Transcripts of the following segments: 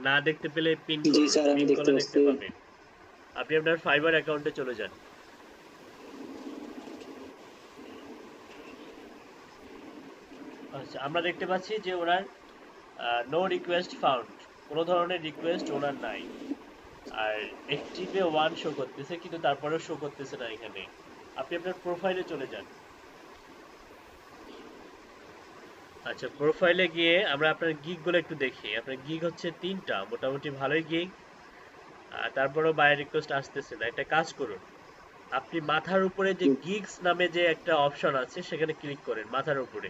না দেখতে পেলে পিন জি করুন, স্যার, আমি পিন দেখতে করলে দেখতে পাচ্ছি। পাবেন। আপনি আপনার ফাইবার অ্যাকাউন্টে চলে যান। আচ্ছা, আমরা দেখতে পাচ্ছি যে ওনার নো রিকোয়েস্ট ফাউন্ড, কোনো ধরনের রিকোয়েস্ট ওনার নাই। আর অ্যাক্টিভে 1 শো করতেছে, কিন্তু তারপরেও শো করতেছে না এখানে। আপনি আপনার প্রোফাইলে চলে যান। আচ্ছা, প্রোফাইলে গিয়ে আমরা আপনার গিগগুলো একটু দেখি। আপনার গিগ হচ্ছে 3টা, মোটামুটি ভালোই গিগ। তারপরেও বাই রিকোয়েস্ট আসতেছে না। একটা কাজ করুন, আপনি মাথার উপরে যে গিগস নামে যে একটা অপশন আছে সেখানে ক্লিক করেন, মাথার উপরে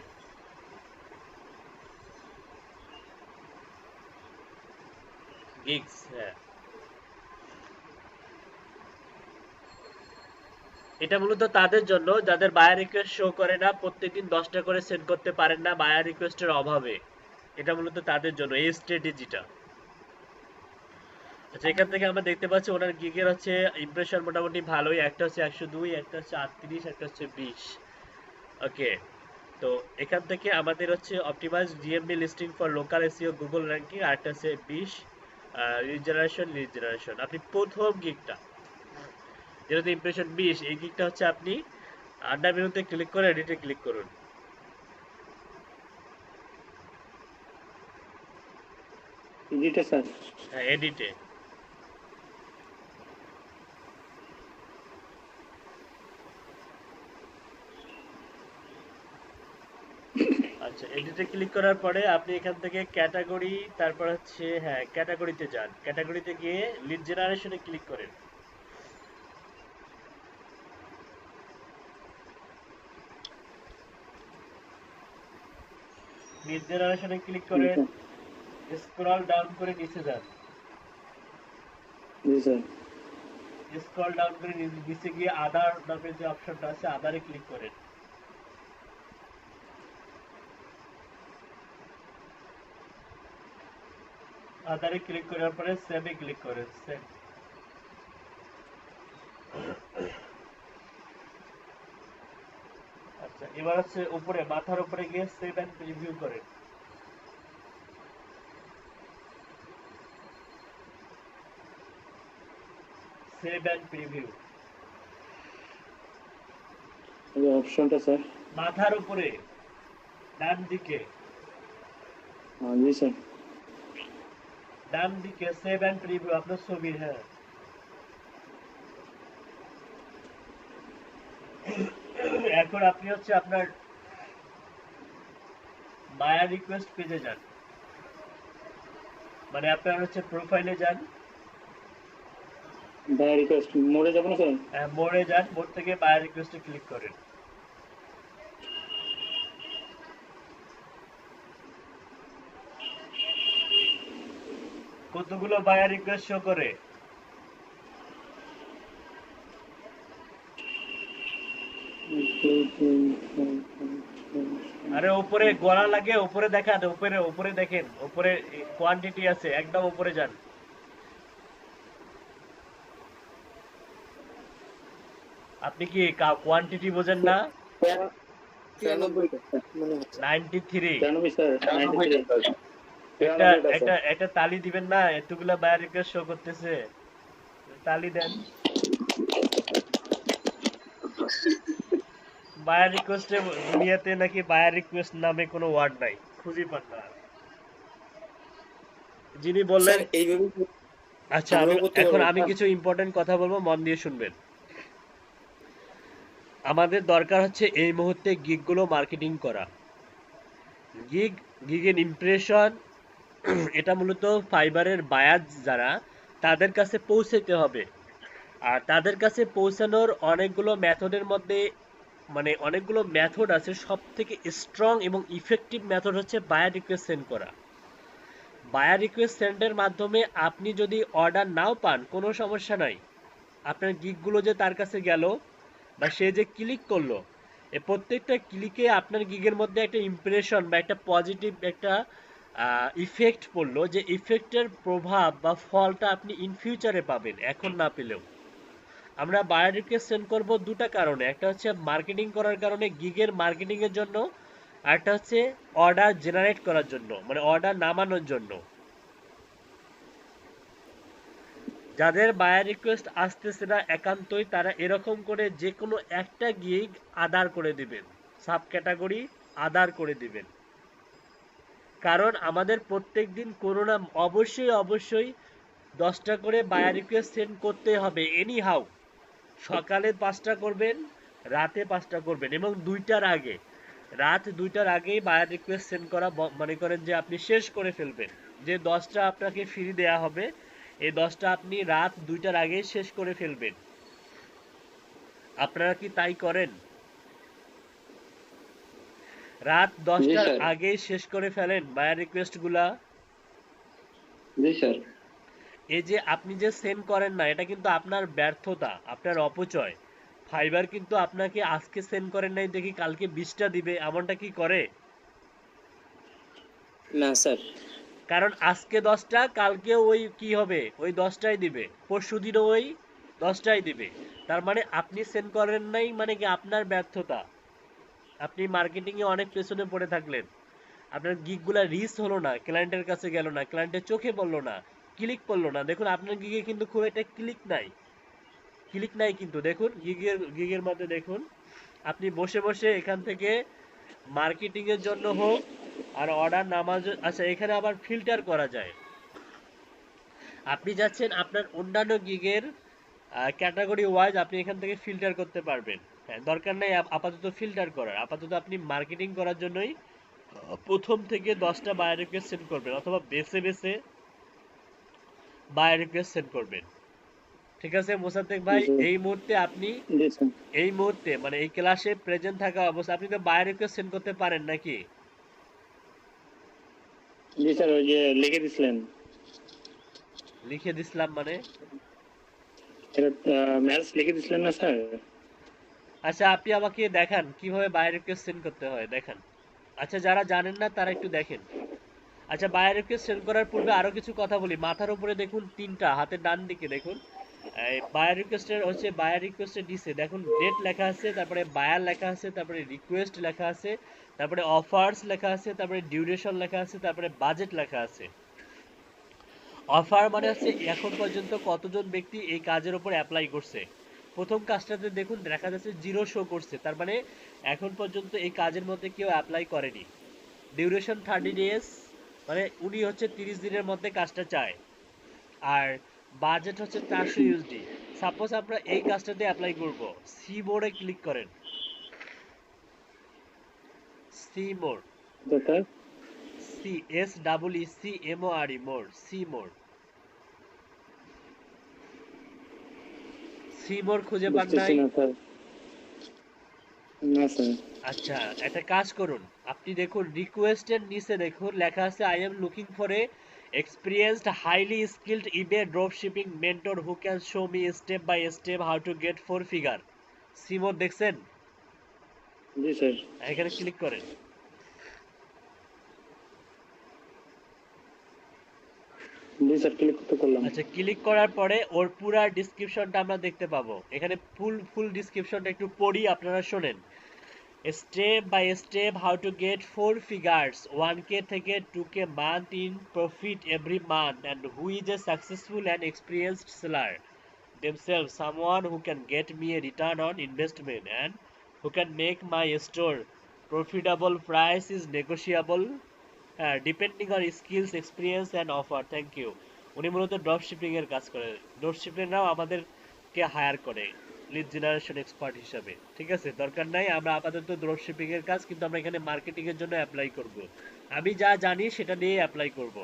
গিগস। হ্যাঁ, এটা মূলত তাদের জন্য যাদের বায়ার রিকোয়েস্ট শো করে না, প্রত্যেকদিন 10টা করে সেন্ড করতে পারেন না বায়ার রিকোয়েস্টের অভাবে। এটা মূলত তাদের জন্য এই স্ট্র্যাটেজিটা। আচ্ছা, এখান থেকে আমরা দেখতে পাচ্ছি ওনার গিগের হচ্ছে ইমপ্রেশন মোটামুটি ভালোই। একটা হচ্ছে 102, একটা হচ্ছে 38, একটা হচ্ছে 20। ওকে, তো এখান থেকে আমাদের হচ্ছে optimize DMB listing for local SEO Google ranking, আর একটা হচ্ছে 20 লিড জেনারেশন। আপনি প্রথম গিগটা যেটাতে ইমপ্রেশন 20, এই গিগটা হচ্ছে আপনি আড্ডা মেনুতে ক্লিক করে এডিটে ক্লিক করুন। এডিটে স্যার। হ্যাঁ, এডিটে। আচ্ছা, এডিটে ক্লিক করার পরে আপনি এখান থেকে ক্যাটাগরি, তারপর হচ্ছে হ্যাঁ ক্যাটাগরিতে যান। ক্যাটাগরিতে গিয়ে লিড জেনারেশনে ক্লিক করেন। লিড জেনারেশনে ক্লিক জি করেন, স্যার। স্ক্রল ডাউন করে নিচে যান। জি স্যার। স্ক্রল ডাউন করে নিচে গিয়ে আদার নামের যে অপশনটা আছে আদারে ক্লিক করেন। আদারে ক্লিক করার পরে সেভে ক্লিক করেন। সেভ। আচ্ছা, এবার হচ্ছে উপরে মাথার উপরে গিয়ে সেভ এন্ড প্রিভিউ করেন। সেভ এন্ড প্রিভিউ এই অপশনটা স্যার। মাথার উপরে ডান দিকে, জি স্যার। ডান দিকে সেভ এন্ড প্রিভিউ আপনার ছবি। হ্যাঁ, এখন আপনি হচ্ছে আপনার বায়ার রিকোয়েস্ট পেজে যান, মানে আপনার হচ্ছে প্রোফাইলে যান। ভাই রিকোয়েস্ট মোড়ে যাবো না স্যার? মোড়ে যান, মোড় থেকে বায়ার রিকোয়েস্টে ক্লিক করেন। কতগুলো বায়ার রিকোয়েস্ট শো করে? আরে উপরে গলা লাগে, উপরে দেখান, উপরে উপরে দেখেন, উপরে কোয়ান্টিটি আছে, একদম উপরে যান। আপনি কি কোয়ান্টিটি বোঝেন না? 93টা মনে হচ্ছে। 93। 93 স্যার, 93। একটা 93টা স্যার। একটা একটা তালি দিবেন না? এতগুলা বায়ার রিকোয়েস্ট শো করতেছে, তালি দেন। বায়ার রিকোয়েস্টে দুনিয়াতে নাকি বায়ার রিকোয়েস্ট নামে কোনো ওয়ার্ড নাই, খুঁজে পান না। যিনি বললেন। স্যার এইভাবে আচ্ছা, আমি আমরাও করতে এখন পারবো আমি স্যার? কিছু ইম্পর্টেন্ট কথা বলবো, মন দিয়ে শুনবেন। আমাদের দরকার হচ্ছে এই মুহূর্তে গিগগুলো মার্কেটিং করা। গিগ, গিগের ইমপ্রেশন, এটা মূলত ফাইবারের বায়ার যারা, তাদের কাছে পৌঁছাতে হবে। আর তাদের কাছে পৌঁছানোর অনেকগুলো মেথডের মধ্যে, মানে অনেকগুলো মেথড আছে, সব থেকে স্ট্রং এবং ইফেক্টিভ মেথড হচ্ছে বায়ার রিকোয়েস্ট সেন্ড করা। বায়ার রিকোয়েস্ট সেন্ডের মাধ্যমে আপনি যদি অর্ডার নাও পান, কোনো সমস্যা নাই। আপনার গিগগুলো যে তার কাছে গেল বা সে যে ক্লিক করলো, এ প্রত্যেকটা ক্লিকে আপনার গিগের মধ্যে একটা ইমপ্রেশন বা একটা পজিটিভ একটা ইফেক্ট পড়লো, যে ইফেক্টের প্রভাব বা ফলটা আপনি ইন ফিউচারে পাবেন, এখন না পেলেও। আমরা বায়ার রিকোয়েস্ট সেন্ড করবো দুটা কারণে, একটা হচ্ছে মার্কেটিং করার কারণে, গিগের মার্কেটিংয়ের জন্য, আর একটা হচ্ছে অর্ডার জেনারেট করার জন্য, মানে অর্ডার নামানোর জন্য। যাদের বায়ার রিকোয়েস্ট আসতেছে না একান্তই তারা এরকম করে যে কোনো একটা গিগ আদার করে দিবেন, সাব ক্যাটাগরি আদার করে দিবেন। কারণ আমাদের প্রত্যেক দিন কোনো না অবশ্যই অবশ্যই 10টা করে বায়ার রিকোয়েস্ট সেন্ড করতে হবে এনি হাউ। সকালে 5টা করবেন, রাতে 5টা করবেন এবং 2টার আগে, রাত 2টার আগেই বায়ার রিকোয়েস্ট সেন্ড করা মনে করেন যে আপনি শেষ করে ফেলবেন। যে 10টা আপনাকে ফ্রি দেয়া হবে এই 10টা আপনি রাত 2টার আগেই শেষ করে ফেলবেন। আপনারা কি তাই করেন? রাত জি 10টার স্যার। আগেই শেষ করে ফেলেন বায়ার রিকোয়েস্ট গুলা? জি স্যার। এই যে আপনি যে সেন্ড করেন না এটা কিন্তু আপনার ব্যর্থতা, আপনার অপচয়। ফাইবার কিন্তু আপনাকে আজকে সেন্ড করেন নাই দেখি কালকে 20টা দিবে, এমনটা কি করে? না স্যার। কারণ আজকে 10টা কালকে ওই কি হবে ওই 10টাই দিবে, পরশুদিনও ওই 10টাই দিবে। তার মানে আপনি সেন্ড করেন নাই মানে কি আপনার ব্যর্থতা। আপনি মার্কেটিং এ অনেক পেছনে পড়ে থাকলেন, আপনার গিগগুলা রিচ হলো না, ক্লায়েন্টের কাছে গেল না, ক্লায়েন্টের চোখে পড়লো না, ক্লিক পড়লো না। দেখুন আপনার গিগে কিন্তু খুব একটা ক্লিক নাই, ক্লিক নাই কিন্তু দেখুন গিগের মধ্যে দেখুন আপনি বসে বসে এখান থেকে মার্কেটিং এর জন্য হোক আর অর্ডার নামাজ। আচ্ছা এখানে আবার ফিল্টার করা যায়। আপনি যাচ্ছেন আপনার অন্যান্য গিগের ক্যাটাগরি ওয়াইজ আপনি এখান থেকে ফিল্টার করতে পারবেন। হ্যাঁ, দরকার নাই আপাতত ফিল্টার করার, আপাতত আপনি মার্কেটিং করার জন্যই প্রথম থেকে 10টা বায়ার রিকোয়েস্ট সেন্ড করবেন অথবা বেছে বেছে বায়ার রিকোয়েস্ট সেন্ড করবেন। ঠিক আছে মোসাদ্দেক ভাই, জি এই মুহূর্তে আপনি জি স্যার। এই মুহূর্তে মানে এই ক্লাসে প্রেজেন্ট থাকা অবস্থা আপনি তো বায়ার রিকোয়েস্ট সেন্ড করতে পারেন নাকি? জি স্যার, ওই যে লিখে দিছিলেন লিখে দিছিলাম মানে? এটা ম্যাথস লিখে দিছিলেন না স্যার? আচ্ছা আপনি আমাকে দেখান কিভাবে বায়ার রিকোয়েস্ট সেন্ড করতে হয়, দেখান। আচ্ছা যারা জানেন না তারা একটু দেখেন। আচ্ছা বায়ার রিকোয়েস্ট সেন্ড করার পূর্বে আরো কিছু কথা বলি। মাথার উপরে দেখুন তিনটা, হাতের ডান দিকে দেখুন এই বায়ার রিকোয়েস্টের হচ্ছে বায়ার রিকোয়েস্টের নিচে দেখুন ডেট লেখা আছে, তারপরে বায়ার লেখা আছে, তারপরে রিকোয়েস্ট লেখা আছে, তারপরে অফার্স লেখা আছে, তারপরে ডিউরেশন লেখা আছে, তারপরে বাজেট লেখা আছে। অফার মানে হচ্ছে এখন পর্যন্ত কতজন ব্যক্তি এই কাজের উপর অ্যাপ্লাই করছে। প্রথম কাজটাতে দেখুন দেখা যাচ্ছে 0 শো করছে, তার মানে এখন পর্যন্ত এই কাজের মধ্যে কেউ অ্যাপ্লাই করেনি। ডিউরেশন 30 ডেজ, মানে উনি হচ্ছে 30 দিনের মধ্যে কাজটা চায়। আর বাজেট হচ্ছে 400 ইউএসডি। সাপোজ আমরা এই কাজটাতে অ্যাপ্লাই করব, সি মোড়ে ক্লিক করেন, সি মোড়, তো sir C S double E C M O R E মোড়, সি মোড়, সি মোড় খুঁজে পান বুঝতেছি নাই? না স্যার। না স্যার। আচ্ছা একটা কাজ করুন, আপনি দেখুন রিকোয়েস্টের নিচে দেখুন লেখা আছে I am looking for a experienced highly skilled eBay dropshipping mentor who can show me step by step how to get 4 figure। See more দেখছেন? জি স্যার। এখানে ক্লিক করেন। জি স্যার, ক্লিক করতে করলাম। আচ্ছা ক্লিক করার পরে ওর পুরা ডিসক্রিপশনটা আমরা দেখতে পাবো। এখানে ফুল ডিসক্রিপশনটা একটু পড়ি, আপনারা শোনেন। Step by step how to get 4 figures 1K থেকে 2K month in profit every month and who is a successful and experienced seller themselves, someone who can get me a return on investment and who can make my store profitable. Price is negotiable depending on skills, experience and offer. Thank you। উনি মূলত drop shipping এর কাজ করে, drop শিপিংরাও আমাদেরকে higher করে lead generation expert হিসাবে। ঠিক আছে দরকার নাই, আমরা আপাতত ড্রপ শিপিং এর কাজ কিন্তু আমরা এখানে মার্কেটিং এর জন্য অ্যাপ্লাই করব। আমি যা জানি সেটা নিয়ে অ্যাপ্লাই করব।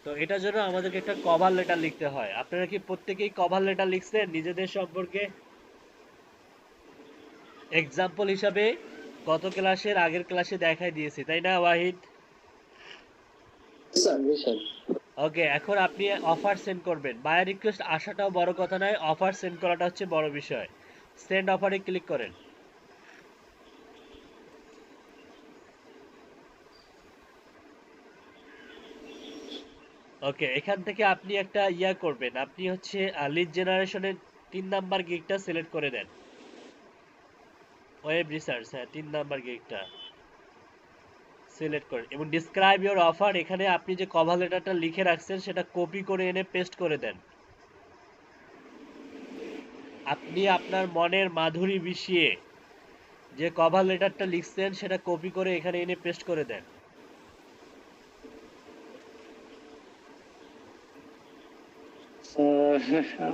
তো এটার জন্য আমাদেরকে একটা কভার লেটার লিখতে হয়। আপনারা কি প্রত্যেকেই কভার লেটার লিখছেন নিজেদের সম্পর্কে? এক্সাম্পল হিসাবে গত ক্লাসের আগের ক্লাসে দেখাই দিয়েছি তাই না ওয়াহিদ? স্যার। জি স্যার। ওকে এখন আপনি অফার সেন্ড করবেন। বায়ার রিকোয়েস্ট আসাটাও বড় কথা নয়, অফার সেন্ড করাটা হচ্ছে বড় বিষয়। সেন্ড অফারে ক্লিক করেন। ওকে এখান থেকে আপনি একটা ইয়া করবেন, আপনি হচ্ছে লিড জেনারেশনের 3 নাম্বার গিগটা সিলেক্ট করে দেন। ওয়েব রিসার্চ, হ্যাঁ 3 নাম্বার গিগটা সিলেক্ট করেন এবং ডিসক্রাইব ইওর অফার, এখানে আপনি যে কভার লেটারটা লিখে রাখছেন সেটা কপি করে এনে পেস্ট করে দেন। আপনি আপনার মনের মাধুরী মিশিয়ে যে কভার লেটারটা লিখছেন সেটা কপি করে এখানে এনে পেস্ট করে দেন।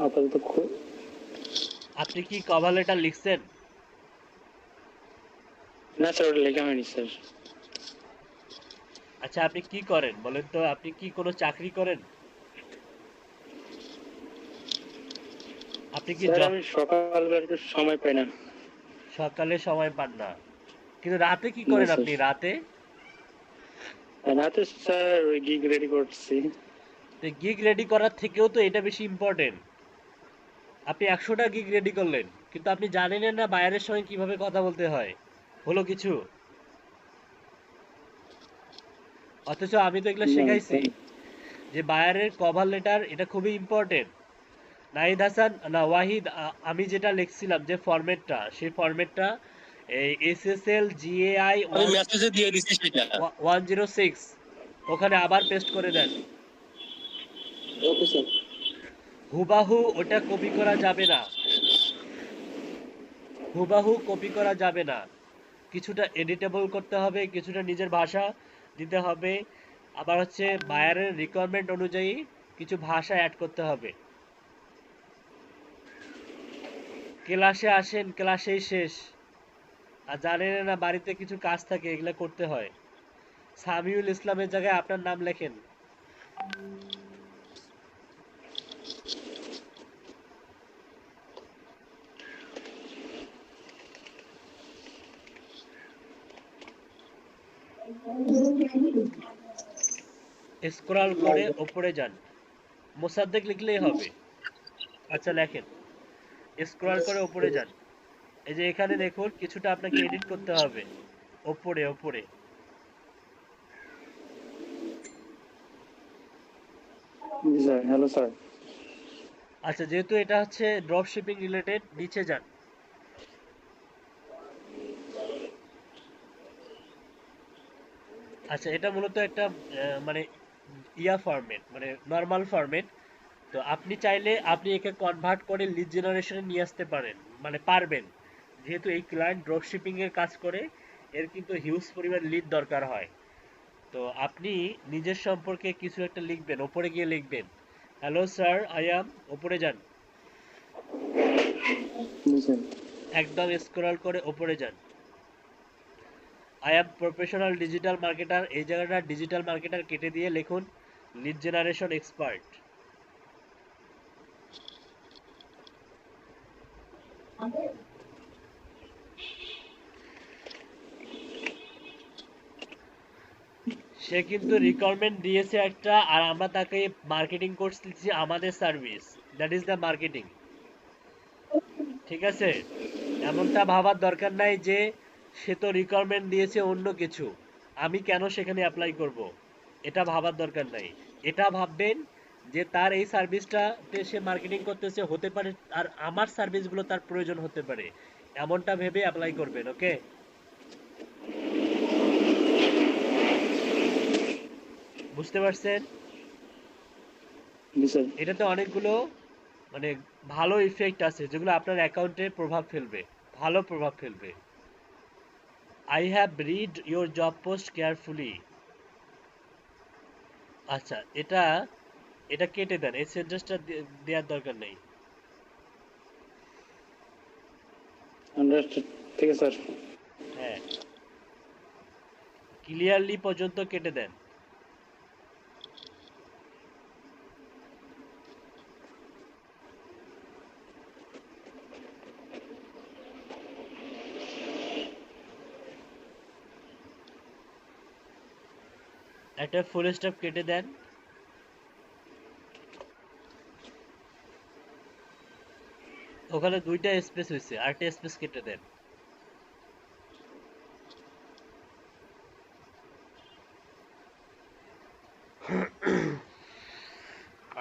আপাতত আপনি কি কভার লেটার লিখছেন? না স্যার, ওটা লেখা হয়নি স্যার। আচ্ছা, আপনি কি করেন বলেন তো? আপনি কি কোনো চাকরি করেন? আপনি কি স্যার আমি সকালবেলা একটু সময় পাই না। সকালে সময় পান না, কিন্তু রাতে কি না করেন স্যার, আপনি রাতে? রাতে স্যার ওই গিগ রেডি করছি। গিগ রেডি করার থেকেও তো এটা বেশি ইম্পর্টেন্ট। আপনি 100টা গিগ রেডি করলেন, কিন্তু আপনি জানেন না বাইরের সঙ্গে কিভাবে কথা বলতে হয়। হলো কিছু? অথচ আমি তো এগুলো না শেখাইছি স্যার। যে বায়ারের কভার লেটার এটা খুবই ইম্পর্টেন্ট। নাহিদ হাসান না ওয়াহিদ, আমি যেটা লিখছিলাম যে ফরম্যাটটা, সেই ফরম্যাটটা এই SSL GAI আমি মেসেজে দিয়ে দিছি সেটা। 106 ওখানে আবার পেস্ট করে দেন। Okay sir. হুবাহু ওটা কপি করা যাবে না, হুবাহু কপি করা যাবে না। কিছুটা এডিটেবল করতে হবে, কিছুটা নিজের ভাষা দিতে হবে, আবার হচ্ছে বায়ারের রিকোয়ারমেন্ট অনুযায়ী কিছু ভাষা অ্যাড করতে হবে। ক্লাসে আসেন, ক্লাসেই শেষ। আর জানেন না বাড়িতে কিছু কাজ থাকে, এগুলো করতে হয়। সামিউল ইসলামের জায়গায় আপনার নাম লেখেন। স্ক্রল করে ওপরে যান, মোসাদ্দেক লিখলেই হবে। আচ্ছা লেখেন, স্ক্রল করে ওপরে যান। এই যে এখানে দেখুন কিছুটা আপনাকে এডিট করতে হবে, ওপরে ওপরে। জি স্যার, হ্যালো স্যার। আচ্ছা, যেহেতু এটা হচ্ছে ড্রপ শিপিং রিলেটেড, নিচে যান। আচ্ছা, এটা মূলত একটা মানে ফরম্যাট, মানে নর্মাল ফরম্যাট। তো আপনি চাইলে আপনি একে কনভার্ট করে লিড জেনারেশনে নিয়ে আসতে পারেন, মানে পারবেন। যেহেতু এই ক্লায়েন্ট ড্রপ শিপিং এর কাজ করে, এর কিন্তু হিউজ পরিমাণ লিড দরকার হয়। তো আপনি নিজের সম্পর্কে কিছু একটা লিখবেন, ওপরে গিয়ে লিখবেন হ্যালো স্যার আই অ্যাম, ওপরে যান। জি স্যার। একদম স্ক্রল করে ওপরে যান। I am professional digital marketer, এই জায়গাটা ডিজিটাল মার্কেটার কেটে দিয়ে লিখুন লিড জেনারেশন এক্সপার্ট। সে কিন্তু রিকোয়ারমেন্ট দিয়েছে একটা, আর আমরা তাকে মার্কেটিং করতেছি আমাদের service. That is the marketing. ঠিক আছে? এমনটা ভাবার দরকার নাই যে সে তো রিকোয়ারমেন্ট দিয়েছে অন্য কিছু, আমি কেন সেখানে অ্যাপ্লাই করব। এটা ভাবার দরকার নাই। এটা ভাববেন যে তার এই সার্ভিসটাতে সে মার্কেটিং করতেছে, হতে পারে আর আমার সার্ভিসগুলো তার প্রয়োজন হতে পারে, এমনটা ভেবে অ্যাপ্লাই করবেন। ওকে? বুঝতে পারছেন? জি স্যার। এটাতে অনেকগুলো মানে ভালো ইফেক্ট আছে যেগুলো আপনার অ্যাকাউন্টে প্রভাব ফেলবে, ভালো প্রভাব ফেলবে। I have read your job post carefully. আচ্ছা, এটা এটা কেটে দেন, এই সেন্টেন্সটা দেওয়ার দরকার নেই। আন্ডারস্ট্যান্ড। ঠিক আছে স্যার। হ্যাঁ, ক্লিয়ারলি পর্যন্ত কেটে দেন। একটা ফুল স্টপ কেটে দেন। ওখানে দুইটা স্পেস হয়েছে, আরেকটা স্পেস কেটে দেন।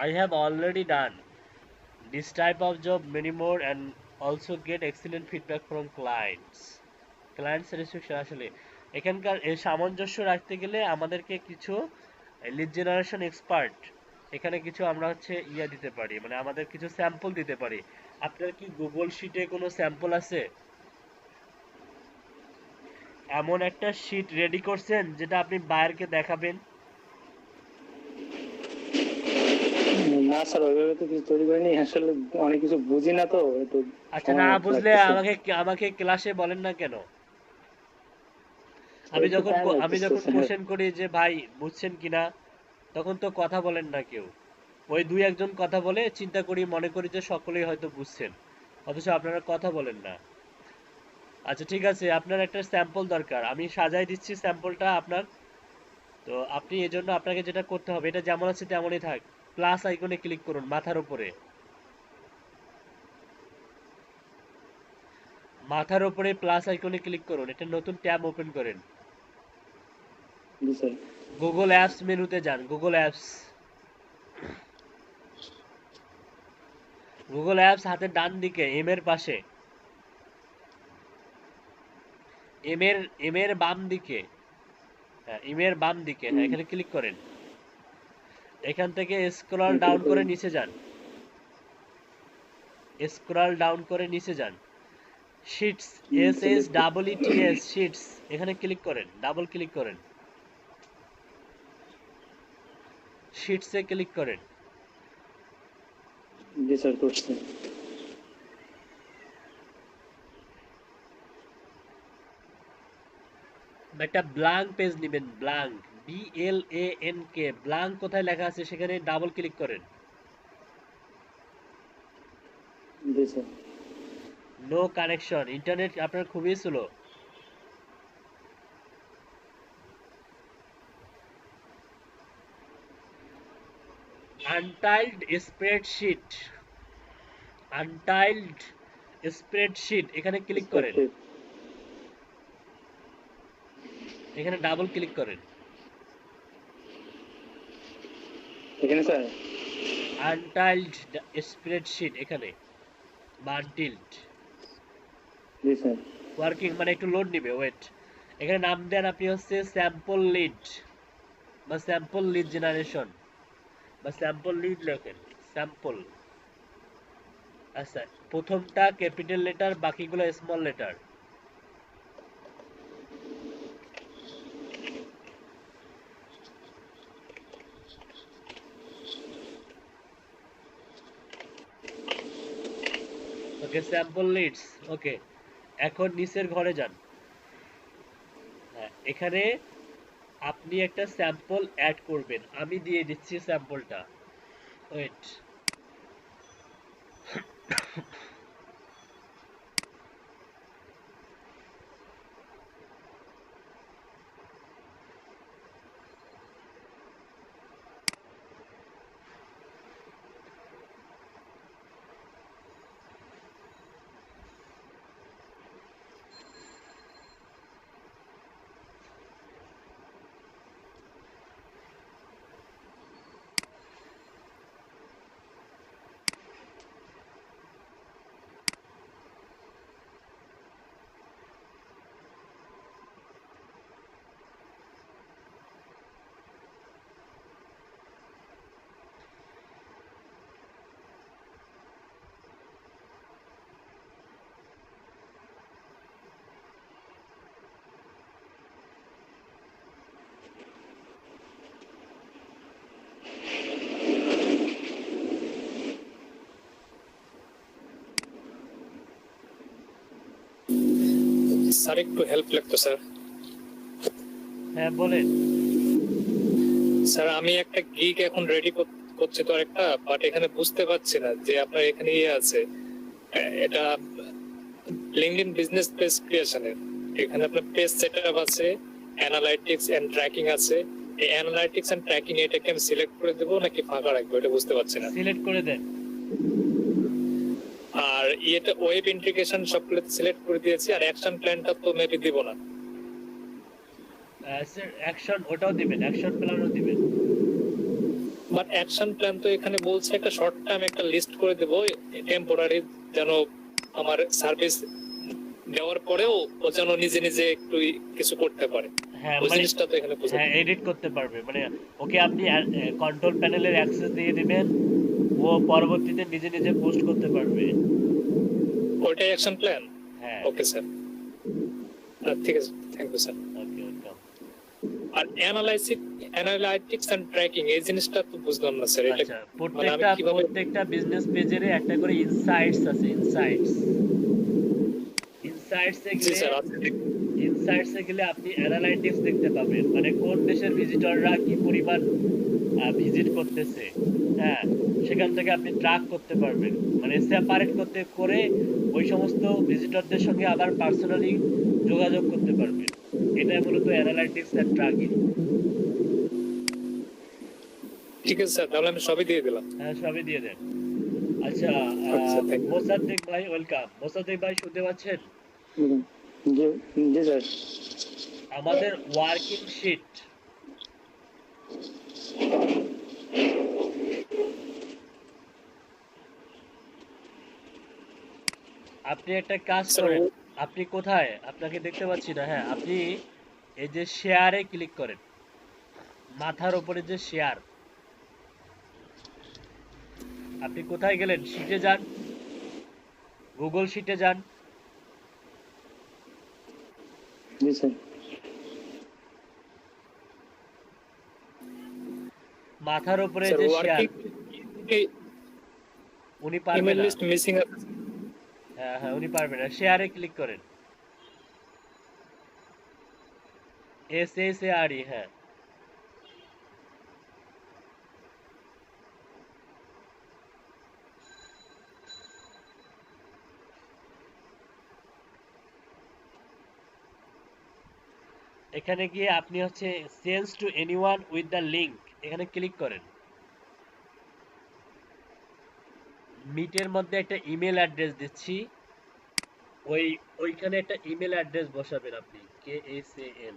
I have already done this type of job many more and also get excellent feedback from clients. Client satisfaction, আসলে এখানকার এই সামঞ্জস্য রাখতে গেলে আমাদেরকে কিছু লিড জেনারেশন এক্সপার্ট এখানে কিছু আমরা দিতে পারি, মানে আমাদের কিছু স্যাম্পল দিতে পারি। আপনার কি গুগল শিটে কোনো স্যাম্পল আছে? এমন একটা শিট রেডি করছেন যেটা আপনি বায়ারকে দেখাবেন? না স্যার, ওইভাবে তো কিছু তৈরি করিনি, আসলে অনেক কিছু বুঝি না তো একটু আচ্ছা, সময় না বুঝলে লাগতেছে। আমাকে ক্লাসে বলেন না কেন? একটু টাইম আমি লাগতেছে যখন স্যার। কোশ্চেন করি যে ভাই বুঝছেন কিনা, তখন তো কথা বলেন না কেউ। ওই দুই একজন কথা বলে চিন্তা করি, মনে করি যে সকলেই হয়তো বুঝছেন, অথচ আপনারা কথা বলেন না। আচ্ছা ঠিক আছে, আপনার একটা স্যাম্পল দরকার, আমি সাজাই দিচ্ছি স্যাম্পলটা আপনার। তো আপনি এজন্য আপনাকে যেটা করতে হবে, এটা যেমন আছে তেমনই থাক। প্লাস আইকনে ক্লিক করুন মাথার উপরে। মাথার উপরে প্লাস আইকনে ক্লিক করুন, এটা নতুন ট্যাব ওপেন করেন। জি স্যার। গুগল অ্যাপস মেনুতে যান, গুগল অ্যাপস। গুগল অ্যাপস হাতের ডান দিকে এম এর পাশে, এম এর বাম দিকে, হ্যাঁ এম এর বাম দিকে, হ্যাঁ এখানে ক্লিক করেন। এখান থেকে স্ক্রল ডাউন করে নিচে যান, স্ক্রল ডাউন করে নিচে যান। Sheets, S S double E T S, sheets, এখানে ক্লিক করেন, ডাবল ক্লিক করেন, শিটসে ক্লিক করেন। জি স্যার, করছি। একটা ব্ল্যাঙ্ক পেজ নেবেন, blank, B L A N K, blank কোথায় লেখা আছে সেখানে ডাবল ক্লিক করেন। জি স্যার। নো কানেকশন, ইন্টারনেট আপনার খুবই slow. Untitled spreadsheet, untitled spreadsheet, এখানে ক্লিক করেন, স্প্রেডশিট। এখানে ডাবল ক্লিক করেন। এখানে স্যার। আনটাইলড স্প্রেডশিট এখানে, বা আনটিল্ড। জি স্যার। ওয়ার্কিং মানে একটু লোড নিবে, ওয়েট। এখানে নাম দেন আপনি স্যাম্পল লিড, বা স্যাম্পল লিড জেনারেশন, বা স্যাম্পল লিড লেখেন, স্যাম্পল। আচ্ছা, প্রথমটা ক্যাপিটাল লেটার, বাকিগুলো স্মল লেটার। ওকে, স্যাম্পল লিডস, ওকে। এখন নিচের ঘরে যান, হ্যাঁ এখানে আপনি একটা স্যাম্পল অ্যাড করবেন, আমি দিয়ে দিচ্ছি স্যাম্পলটা, ওয়েট। স্যার একটু হেল্প লাগতো স্যার। হ্যাঁ বলেন। স্যার আমি একটা গিগ এখন রেডি করছি তো একটা, বাট এখানে বুঝতে পারছি না যে আপনার এখানে ইয়ে আছে, এটা লিঙ্কডইন বিজনেস পেজ ক্রিয়েশনের। এখানে আপনার পেজ সেটআপ আছে, অ্যানালাইটিক্স এন্ড ট্র্যাকিং আছে। এই অ্যানালাইটিক্স এন্ড ট্র্যাকিং এটাকে আমি সিলেক্ট করে দেবো নাকি ফাঁকা রাখবো, এটা বুঝতে পারছি না। সিলেক্ট করে দেন। আর ইয়েটা ওয়েব ইন্টিগ্রেশন সবগুলো সিলেক্ট করে দিয়েছি, আর অ্যাকশন প্ল্যানটা তো মেবি দিব না। অ্যাকশন ওটাও দিবেন, অ্যাকশন প্ল্যানও দিবেন। বাট অ্যাকশন প্ল্যান তো এখানে বলছে একটা শর্ট টাইম একটা লিস্ট করে দেব টেম্পোরারি, যেন আমার সার্ভিস দেওয়ার পরেও ও যেন নিজে নিজে একটু কিছু করতে পারে। হ্যাঁ ওই মানে জিনিসটা তো এখানে বোঝা হ্যাঁ এডিট করতে পারবে, মানে ওকে আপনি কন্ট্রোল প্যানেলের অ্যাক্সেস দিয়ে দিবেন, ও পরবর্তীতে নিজে নিজে পোস্ট করতে পারবে। ওইটাই অ্যাকশন প্ল্যান। হ্যাঁ ওকে স্যার, ঠিক আছে, thank you sir. Okay welcome. আর অ্যানালাইটিক্স এন্ড ট্র্যাকিং এই জিনিসটা তো বুঝলাম না স্যার, এটা আচ্ছা, মানে আমি কিভাবে? প্রত্যেকটা বিজনেস পেজের একটা করে ইনসাইটস আছে, ইনসাইটস। ইনসাইটসে জি গেলে স্যার আছে। ইনসাইটসে গেলে আপনি অ্যানালাইটিক্স দেখতে পাবেন, মানে কোন দেশের ভিজিটররা কি পরিমাণ ভিজিট করতেছে। হ্যাঁ, সেখান থেকে আপনি ট্র্যাক করতে পারবেন, মানে সেপারেট করতে করে ওই সমস্ত ভিজিটরদের সঙ্গে আবার পার্সোনালি যোগাযোগ করতে পারবেন। এটাই মূলত অ্যানালাইটিক্স এন্ড ট্র্যাকিং। ঠিক আছে স্যার, তাহলে আমি সবই দিয়ে দিলাম। হ্যাঁ সবই দিয়ে দেন। আচ্ছা, আচ্ছা, thank you. মোসাদ্দেক ভাই ওয়েলকাম। মোসাদ্দেক ভাই শুনতে পাচ্ছেন? জি জি স্যার। আমাদের ওয়ার্কিং শিট, আপনি একটা কাজ Sir, করেন। আপনি কোথায়? আপনাকে দেখতে পাচ্ছি না। হ্যাঁ, আপনি এই যে শেয়ারে ক্লিক করেন, মাথার উপরে যে শেয়ার। আপনি কোথায় গেলেন? শিটে যান, গুগল শিটে যান। জি স্যার। মাথার উপরে স্যার যে শেয়ার, ওয়ার্কিং উনি পারবেন ইমেল না। লিস্ট মিসিং আছে। হ্যাঁ হ্যাঁ, উনি পারবেন না। শেয়ারে ক্লিক করেন, SSARE। হ্যাঁ, এখানে গিয়ে আপনি হচ্ছে sense to anyone with the link, এখানে ক্লিক করেন। মিটের মধ্যে একটা ইমেল অ্যাড্রেস দিচ্ছি, ওইখানে একটা ইমেল অ্যাড্রেস বসাবেন আপনি, KSAN।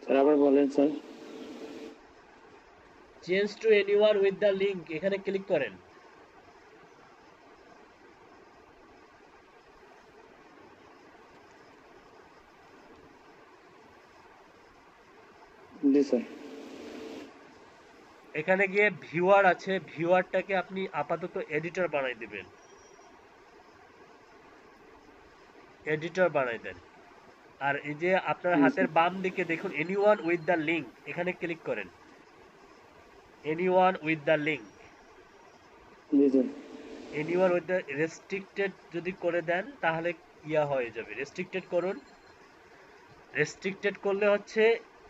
স্যার আবার বলেন sir. Change to anyone with the link, এখানে ক্লিক করেন। জি স্যার। এখানে গিয়ে ভিউয়ার আছে, ভিউয়ারটাকে আপনি আপাতত এডিটর বানাই দিবেন, এডিটর বানাই দেন। আর এই যে আপনার জি হাতের স্যার। বাম দিকে দেখুন এনিওয়ান উইথ দ্য লিংক, এখানে ক্লিক করেন। Anyone with the link, G sir. Anyone with the restricted যদি করে দেন তাহলে ইয়া হয়ে যাবে। রেস্ট্রিক্টেড করুন। রেস্ট্রিক্টেড করলে হচ্ছে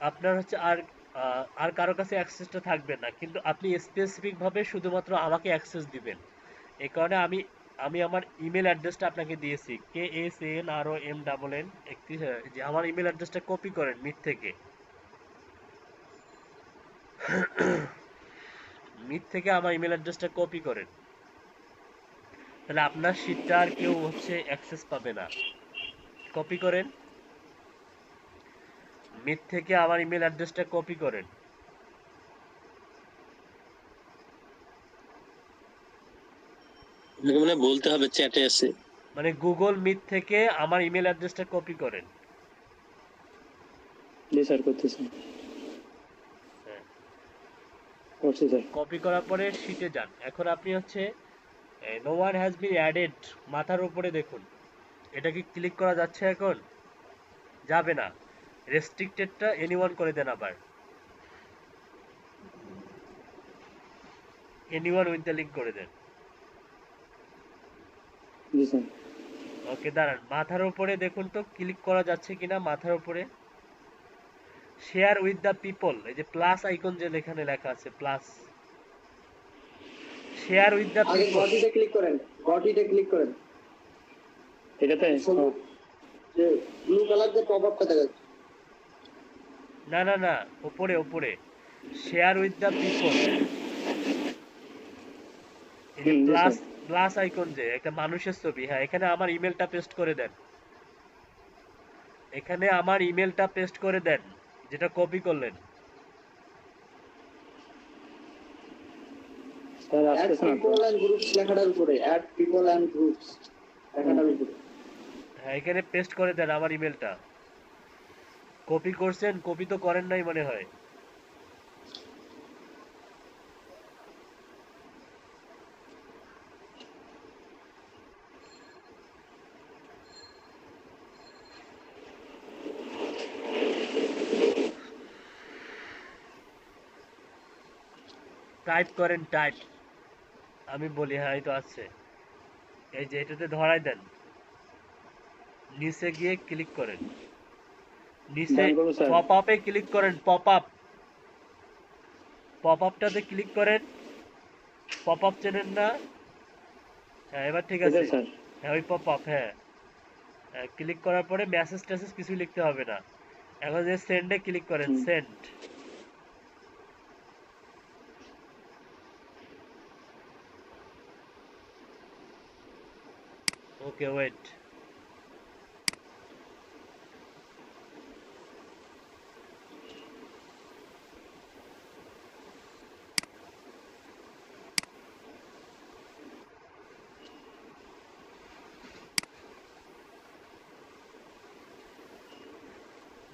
আপনার হচ্ছে আর কারো কাছে অ্যাক্সেসটা থাকবে না, কিন্তু আপনি স্পেসিফিক ভাবে শুধুমাত্র আমাকে অ্যাক্সেস দিবেন। এই কারণে আমি আমি আমার ইমেল অ্যাড্রেসটা আপনাকে দিয়েছি, KSANROM31, যে আমার ইমেল অ্যাড্রেসটা কপি করেন মিট থেকে। মিট থেকে আমার ইমেল অ্যাড্রেসটা কপি করেন, তাহলে আপনার শিটটা আর কেউ হচ্ছে অ্যাক্সেস পাবে না। কপি করেন, মিট থেকে আমার ইমেল অ্যাড্রেসটা কপি করেন। আপনাকে মানে বলতে হবে চ্যাটে আছে। মানে গুগল মিট থেকে আমার ইমেল অ্যাড্রেসটা কপি করেন। জি স্যার করতেছি। হ্যাঁ, করছি স্যার। কপি করার পরে শিটে যান। এখন আপনি হচ্ছে no one has been added, মাথার উপরে দেখুন, এটা কি ক্লিক করা যাচ্ছে? এখন যাবে না। রেস্ট্রিক্টেডটা এনিওয়ান করে দেন, আবার এনিওয়ান উইথ দ্য লিংক করে দেন। জি স্যার। ওকে দাঁড়ান, মাথার উপরে দেখুন তো ক্লিক করা যাচ্ছে কিনা। মাথার উপরে শেয়ার উইথ দ্য পিপল, এই যে প্লাস আইকন যে এখানে লেখা আছে, প্লাস, শেয়ার উইথ দ্য আগে পিপল। গটিতে ক্লিক করেন, গটিতে ক্লিক করেন। এটাতে সবুজ যে ব্লু কালার যে পপ আপটা দেখা যাচ্ছে। না না না, উপরে উপরে শেয়ার উইথ দ্য পিপল, এই যে G plus, sir. Plus icon যে একটা মানুষের ছবি। হ্যাঁ, এখানে আমার ইমেলটা পেস্ট করে দেন, এখানে আমার ইমেলটা পেস্ট করে দেন যেটা কপি করলেন। স্যার অ্যাড আসতেছে না তো। পিপল এন্ড গ্রুপস লেখাটার উপরে, অ্যাড পিপল এন্ড গ্রুপস লেখাটার উপরে। হ্যাঁ, এখানে পেস্ট করে দেন আমার ইমেলটা। কপি করছেন, কপি তো করেন নাই মনে হয়। টাইপ করেন, টাইপ। আমি বলি, হ্যাঁ এই তো আছে। এই যে এটাতে ধরাই দেন, নিচে গিয়ে ক্লিক করেন, নিচে ডান করবো স্যার? পপ আপে ক্লিক করেন, পপ আপ, পপ আপটাতে ক্লিক করেন। পপ আপ চেনেন না? হ্যাঁ এবার ঠিক এটাই আছে। স্যার। হ্যাঁ ওই পপ আপ, হ্যাঁ। ক্লিক করার পরে মেসেজ টেসেজ কিছু লিখতে হবে না। এখন যে সেন্ডে ক্লিক করেন, হুম। সেন্ড। ওকে, ওয়েট।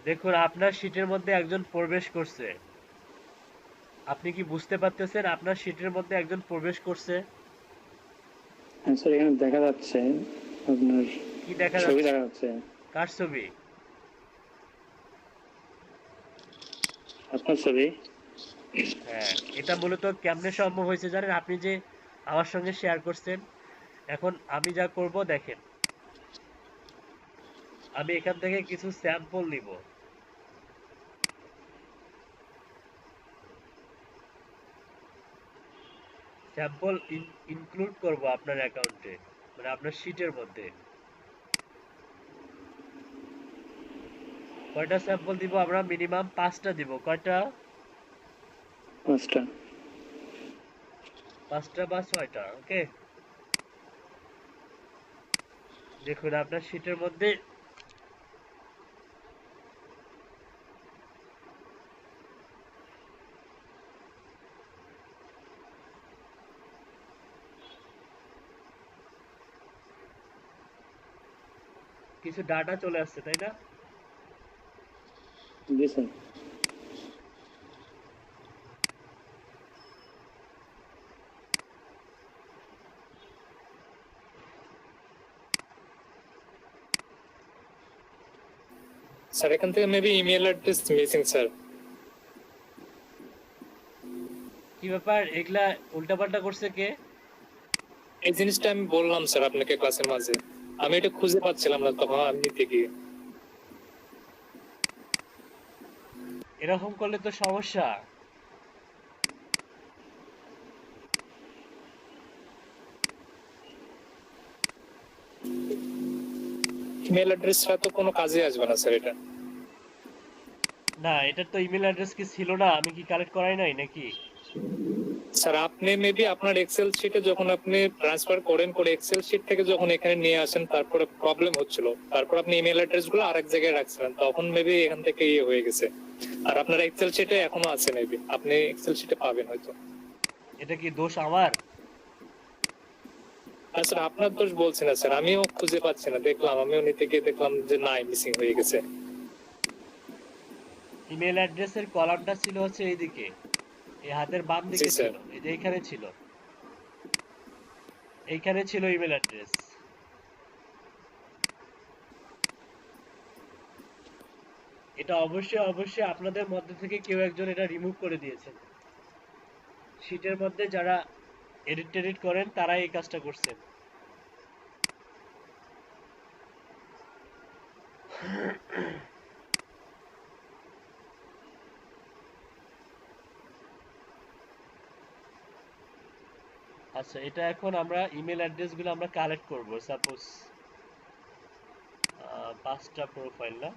দেখুন আপনার শিটের মধ্যে একজন প্রবেশ করছে। আপনি কি বুঝতে পারতেছেন আপনার শিটের মধ্যে একজন প্রবেশ করছে? হ্যাঁ স্যার, এখানে দেখা যাচ্ছে আপনার কি দেখা ছবি যাচ্ছে? দেখা যাচ্ছে। কার ছবি? আপনার ছবি। হ্যাঁ, এটা মূলত কেমনে সম্ভব হয়েছে জানেন? আপনি যে আমার সঙ্গে শেয়ার করছেন। এখন আমি যা করব দেখেন, আমি এখান থেকে কিছু স্যাম্পল নিব। স্যাম্পল ইনক্লুড করব আপনার অ্যাকাউন্টে, মানে আপনার শিটের মধ্যে। কয়টা স্যাম্পল দিব আমরা? মিনিমাম 5টা দিব। কয়টা? 5টা। 5টা বা 6টা, ওকে। দেখুন আপনার শিটের মধ্যে কিছু ডাটা চলে আসছে, তাই না? জি স্যার। স্যার এখান থেকে maybe email address missing sir. কি ব্যাপার, এগুলা উল্টাপাল্টা করছে কে? এই জিনিসটা আমি বললাম স্যার আপনাকে ক্লাসের মাঝে, আমি এটা খুঁজে পাচ্ছিলাম না তখন আমি নিতে গিয়ে। এরকম করলে তো সমস্যা। ইমেল অ্যাড্রেসটা তো কোনো কাজে আসবে না স্যার এটা। না, এটার তো ইমেল অ্যাড্রেস কি ছিল না? আমি কি কালেক্ট করাই নাই নাকি? স্যার আপনি মেবি আপনার এক্সেল শিটে যখন আপনি ট্রান্সফার করেন, করে এক্সেল শিট থেকে যখন এখানে নিয়ে আসেন তারপরে প্রবলেম হচ্ছিল, তারপর আপনি ইমেল অ্যাড্রেস গুলো আরেক জায়গায় রাখছিলেন, তখন মেবি এখান থেকে ইয়ে হয়ে গেছে। আর আপনার এক্সেল শিটে এখনো আছে, মেবি আপনি এক্সেল শিটে পাবেন হয়তো। এটা কি দোষ আমার? আর স্যার আপনার দোষ বলছি না স্যার, আমিও খুঁজে পাচ্ছি না, দেখলাম আমিও নিতে গিয়ে দেখলাম যে নাই, মিসিং হয়ে গেছে। ইমেল অ্যাড্রেসের কলামটা ছিল হচ্ছে এইদিকে, এই হাতের বাম জি দিকে স্যার। ছিল, এই যে এইখানে ছিল, এইখানে ছিল ইমেল অ্যাড্রেস। এটা অবশ্যই অবশ্যই আপনাদের মধ্যে থেকে কেউ একজন এটা রিমুভ করে দিয়েছেন। শিটের মধ্যে যারা এডিট টেডিট করেন তারাই এই কাজটা করছেন। আচ্ছা, এটা এখন আমরা ইমেল অ্যাড্রেস গুলো আমরা কালেক্ট করব। সাপোজ 5টা প্রোফাইল না?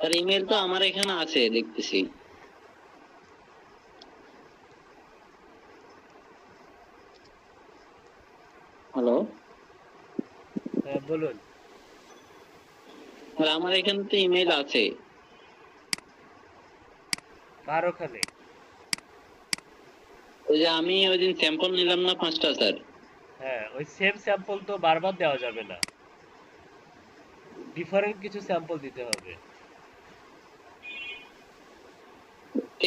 স্যার ইমেল তো আমার এখানে আছে দেখতেছি। হ্যালো হ্যাঁ বলুন। স্যার আমার এখানে তো ইমেল আছে। কার ওখানে? ওই যে আমি ওই দিন স্যাম্পল নিলাম না 5টা স্যার। হ্যাঁ, ওই সেম স্যাম্পল তো বারবার দেওয়া যাবে না, ডিফারেন্ট কিছু স্যাম্পল দিতে হবে।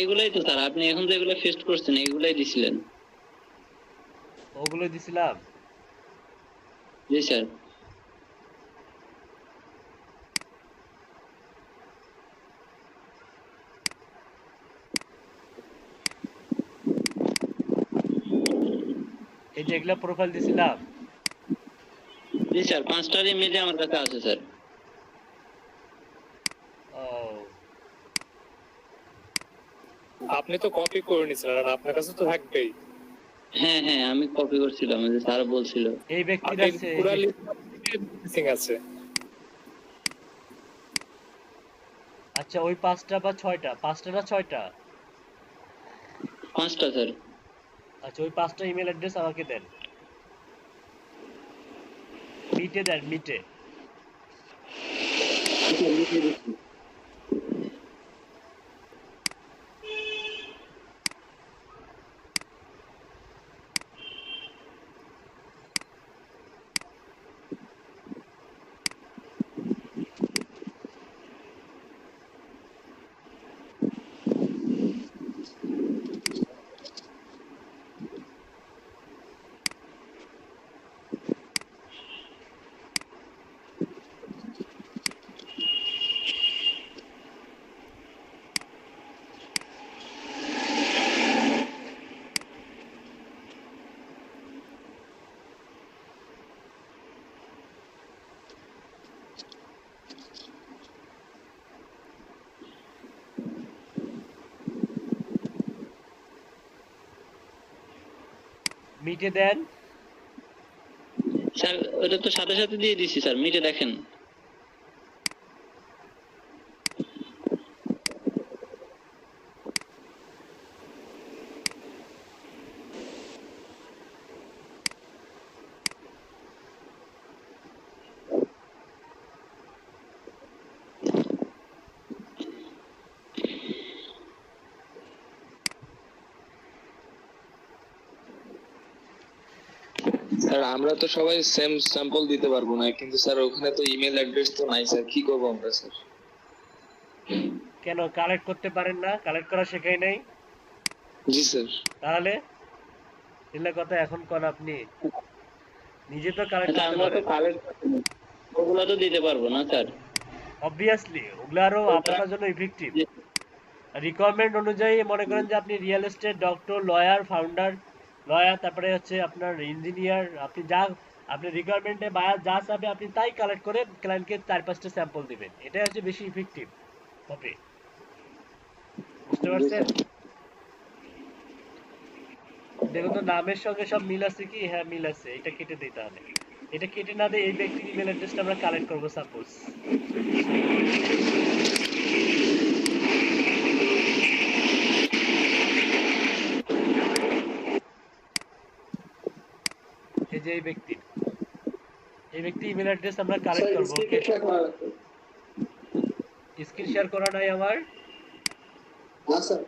এগুলাই তো স্যার আপনি এখন যে এগুলো ফেস্ট করছেন এগুলাই দিছিলেন। ওগুলো দিছিলাম। জি স্যার। এই যে এগুলা প্রোফাইল দিছিলাম। জি স্যার 5টার ইমেজে আমার কাছে আছে স্যার। ও আপনি তো কপি করে নিয়েছিলেন আর আপনার কাছে তো থাকবেই। হ্যাঁ হ্যাঁ আমি কপি করছিলাম, ওই যে স্যার বলছিল। এই ব্যক্তির আপনি আছে, পুরো লিস্ট মিসিং আছে। আচ্ছা ওই 5টা বা 6টা, 5টা না 6টা? 5টা স্যার। আচ্ছা ওই 5টা ইমেল অ্যাড্রেস আমাকে দেন, মিটে দেন, মিটে। মিটে দেন। স্যার ওটা তো সাথে সাথে দিয়ে দিছি স্যার, মিটে দেখেন। স্যার আমরা তো সবাই সেম স্যাম্পল দিতে পারবো না, কিন্তু স্যার ওখানে তো ইমেল অ্যাড্রেস তো নাই স্যার, কি করবো আমরা স্যার? কেন কালেক্ট করতে পারেন না? কালেক্ট করা শেখাই নাই? জি স্যার। তাহলে এগুলা কথা এখন কোন আপনি নিজে তো কালেক্ট স্যার করতে আমরা তো পারেন। কালেক্ট ওগুলো তো দিতে পারবো না স্যার। অবভিয়াসলি ওগুলা আরো আপনার জন্য ইফেক্টিভ। রিকোয়ারমেন্ট অনুযায়ী মনে করেন যে আপনি real estate, doctor, lawyer, founder, lawyer, তারপরে হচ্ছে আপনার ইঞ্জিনিয়ার, আপনি যা আপনি রিকোয়ারমেন্টে বায়ার যা চাবে আপনি তাই কালেক্ট করে ক্লায়েন্টকে 4-5টা স্যাম্পল দিবেন, এটাই হচ্ছে বেশি ইফেক্টিভ হবে। বুঝতে পারছেন? দেখুন তো নামের সঙ্গে সব মিল আছে কি? হ্যাঁ মিল আছে, এটা কেটে দিই তাহলে। এটা কেটে না দিয়ে এই ব্যক্তির ইমেল অ্যাড্রেসটা আমরা কালেক্ট করবো সাপোজ। এই যে এই ব্যক্তি ইমেল অ্যাড্রেস আমরা কালেক্ট করবো। ওকে, স্ক্রিন শেয়ার করা নাই আমার। না স্যার,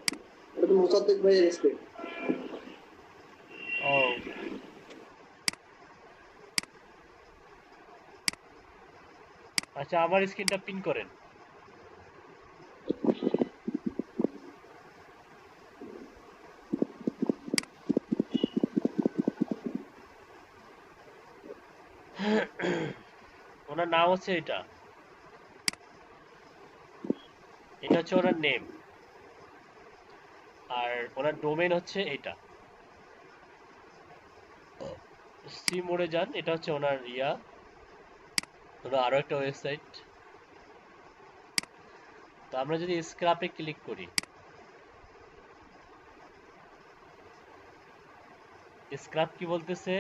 এটা তো মোসাদ্দেক ভাইয়ের স্ক্রিন। ও আচ্ছা, আমার স্ক্রিনটা পিন করেন। ওনার নাম হচ্ছে এটা, এটা হচ্ছে ওনার নেম, আর ওনার ডোমেন হচ্ছে এটা। সি মোড়ে যান, এটা হচ্ছে ওনার ওনার আরো একটা ওয়েবসাইট। তো আমরা যদি স্ক্রাপে ক্লিক করি, স্ক্রাপ কি বলতেছে?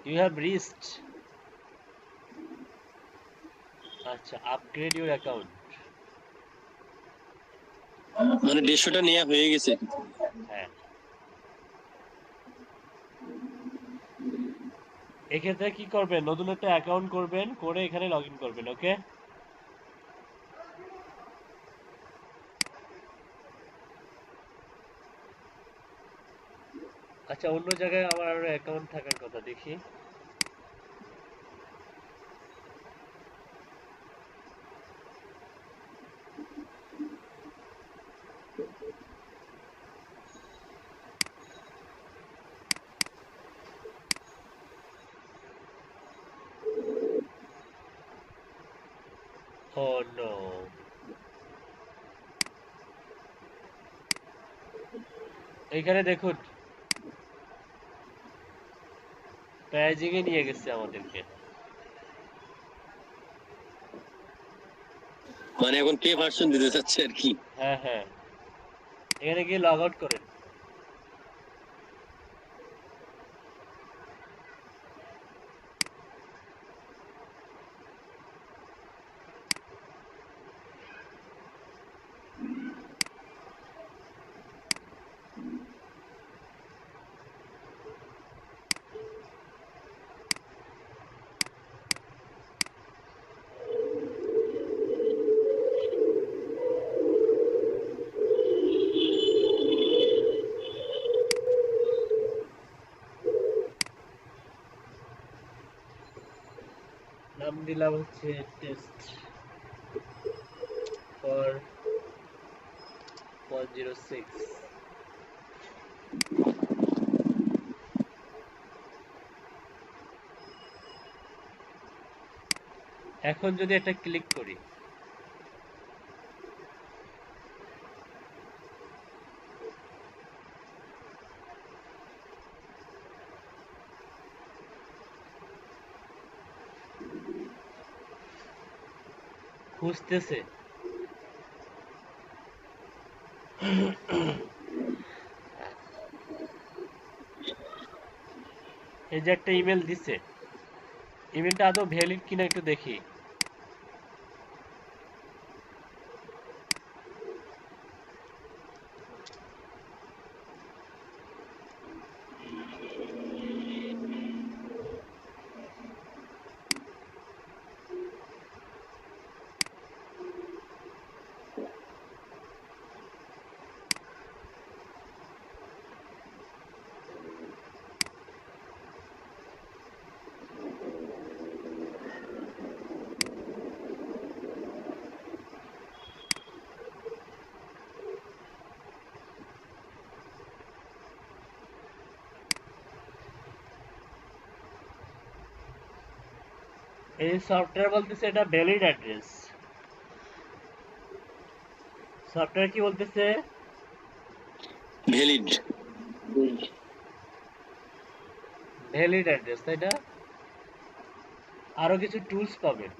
ইউ হ্যাভ রিচড আচ্ছা, আপগ্রেড ইউর অ্যাকাউন্ট। মানে 150টা নেওয়া হয়ে গেছে। হ্যাঁ, এক্ষেত্রে কি করবেন, নতুন একটা অ্যাকাউন্ট করবেন, করে এখানে লগ ইন করবেন। ওকে, আচ্ছা, অন্য জায়গায় আমার আরো অ্যাকাউন্ট থাকার কথা, দেখি। ও নো, এখানে দেখুন প্রাইজিং এ নিয়ে গেছে আমাদেরকে। মানে এখন পে ভার্সন দিতে চাচ্ছে আর কি। হ্যাঁ হ্যাঁ, এখানে গিয়ে লগ আউট করেন। নাম দিলাম হচ্ছে টেস্ট ফর 106। এখন যদি এটা ক্লিক করি, খুঁজতেছে, এই যে একটা ইমেল দিছে, ইমেলটা আদৌ ভ্যালিড কিনা একটু দেখি। এই সফটওয়্যার বলতেছে এটা ভ্যালিড অ্যাড্রেস। সফটওয়্যার কি বলতেছে? ভ্যালিড। ভ্যালিড অ্যাড্রেস, তাই না? আরো কিছু টুলস পাবেন,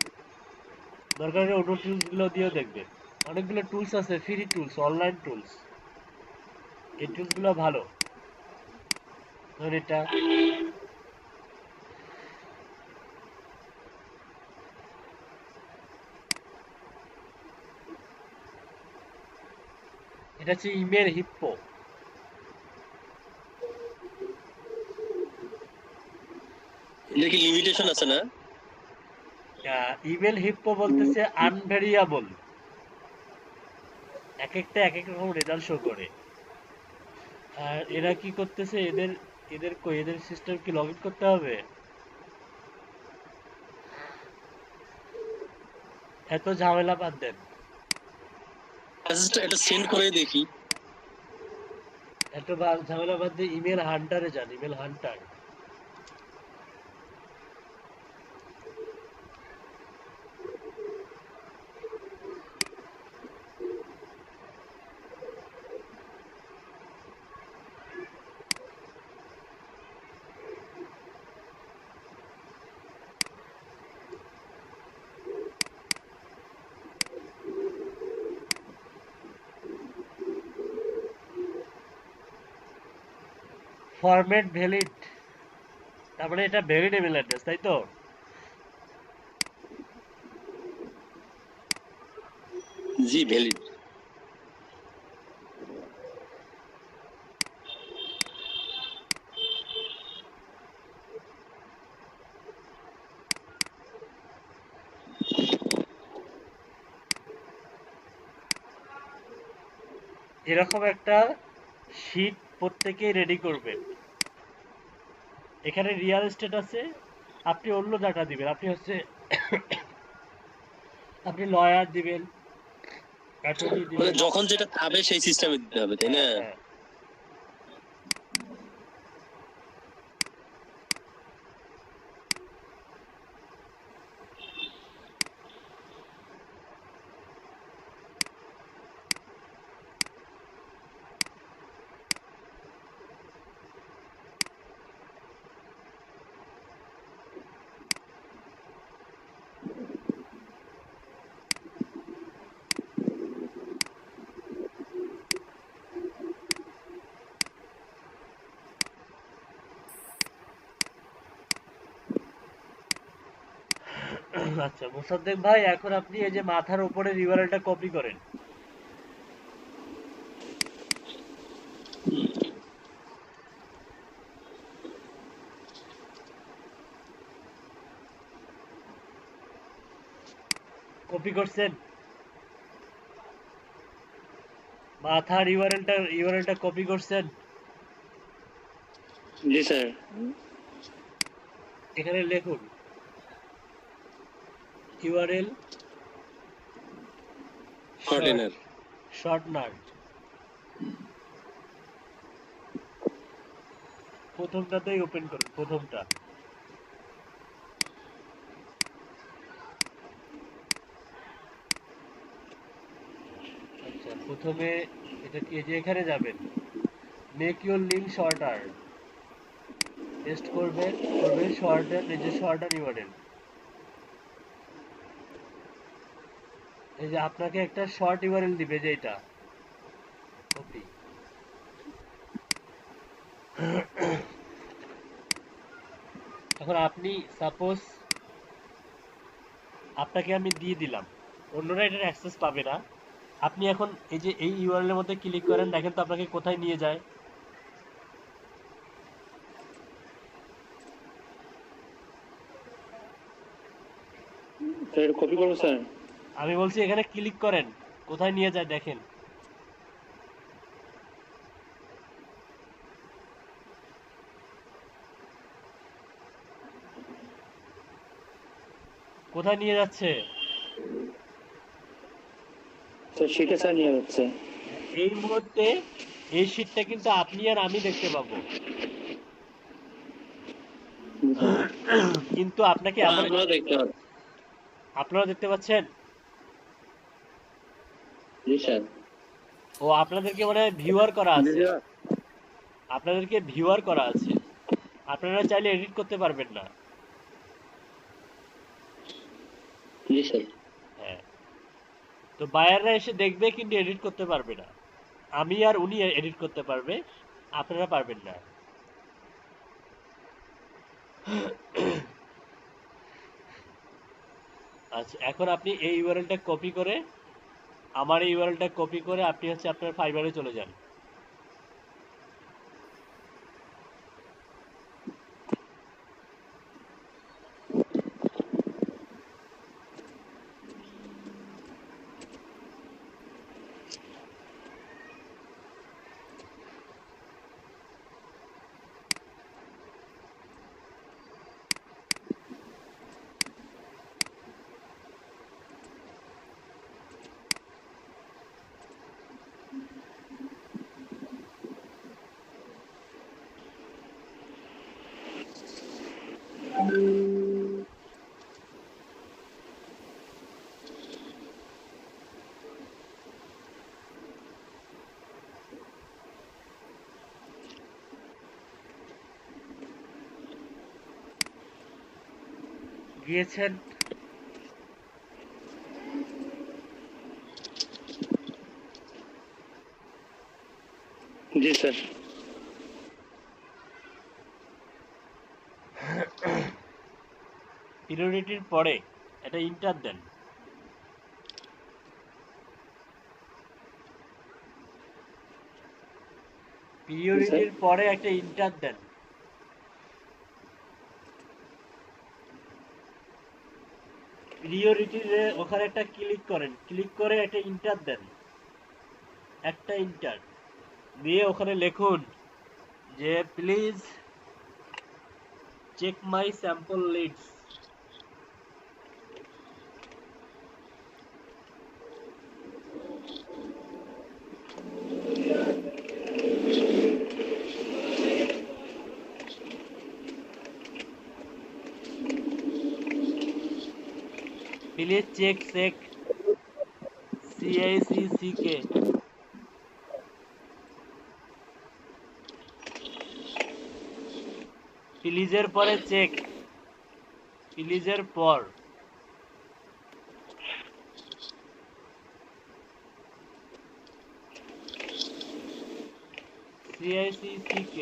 দরকার হলে অন্য টুলস গুলো দিয়েও দেখবেন। অনেকগুলো টুলস আছে, ফ্রি টুলস, অনলাইন টুলস, এই টুলস গুলো ভালো। ধর এটা, এটা হচ্ছে ইমেল হিপ্পো। এটা কি লিমিটেশন আছে না? ইমেল হিপ্পো বলতেছে আনভেরিয়েবল, এক একটা এক এক রকম রেজাল্ট শো করে। আর এরা কি করতেছে, এদের এদের কই, এদের সিস্টেম কি লগ ইন করতে হবে? এত ঝামেলা বাদ দেন, মেসেজটা এটা সেন্ড করে দেখি। এত ঝামেলা বাদ দিয়ে ইমেল হান্টারে যান, ইমেল হান্টার। ফরম্যাট ভ্যালিড, তার মানে এটা ভ্যালিড ইমেল অ্যাড্রেস, তাই তো? জি ভ্যালিড। এরকম একটা শীট প্রত্যেকেই রেডি করবেন। এখানে রিয়েল এস্টেট আছে, আপনি অন্য ডাটা দিবেন, আপনি হচ্ছে আপনি লয়ার দিবেন, অ্যাটর্নি মানে দিবেন। যখন যেটা থাকবে সেই সিস্টেমে দিতে হবে, তাই না? হ্যাঁ হ্যাঁ। আচ্ছা মোসাদ্দেক ভাই, এখন আপনি এই যে মাথার উপরের ইউআরএলটা কপি করেন। কপি করছেন? মাথার ইউআরএলটা কপি করছেন? জি স্যার। এখানে লিখুন ইউআরএল কন্টেনার। শর্টনার। প্রথমটাতেই ওপেন করুন, প্রথমটা। আচ্ছা প্রথমে এটা কি, এই যে এখানে যাবেন, make your link shorter, test করবেন, শর্টার, এই যে শর্টার ইউআরএল। এই যে আপনাকে একটা শর্ট ইউআরএল দিবে, যে এটা কপি। এখন আপনি সাপোজ আপনাকে আমি দিয়ে দিলাম, অন্যরা এটার অ্যাক্সেস পাবে না। আপনি এখন এই যে এই ইউআরএল এর মধ্যে ক্লিক করেন, দেখেন তো আপনাকে কোথায় নিয়ে যায়। স্যার কপি করবো স্যার? আমি বলছি এখানে ক্লিক করেন, কোথায় নিয়ে যায় দেখেন। কোথায় নিয়ে যাচ্ছে? স্যার শীটে স্যার নিয়ে যাচ্ছে। এই মুহূর্তে এই শীটটা কিন্তু আপনি আর আমি দেখতে পাবো, কিন্তু আপনাকে এমন, আমরাও দেখতে পাচ্ছি। আপনারা দেখতে পাচ্ছেন? জি স্যার। ও আপনাদেরকে মানে ভিউয়ার করা আছে, আপনাদেরকে ভিউয়ার করা আছে, আপনারা চাইলে এডিট করতে পারবেন না। জি স্যার। হ্যাঁ, তো বায়াররা এসে দেখবে কিন্তু এডিট করতে পারবে না। আমি আর উনি এডিট করতে পারবে, আপনারা পারবেন না। আচ্ছা এখন আপনি এই ইউআরএলটা কপি করে, আমার এই ইউআরএলটা কপি করে আপনি হচ্ছে আপনার ফাইবারে চলে যান। গিয়েছেন? জি স্যার। পিরিয়ডিটির পরে এটা ইন্টার দেন। পিরিয়ডিটির পরে একটা ইন্টার দেন। পিরিয়ডিটির ওখানে একটা ক্লিক করেন, ক্লিক করে একটা ইন্টার দেন, একটা ইন্টার দিয়ে ওখানে লিখুন যে please check my sample leads. Please check CICCK প্লিজের পরে চেক, প্লিজের পর CICCK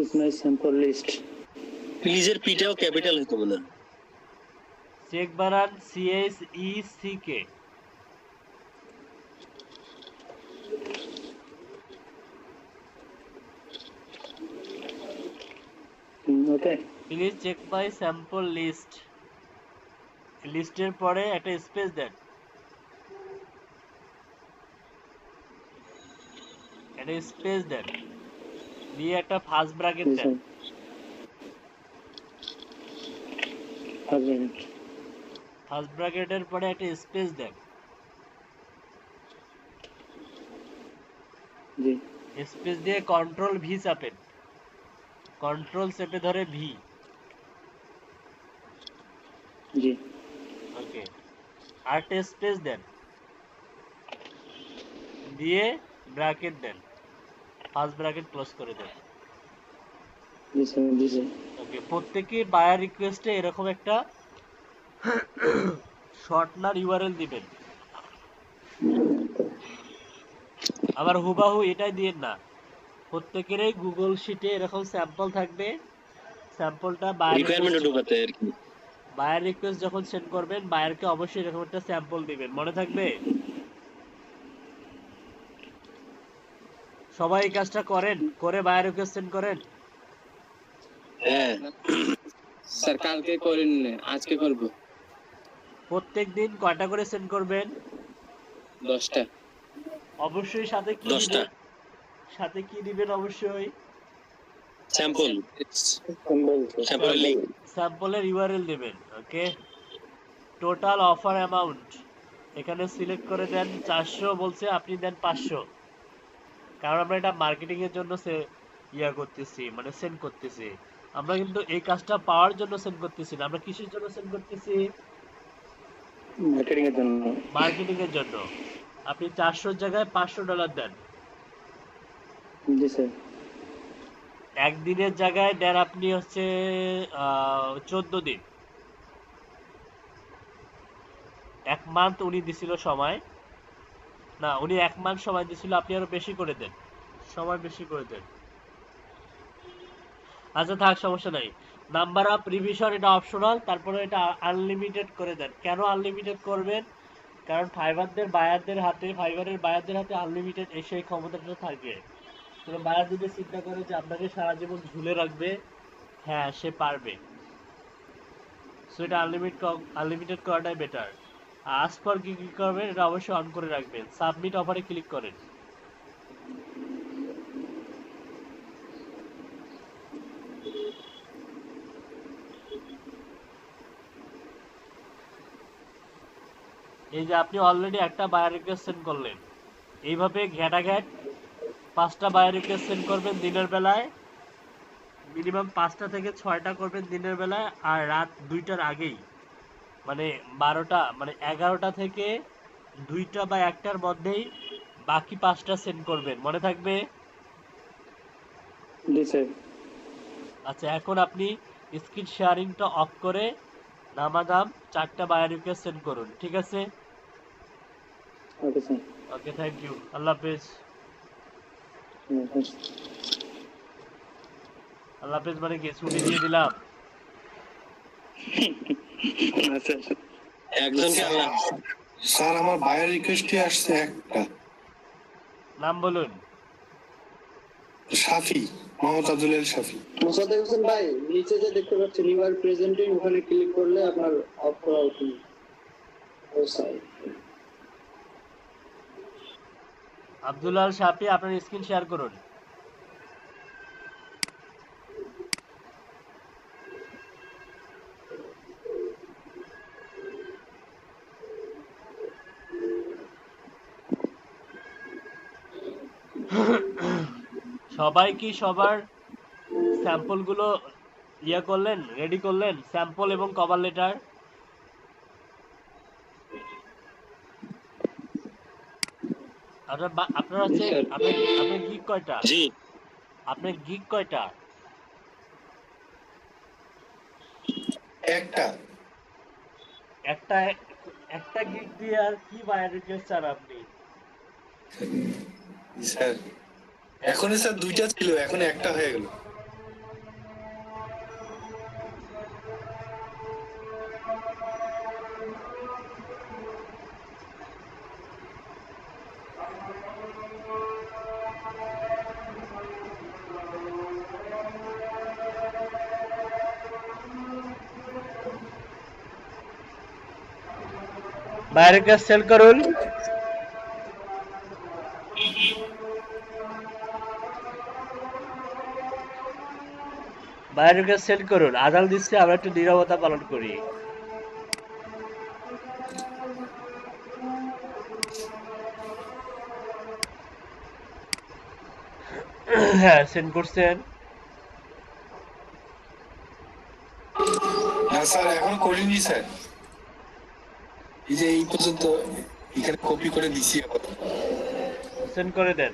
is my sample list. প্লিজের পিটাও ক্যাপিটাল হতে বলেন। চেক বানান CICCK। Okay, please check my sample list, লিস্টের পরে একটা স্পেস দেন, একটা স্পেস দেন দিয়ে একটা ফার্স্ট ব্র্যাকেট দেন, ফার্স্ট ব্র্যাকেটের পরে একটা স্পেস দেন, জি স্পেস দিয়ে কন্ট্রোল ভি চাপেন, কন্ট্রোল চেপে ধরে ভি। জি ওকে, আরেকটা স্পেস দেন দিয়ে ব্র্যাকেট দেন, ফার্স্ট ব্র্যাকেট ক্লোজ করে দেন। জি স্যার, জি স্যার। ওকে, প্রত্যেকে বায়ার রিকোয়েস্টে এরকম একটা শর্টনার ইউআরএল দিবেন। আবার হুবাহু এটাই দিয়েন না, প্রত্যেকেরই গুগল শিটে এরকম স্যাম্পল থাকবে, স্যাম্পলটা রিকোয়ারমেন্ট ঢোকাতে আর কি। বায়ার রিকোয়েস্ট যখন সেন্ড করবেন বায়ারকে অবশ্যই এরকম একটা স্যাম্পল দিবেন, মনে থাকবে? সবাই এই কাজটা করেন, করে বায়ার রিকোয়েস্ট সেন্ড করেন। হ্যাঁ স্যার কালকে করেন, আজকে করব। প্রত্যেকদিন কয়টা করে সেন্ড করবেন? 10টা। অবশ্যই সাথে কি 10টা দিবেন? সাথে কি দিবেন? অবশ্যই স্যাম্পল, স্যাম্পল স্যাম্পল লিংক। স্যাম্পলের ইউআরএল দিবেন। ওকে, টোটাল অফার অ্যামাউন্ট এখানে সিলেক্ট করে দেন 400 বলছে, আপনি দেন 500, কারণ আমরা এটা মার্কেটিং এর জন্য করতেছি, মানে সেন্ড করতেছি। আমরা কিন্তু এই কাজটা পাওয়ার জন্য সেন্ড করতেছি না, আমরা কিসের জন্য সেন্ড করতেছি? মার্কেটিং এর জন্য। মার্কেটিং এর জন্য। আপনি 400 জায়গায় $500 দেন, জি স্যার। একদিনের জায়গায় দেন আপনি হচ্ছে 14 দিন, 1 মান্থ উনি দিছিল সময়, না উনি 1 মান্থ সময় দিছিল, আপনি আরো বেশি করে দেন, সময় বেশি করে দেন। আচ্ছা থাক, সমস্যা নাই। নাম্বার অফ রিভিশন এটা অপশনাল, তারপরে এটা আনলিমিটেড করে দেন। কেন আনলিমিটেড করবেন? কারণ ফাইবারের বায়ারদের হাতে আনলিমিটেড সেই ক্ষমতাটা থাকে। কোনো বায়ার যদি চিন্তা করে যে আপনাকে সারা জীবন ঝুলে রাখবে, হ্যাঁ সে পারবে, সো এটা আনলিমিটেড করাটাই বেটার। আজ পর কি করবেন, এটা অবশ্যই অন করে রাখবেন। সাবমিট অফারে ক্লিক করেন। এই যে আপনি অলরেডি একটা বায়ার রিকোয়েস্ট সেন্ড করলেন, এইভাবে ঘেটাঘেট 5টা বায়ার রিকোয়েস্ট সেন্ড করবেন দিনের বেলায়, মিনিমাম 5টা থেকে 6টা করবেন দিনের বেলায়, আর রাত 2টার আগেই, মানে 12টা মানে 11টা থেকে 2টা বা 1টার মধ্যেই বাকি 5টা সেন্ড করবেন, মনে থাকবে? জি স্যার। আচ্ছা, এখন আপনি স্ক্রিন শেয়ারিংটা অফ করে নামাদাম 4টা বায়ার রিকোয়েস্ট সেন্ড করুন, ঠিক আছে? Okay sir. Okay, thank you, আল্লাহ হাফেজ। আল্লাহ হাফেজ মানে কি ছুটি দিয়ে দিলাম? আচ্ছা একজনকে আল্লাহ। স্যার আমার বায়ার রিকোয়েস্টই আসছে একটা। নাম বলুন। শাফি, মোহাম্মদ আব্দুল শাফি। মোসাদ্দেক হোসেন ভাই, নিচে যে দেখতে পাচ্ছেন ইউ আর প্রেজেন্টিং, ওখানে ক্লিক করলে আপনার অফ করা উচিত। আব্দুল্লাহ শাফি, আপনার স্ক্রিন শেয়ার করুন। সবাই কি সবার স্যাম্পল গুলো করলেন, রেডি করলেন, স্যাম্পল এবং কভার লেটার? আপনার হচ্ছে আপনার গিগ কয়টা? জি আপনার গিগ কয়টা? একটা একটা একটা গিগ দিয়ে আর কি বায়ার রিকোয়েস্ট চান আপনি? স্যার, এখন স্যার দুইটা ছিল, এখন একটা হয়ে গেল। বায়ার রিকোয়েস্ট সেল করুন। বায়ার রিকোয়েস্ট সেল করুন। আদাল দিচ্ছে, আমরা একটু নীরবতা পালন করি। হ্যাঁ, সেন্ড করছেন। না স্যার, এখন করিনি স্যার। এই যে এই পর্যন্ত এখানে কপি করে দিছি, সেন্ড করে দেন।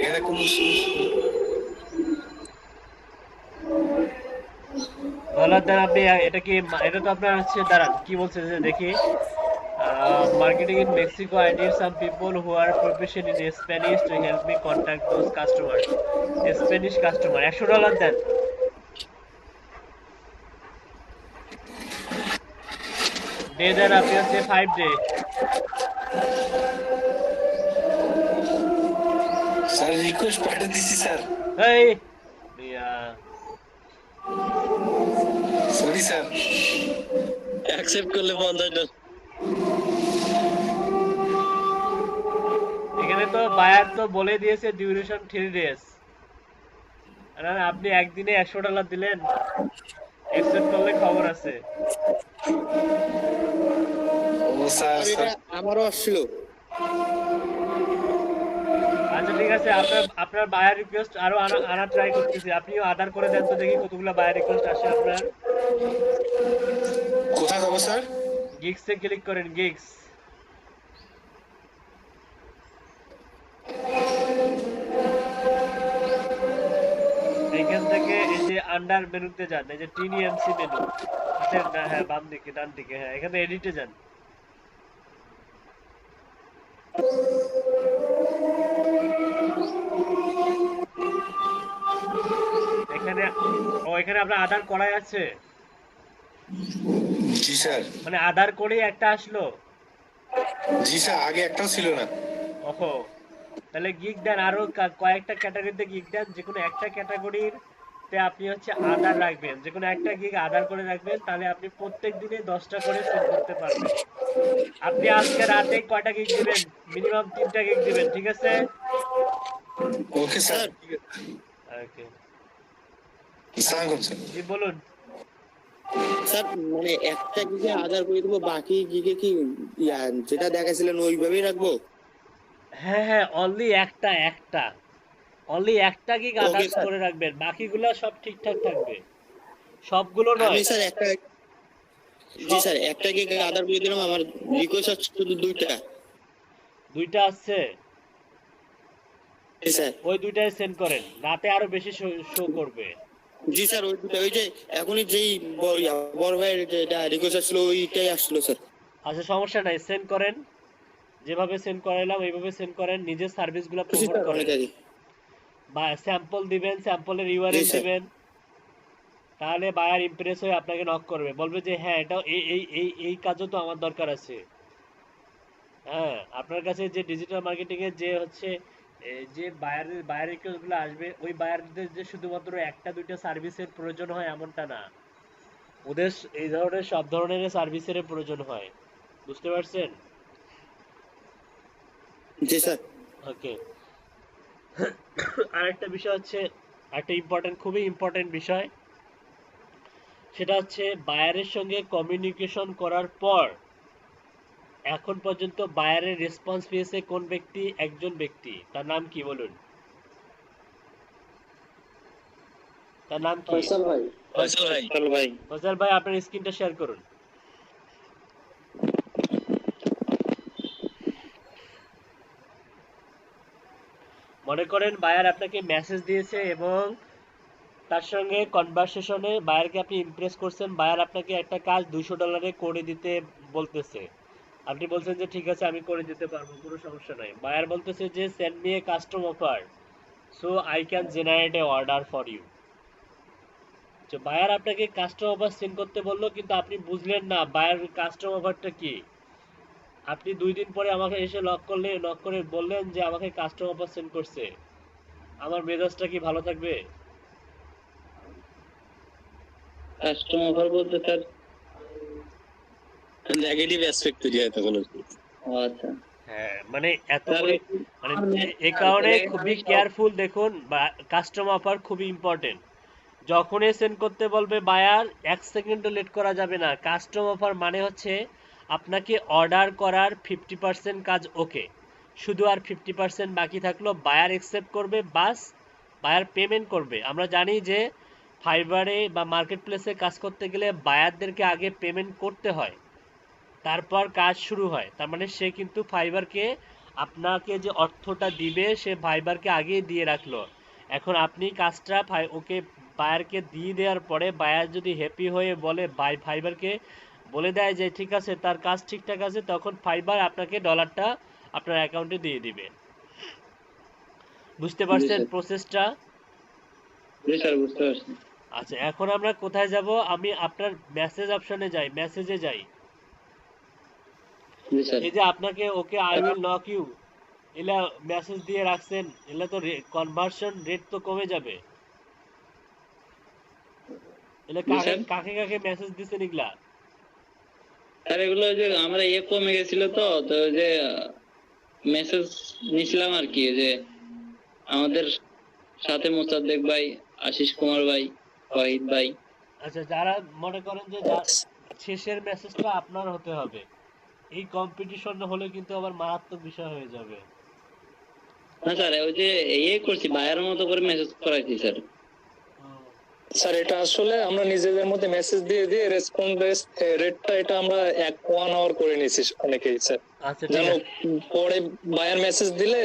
এখানে কোনো দেন আপনি। এটা কি, এটা তো আপনার হচ্ছে, দাঁড়ান কি বলছে যে দেখি। Marketing in Mexico, I need some people who are profession in Spanish to help me contact those customer. Spanish customer, $100 দেন। ডে দেন আপনি হচ্ছে 5 ডে। স্যার রিকোয়েস্ট পাঠিয়ে দিছি স্যার। এই মিয়া, সরি স্যার। অ্যাকসেপ্ট করলে $50। এখানে তো বায়ার তো বলে দিয়েছে ডিউরেশন 3 ডেজ। আপনি একদিনে $100 দিলেন, অ্যাকসেপ্ট করলে খবর আছে। ও স্যার, আমারও আসছিল। আচ্ছা ঠিক আছে, আপনার বায়ার রিকোয়েস্ট আরো আনা ট্রাই করতেছি। আপনিও আধার করে দেন তো দেখি কতগুলো বায়ার রিকোয়েস্ট আসে আপনার। কোথায় যাবো স্যার? গিগস এ ক্লিক করেন, গিগস। এখান থেকে এই যে আন্ডার মেনুতে যান, এই যে টিনি এমসি মেনু আছে না? হ্যাঁ, বাম দিকে, ডান দিকে। হ্যাঁ, এখানে এডিটে যান। এখানে এখানে আপনার আধার করাই আছে? জি স্যার। মানে আধার করে একটা আসলো? জি স্যার, আগে একটাও ছিল না। ওহো, তাহলে গিগ দেন, আরো কয়েকটা ক্যাটাগরিতে গিগ দেন। যে কোনো একটা ক্যাটাগরির তে আপনি হচ্ছে আধার রাখবেন, যে কোনো একটা গিগ আধার করে রাখবেন, তাহলে আপনি প্রত্যেক দিনে 10টা করে সেল করতে পারবেন। আপনি আজকে রাতে কয়টা গিগ দিবেন? মিনিমাম 3টা গিগ দিবেন, ঠিক আছে? Okay sir. ওকে, সালাম স্যার। জি বলুন। স্যার মানে একটা গিগে আধার করে দেবো, বাকি গিগে কি যেটা দেখাছিলেন ওইভাবেই রাখবো? হ্যাঁ হ্যাঁ, অনলি একটা গিগ আধার করে রাখবেন, বাকিগুলো সব ঠিকঠাক থাকবে। সবগুলো নয়। আমি স্যার একটা, জি স্যার, একটা গিগে আধার করে দিলাম, আমার রিকোয়েস্ট আছে শুধু দুইটা আছে। জি স্যার। ওই দুইটাই সেন্ড করেন, রাতে আরো বেশি শো করবে। জি স্যার, ওই দুটো, ওই যে এখনই যেই বড় ভাইয়ের যেটা রিকোয়েস্ট আসলো ওইটাই আসলো স্যার। আচ্ছা, সমস্যা নাই, সেন্ড করেন। যেভাবে সেন্ড করাইলাম এইভাবে সেন্ড করেন। নিজের সার্ভিসগুলো প্রমোট করেন, বা স্যাম্পল দিবেন, স্যাম্পলের ইউআরএল দিবেন। তাহলে বায়ার ইমপ্রেস হয়ে আপনাকে নক করবে, বলবে যে হ্যাঁ, এটা এই কাজও তো আমার দরকার আছে। হ্যাঁ, আপনার কাছে যে ডিজিটাল মার্কেটিং এর যে হচ্ছে এই যে বায়ার রিকোয়েস্ট গুলো আসবে, ওই বায়ারদের যে শুধুমাত্র একটা দুইটা সার্ভিসের প্রয়োজন হয় এমনটা না, ওদের এই ধরনের সব ধরনের সার্ভিসের প্রয়োজন হয়। বুঝতে পারছেন? জি স্যার। ওকে। আরেকটা বিষয় হচ্ছে, একটা ইম্পর্টেন্ট, খুবই ইম্পর্টেন্ট বিষয়, সেটা হচ্ছে বায়ারের সঙ্গে কমিউনিকেশন করার পর এখন পর্যন্ত বায়ারের রেসপন্স পেয়েছে কোন ব্যক্তি? একজন ব্যক্তি। তার নাম কি বলুন? তার নাম কি? ফয়সাল ভাই। ফয়সাল ভাই। চল ভাই, ফজল ভাই, আপনার স্ক্রিনটা শেয়ার করুন। মনে করেন বায়ার আপনাকে মেসেজ দিয়েছে এবং তার সঙ্গে কনভারসেশনে বায়ারকে আপনি ইমপ্রেস করছেন, বায়ার আপনাকে একটা কাজ $200 করে দিতে বলতেছে, আপনি বলছেন যে ঠিক আছে আমি করে দিতে পারবো, কোনো সমস্যা নাই। বায়ার বলতেছে যে send me a custom offer so I can generate a order for you. তো বায়ার আপনাকে কাস্টম অফার সেন্ড করতে বললো, কিন্তু আপনি বুঝলেন না বায়ার কাস্টম অফারটা কি। আপনি 2 দিন পরে আমাকে এসে নক করে বললেন যে আমাকে কাস্টম অফার সেন্ড করছে, আমার মেজাজটা কি ভালো থাকবে? কাস্টম অফার বলতে স্যার? নেগেটিভ অ্যাসপেক্ট তৈরি হয় তখন আর কি। ও আচ্ছা। হ্যাঁ, মানে এত তাহলে করে, মানে এই কারণে খুবই কেয়ারফুল। দেখুন, কাস্টম অফার খুবই ইম্পর্টেন্ট। যখনই সেন্ড করতে বলবে বায়ার, 1 সেকেন্ডও লেট করা যাবে না। কাস্টম অফার মানে হচ্ছে আপনাকে অর্ডার করার 50% কাজ ওকে, শুধু আর 50% বাকি থাকলো, বায়ার অ্যাকসেপ্ট করবে, বাস বায়ার পেমেন্ট করবে। আমরা জানি যে ফাইবারে বা মার্কেট প্লেসে কাজ করতে গেলে বায়ারদেরকে আগে পেমেন্ট করতে হয়, তারপর কাজ শুরু হয়। তার মানে সে কিন্তু ফাইবারকে, আপনাকে যে অর্থটা দিবে সে ফাইবারকে আগেই দিয়ে রাখলো। এখন আপনি কাজটা ওকে বায়ারকে দিয়ে দেওয়ার পরে বায়ার যদি হ্যাপি হয়ে বলে, ফাইবারকে বলে দেয় যে ঠিক আছে তার কাজ ঠিকঠাক আছে, তখন ফাইবার আপনাকে ডলারটা আপনার অ্যাকাউন্টে দিয়ে দিবে। বুঝতে জি পারছেন স্যার। প্রসেসটা? জি স্যার, বুঝতে পারছি। আচ্ছা, এখন আমরা কোথায় যাব? আমি আপনার মেসেজ অপশনে যাই, মেসেজে যাই। জি স্যার। এই যে আপনাকে okay I will knock you এলা মেসেজ দিয়ে রাখছেন, এলা তো কনভার্সন রেট তো কমে যাবে। এলা জি কাকে স্যার। কাকে কাকে মেসেজ দিছেন এগুলা? স্যার এগুলো যে আমরা কমে গেছিল, তো তো ওই যে মেসেজ নিছিলাম আর কি, যে আমাদের সাথে মোসাদ্দেক ভাই, আশিস কুমার ভাই, ওয়াহিদ ভাই। আচ্ছা, যারা মনে করেন যে শেষের মেসেজটা আপনার হতে হবে, এই কম্পিটিশন হলে কিন্তু আবার মারাত্মক বিষয় হয়ে যাবে। না স্যার, ওই যে করছি, বায়ার মতো করে মেসেজ করাইছি স্যার। স্যার এটা আসলে আমরা নিজেদের মধ্যে মেসেজ দিয়ে দিয়ে রেসপন্স রেটটা এটা আমরা 1 আওয়ার করে নিয়েছি অনেকেই স্যার, আচ্ছা, ঠিক যেন আছে। পরে বায়ার মেসেজ দিলে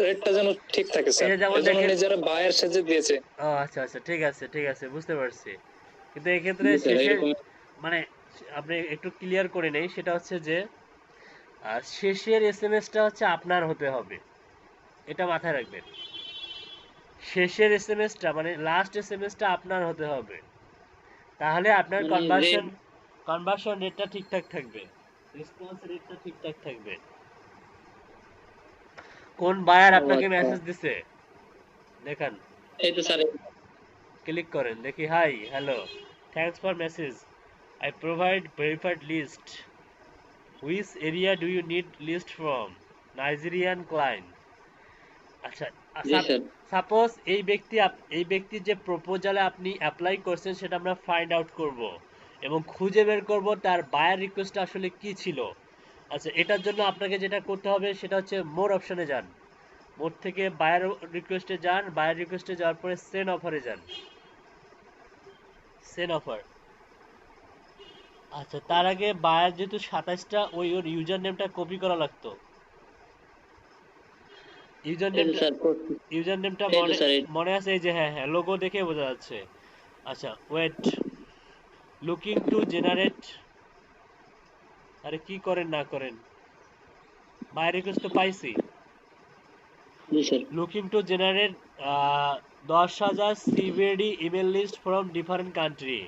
রেটটা যেন ঠিক থাকে এই স্যার, যে যেমন এর জন্য দেখেন, নিজেরা বায়ার সেজে দিয়েছে। ও আচ্ছা আচ্ছা, ঠিক আছে ঠিক আছে, বুঝতে পারছি। কিন্তু এক্ষেত্রে জি স্যার, শেষের, এরকম। মানে আপনি একটু ক্লিয়ার করে নেই, সেটা হচ্ছে যে শেষের এসএমএসটা হচ্ছে আপনার হতে হবে, এটা মাথায় রাখবেন। শেষের এসএমএসটা মানে লাস্ট এসএমএসটা আপনার হতে হবে, তাহলে আপনার মানে যে কনভার্সন রেটটা ঠিকঠাক থাকবে, রেসপন্স রেটটা ঠিকঠাক থাকবে। কোন বায়ার ও আপনাকে আচ্ছা, মেসেজ দিছে দেখান, এই তো স্যার। ক্লিক করেন, দেখি। Hi, hello, thanks for message, I provide verified list, which area do you need list from, Nigerian client. আচ্ছা, জি স্যার। সাপোজ এই ব্যক্তি যে প্রপোজালে আপনি অ্যাপ্লাই করছেন সেটা আমরা ফাইন্ড আউট করব এবং খুঁজে বের করব তার বায়ার রিকোয়েস্ট আসলে কি ছিল। আচ্ছা, এটার জন্য আপনাকে যেটা করতে হবে সেটা হচ্ছে মোর অপশনে যান, মোর থেকে বায়ার রিকোয়েস্টে যান, বায়ার রিকোয়েস্টে যাওয়ার পরে সেন্ড অফারে যান, সেন্ড অফার। আচ্ছা, তার আগে বায়ার যেহেতু 27টা, ওর ইউজার নেমটা কপি করা লাগতো। ইউজার এই তো নেমটা, স্যার করছি। ইউজার নেমটা এই তো স্যার, মনে আছে? এই যে, হ্যাঁ হ্যাঁ, লোগো দেখে বোঝা যাচ্ছে। আচ্ছা, ওয়েট, লুকিং টু জেনারেট, আরে কি করেন না করেন, বায়ার রিকোয়েস্ট তো পাইছি। জি sir. Looking to generate 10,000 CVD email list from different country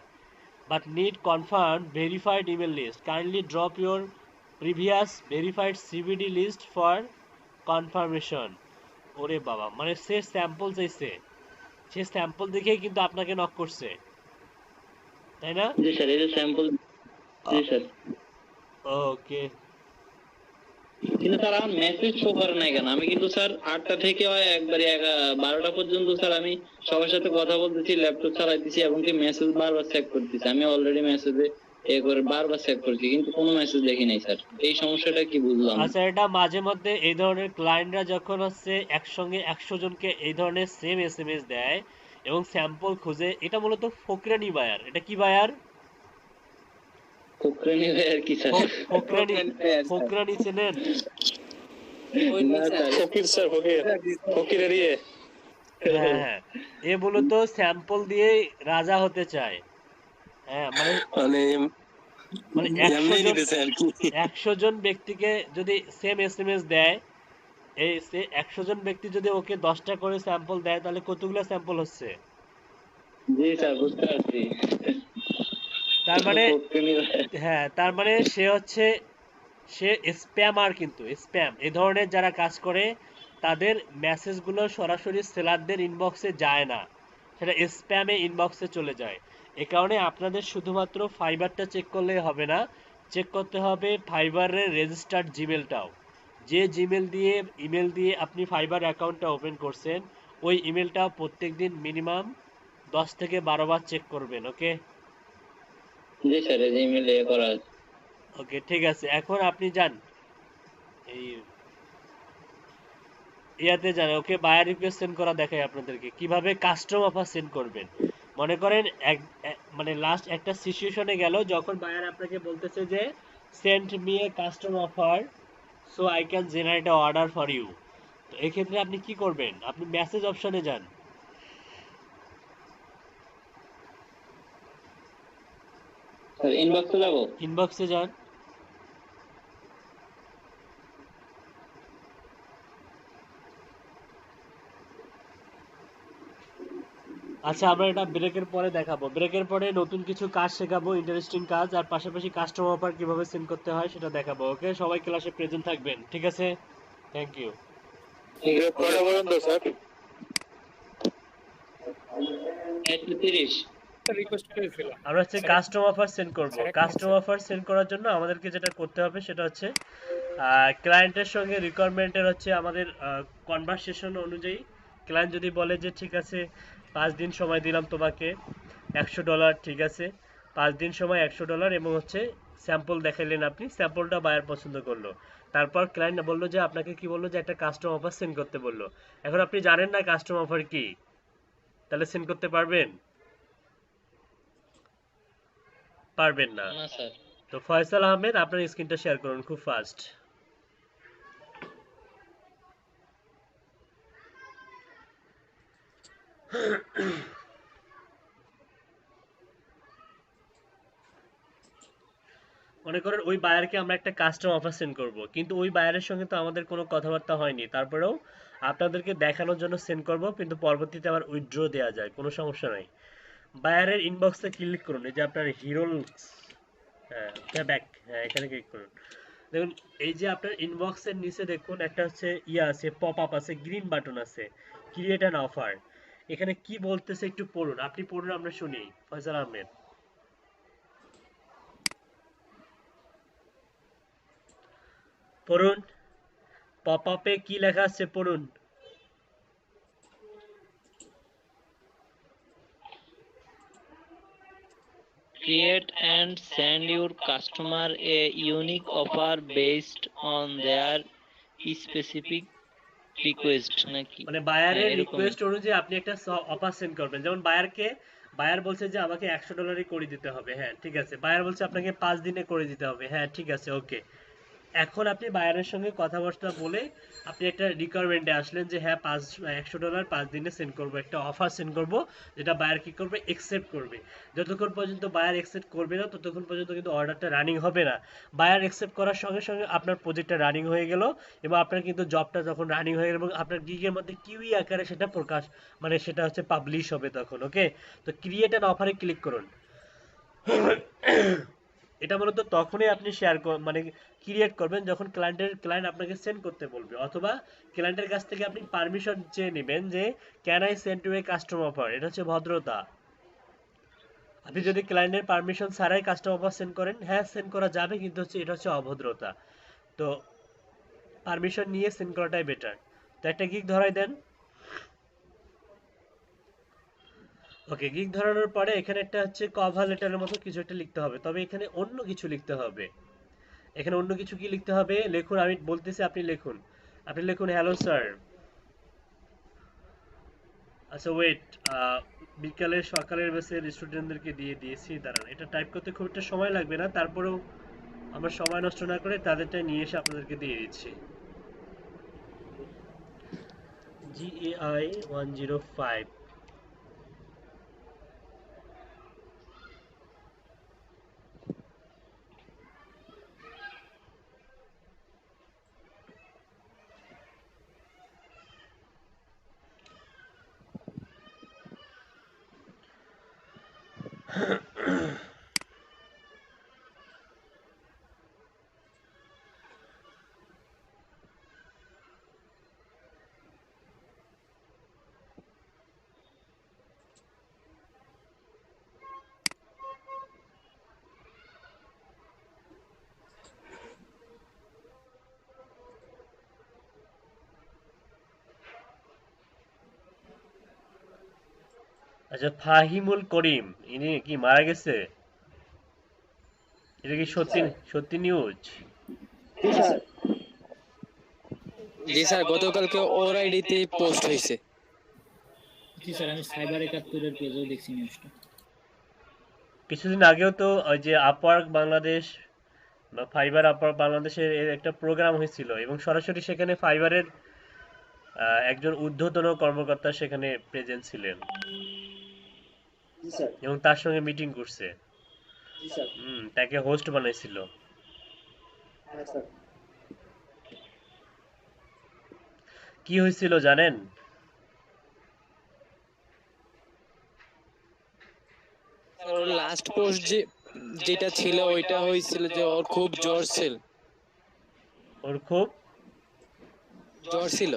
but need confirm verified email list, kindly drop your previous verified CVD list for confirmation. ওরে বাবা, মানে সে স্যাম্পল চাইছে, সে স্যাম্পল দেখেই কিন্তু আপনাকে নক করছে, তাই না? জি স্যার, এই যে স্যাম্পল। জি স্যার, ওকে। কিন্তু স্যার আমার মেসেজ শো করে নাই কেন? আমি কিন্তু স্যার 8টা থেকে একবারে 12টা পর্যন্ত স্যার আমি সবার সাথে কথা বলতেছি, ল্যাপটপ চালাইতেছি, এবং কি মেসেজ বারবার চেক করতেছি। আমি অলরেডি মেসেজে করে বারবার চেক করছি, কিন্তু কোনো মেসেজ দেখি নাই স্যার। এই সমস্যাটা কি বুঝলাম না। আচ্ছা, এটা মাঝে মধ্যে এই ধরনের ক্লায়েন্টরা যখন হচ্ছে একসঙ্গে 100 জনকে এই ধরনের সেম এসএমএস দেয় এবং স্যাম্পল খুঁজে, এটা মূলত ফকরানি বায়ার। এটা কি বায়ার? ফকরানি ভাই আর কি স্যার? ফকরানি, ফকরানি চেনেন? না স্যার। ফকির স্যার, ফকিরের ইয়ে। হ্যাঁ হ্যাঁ, এ মূলত স্যাম্পল দিয়ে রাজা হতে চায়। হ্যাঁ, মানে মানে মানে এমনি নিতেছে আর কি। 100 জন ব্যক্তিকে যদি সেম এসএমএস দেয়, এই 100 জন ব্যক্তি যদি ওকে 10টা করে স্যাম্পল দেয়, তাহলে কতগুলো স্যাম্পল হচ্ছে? জি স্যার, বুঝতে পারছি। তার মানে ফকরানি ভাই। হ্যাঁ, তার মানে সে স্প্যামার, কিন্তু স্প্যাম। এই ধরনের যারা কাজ করে তাদের মেসেজগুলো সরাসরি সেলারদের ইনবক্সে যায় না, সেটা স্প্যামে ইনবক্সে চলে যায়। এ কারণে আপনাদের শুধুমাত্র ফাইবারটা চেক করলেই হবে না, চেক করতে হবে ফাইবারের রেজিস্টার্ড জিমেলটাও। যে ইমেল দিয়ে আপনি ফাইবার অ্যাকাউন্টটা ওপেন করছেন, ওই ইমেলটা প্রত্যেকদিন মিনিমাম 10 থেকে 12 বার চেক করবেন। ওকে? জি স্যার, এই যে ইমেল করা আছে। ওকে, ঠিক আছে। এখন আপনি যান এই ইয়াতে যান, ওকে বায়ার রিকোয়েস্ট সেন্ড করা দেখাই আপনাদেরকে কিভাবে কাস্টম অফার সেন্ড করবেন। মনে করেন মানে লাস্ট একটা সিচুয়েশনে গেল যখন বায়ার আপনাকে বলতেছে যে send me a custom offer so I can generate a order for you. তো এক্ষেত্রে আপনি কি করবেন? আপনি মেসেজ অপশনে যান, স্যার ইনবক্সে যাবো? ইনবক্সে যান। আচ্ছা, আমরা এটা ব্রেকের পরে দেখাবো। ব্রেকের পরে নতুন কিছু কাজ শেখাবো, ইন্টারেস্টিং কাজ, আর পাশাপাশি কাস্টমার অফার কিভাবে সেন্ড করতে হয় সেটা দেখাবো। ওকে, সবাই ক্লাসে প্রেজেন্ট থাকবেন, ঠিক আছে? Thank you. কটা পর্যন্ত স্যার? 1:30। রিকোয়েস্ট করেছিলাম। আমরা হচ্ছে কাস্টম অফার সেন্ড করব। কাস্টম অফার সেন্ড করার জন্য আমাদেরকে যেটা করতে হবে সেটা হচ্ছে ক্লায়েন্টের সঙ্গে রিকোয়ারমেন্টের হচ্ছে আমাদের কনভারসেশন অনুযায়ী ক্লায়েন্ট যদি বলে যে ঠিক আছে 5 দিন সময় দিলাম তোমাকে, $100, ঠিক আছে, 5 দিন সময় $100, এবং হচ্ছে স্যাম্পল দেখাইলেন আপনি, স্যাম্পলটা বায়ার পছন্দ করলো, তারপর ক্লায়েন্ট বললো যে আপনাকে কি বললো যে একটা কাস্টম অফার সেন্ড করতে বললো। এখন আপনি জানেন না কাস্টম অফার কি, তাহলে সেন্ড করতে পারবেন? পারবেন না। না স্যার। তো ফয়সাল আহমেদ, আপনার স্ক্রিনটা শেয়ার করুন খুব ফাস্ট। মনে করেন ওই বায়ারকে আমরা একটা কাস্টম অফার সেন্ড করব, কিন্তু ওই বায়ারের সঙ্গে তো আমাদের কোনো কথাবার্তা হয়নি, তারপরেও আপনাদেরকে দেখানোর জন্য সেন্ড করব, কিন্তু পরবর্তীতে আবার উইথড্র দেওয়া যায়, কোনো সমস্যা নাই। বায়ারের ইনবক্সে ক্লিক করুন, এই যে আপনার হিরো, হ্যাঁ ব্যাক, হ্যাঁ এখানে ক্লিক করুন। দেখুন এই যে আপনার ইনবক্সের নিচে দেখুন একটা হচ্ছে ইয়া আছে, পপ আপ আছে, গ্রিন বাটন আছে, ক্রিয়েট অ্যান অফার। এখানে কি বলতেছে একটু পড়ুন, আপনি পড়ুন, আমরা শুনি। ফয়সাল আহমেদ পড়ুন, পপ আপে কি লেখা আছে পড়ুন। Create and send your customer a unique offer based on their specific request নাকি? মানে বায়ারের এরকমই। রিকোয়েস্ট অনুযায়ী আপনি একটা অফার সেন্ড করবেন। যেমন বায়ার বলছে যে আমাকে $100 করে দিতে হবে, হ্যাঁ ঠিক আছে। বায়ার বলছে আপনাকে 5 দিনে করে দিতে হবে, হ্যাঁ ঠিক আছে, ওকে। এখন আপনি বায়ারের সঙ্গে কথাবার্তা বলে আপনি একটা রিকোয়ারমেন্টে আসলেন যে হ্যাঁ $100 5 দিনে সেন্ড করব, একটা অফার সেন্ড করব, যেটা বায়ার কি করবে, একসেপ্ট করবে। যতক্ষণ পর্যন্ত বায়ার একসেপ্ট করবে না ততক্ষণ পর্যন্ত কিন্তু অর্ডারটা রানিং হবে না। বায়ার একসেপ্ট করার সঙ্গে সঙ্গে আপনার প্রজেক্টটা রানিং হয়ে গেল, এবং আপনার কিন্তু জবটা যখন রানিং হয়ে গেল এবং আপনার গিগের মধ্যে কিউই আকারে সেটা প্রকাশ, মানে সেটা হচ্ছে পাবলিশ হবে তখন। ওকে, তো ক্রিয়েট অ্যান অফারে ক্লিক করুন। এটা মূলত তখনই আপনি শেয়ার মানে ক্রিয়েট করবেন যখন ক্লায়েন্ট আপনাকে সেন্ড করতে বলবে, অথবা ক্লায়েন্টের কাছ থেকে আপনি পারমিশন চেয়ে নেবেন যে can I send to A custom offer. এটা হচ্ছে ভদ্রতা। আপনি যদি ক্লায়েন্টের পারমিশন ছাড়াই কাস্টম অফার সেন্ড করেন, হ্যাঁ সেন্ড করা যাবে, কিন্তু এটা হচ্ছে অভদ্রতা। তো পারমিশন নিয়ে সেন্ড করাটাই বেটার। তো একটা গিগ ধরাই দেন। ওকে, গিগ ধরানোর পরে এখানে একটা হচ্ছে কভার লেটারের মতো কিছু একটা লিখতে হবে, তবে এখানে অন্য কিছু লিখতে হবে। এখানে অন্য কিছু কি লিখতে হবে লিখুন, আমি বলতেছি আপনি লিখুন। আপনি লিখুন হ্যালো স্যার। আচ্ছা ওয়েট, বিকালে সকালের বেসে স্টুডেন্টদেরকে দিয়ে দিয়েছি, দাঁড়ান এটা টাইপ করতে খুব একটা সময় লাগবে না, তারপরেও আমরা সময় নষ্ট না করে তাদেরটা নিয়ে এসে আপনাদেরকে দিয়ে দিচ্ছি। GAI 105। আচ্ছা, ফাহিমুল করিম ইনি কি মারা গেছে? এটা কি সত্যি সত্যি নিউজ? জি স্যার, গতকালকে ওর আইডিতে পোস্ট হয়েছে। জি স্যার, আমি সাইবার একাত্তরের পেজেও দেখছি নিউজটা। কিছুদিন আগেও তো ওই যে আপওয়ার্ক বাংলাদেশ বা ফাইবার আপওয়ার্ক বাংলাদেশের এর একটা প্রোগ্রাম হয়েছিল, এবং সরাসরি সেখানে ফাইবারের একজন ঊর্ধ্বতন কর্মকর্তা সেখানে প্রেজেন্ট ছিলেন এবং তার সঙ্গে মিটিং করছে। তাকে হোস্ট বানাইছিল। কি হয়েছিল জানেন? স্যার, ওর লাস্ট পোস্ট যেটা ছিল ওইটা হয়েছিল যে ওর খুব জ্বর ছিল। ওর খুব জ্বর ছিল।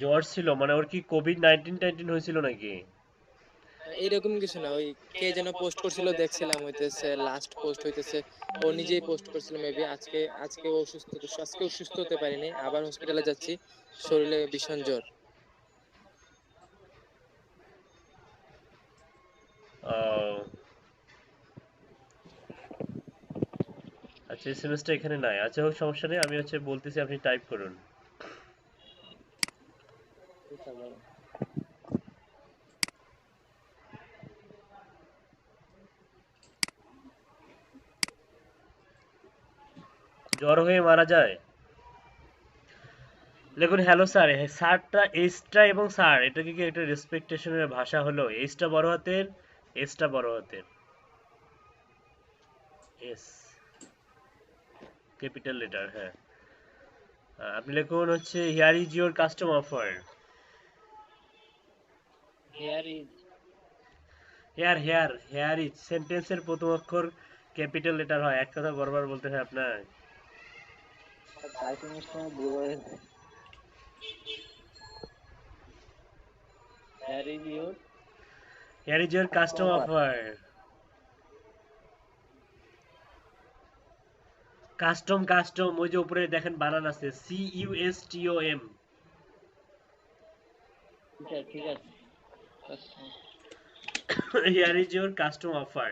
জ্বর ছিল মানে ওর কি কোভিড-19 হয়েছিল নাকি? এরকম কিছু না, ওই কে যেন পোস্ট করছিল দেখছিলাম, হইতেছে লাস্ট পোস্ট হইতেছে ও নিজেই পোস্ট করছিল মেবি। আজকে আজকে অসুস্থ, আজকে অসুস্থ হতে পারিনি, আবার হসপিটালে যাচ্ছি, শরীরে ভীষণ জ্বর। ও আচ্ছা, এসএমএসটা এখানে নাই। আচ্ছা হোক, সমস্যা নেই, আমি হচ্ছে বলতেছি, আপনি টাইপ করুন। জ্বর হয়ে মারা যায়? দেখুন হ্যালো স্যার, স্যারটা এইচটা এবং স্যার এটা কি একটা রেসপেক্টেশনের ভাষা হলো? এইচটা বড় হাতের, এসটা বড় হাতের, এস ক্যাপিটাল লেটার, হ্যাঁ। আপনি লিখুন হচ্ছে here is your custom offer. Here is here here here is সেন্টেন্সের প্রথম অক্ষর ক্যাপিটাল লেটার হয়, এক কথা বারবার বলতে হয় আপনার। টাইপিংয়ের সময় ভুল হয়ে যায়। Hair is your here is your custom offer. Custom custom ওই যে উপরে দেখেন বানান আছে, CUSTOM। ঠিক আছে। Here is your custom offer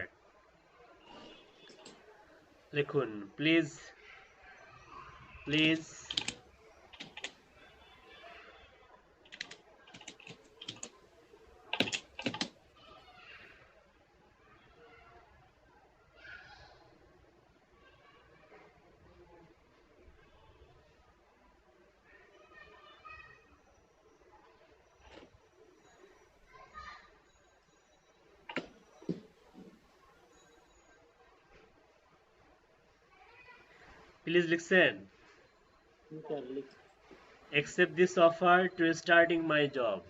লিখুন প্লিজ প্লিজ। প্লিজ লিখছেন? accept this offer to starting my job.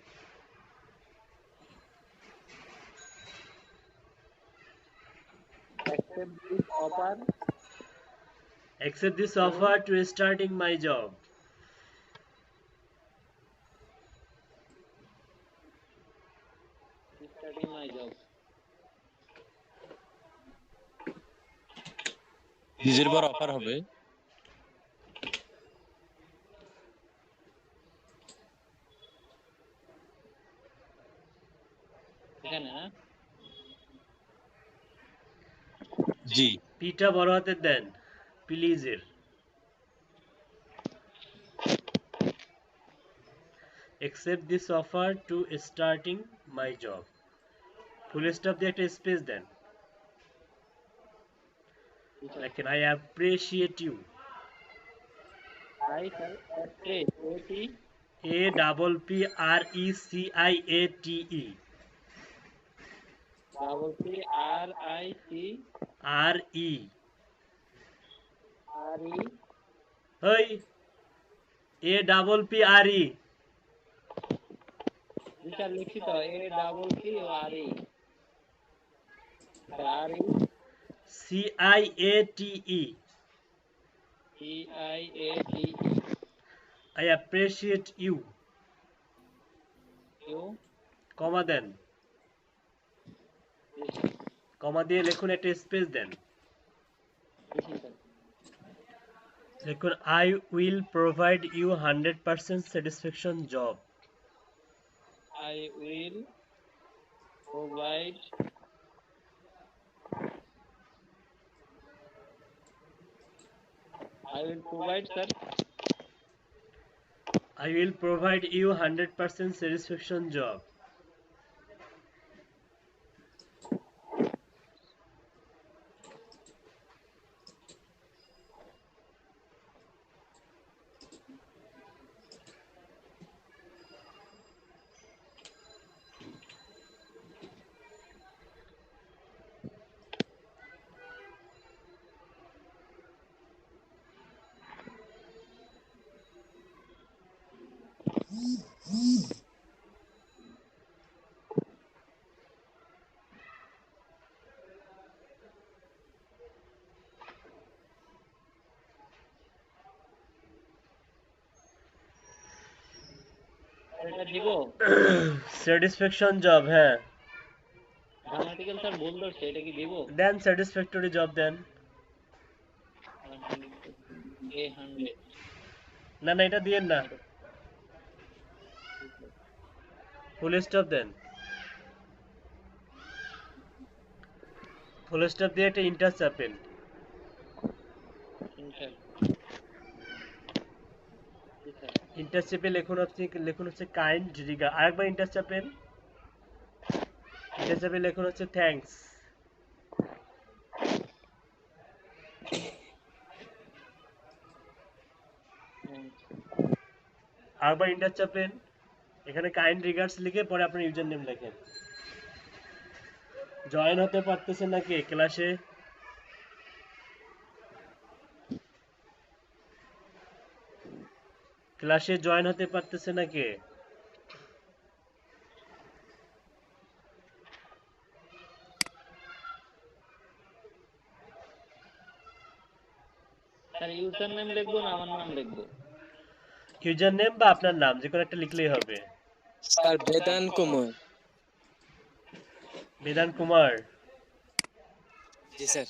accept this offer accept this offer to starting my job. starting my job. নিজের পর অফার হবে। এখানে না জি পিটা বড় হাতের দেন প্লিজের। accept this offer to starting my job, full stop দিয়ে একটা স্পেস দেন, লেখেন I appreciate you, I sir appreciate APPRECIATE double P R I C RE R E হই APPRE বিচার লিখিত A double P R E R E CIATE C I A T E I appreciate you, U কমা দেন, কমা দিয়ে লিখুন একটা space দেন, লিখুন I will provide you 100% satisfaction job, I will provide sir I will provide you 100% satisfaction job. এটা দিব satisfaction job, হ্যাঁ grammatical sir ভুল ধরছে এটা কি দিব দেন, স্যাটিসফ্যাক্টরি জব দেন। A 100 না না এটা দিয়েন না, full stop then, full stop দিয়ে একটা ইন্টার চাপেন, ইন্টার ইন্টার চেপে লিখুন হচ্ছে কাইন্ড রিগার্ড, আরেকবার ইন্টার চাপেন, ইন্টার চাপে লিখুন হচ্ছে থ্যাঙ্কস, আরেকবার ইন্টার চাপেন, এখানে কাইন্ড রিগার্ডস লিখে পরে আপনার ইউজার নেম লেখেন। জয়েন হতে পারতেছেন নাকি ক্লাসে? ক্লাসে জয়েন হতে পারতেছে নাকি? স্যার ইউজার নেম লিখবো না আমার নাম লিখবো? ইউজার নেম বা আপনার নাম যে কোনো একটা লিখলেই হবে। স্যার বেদান কুমার। বেদান কুমার, জি স্যার।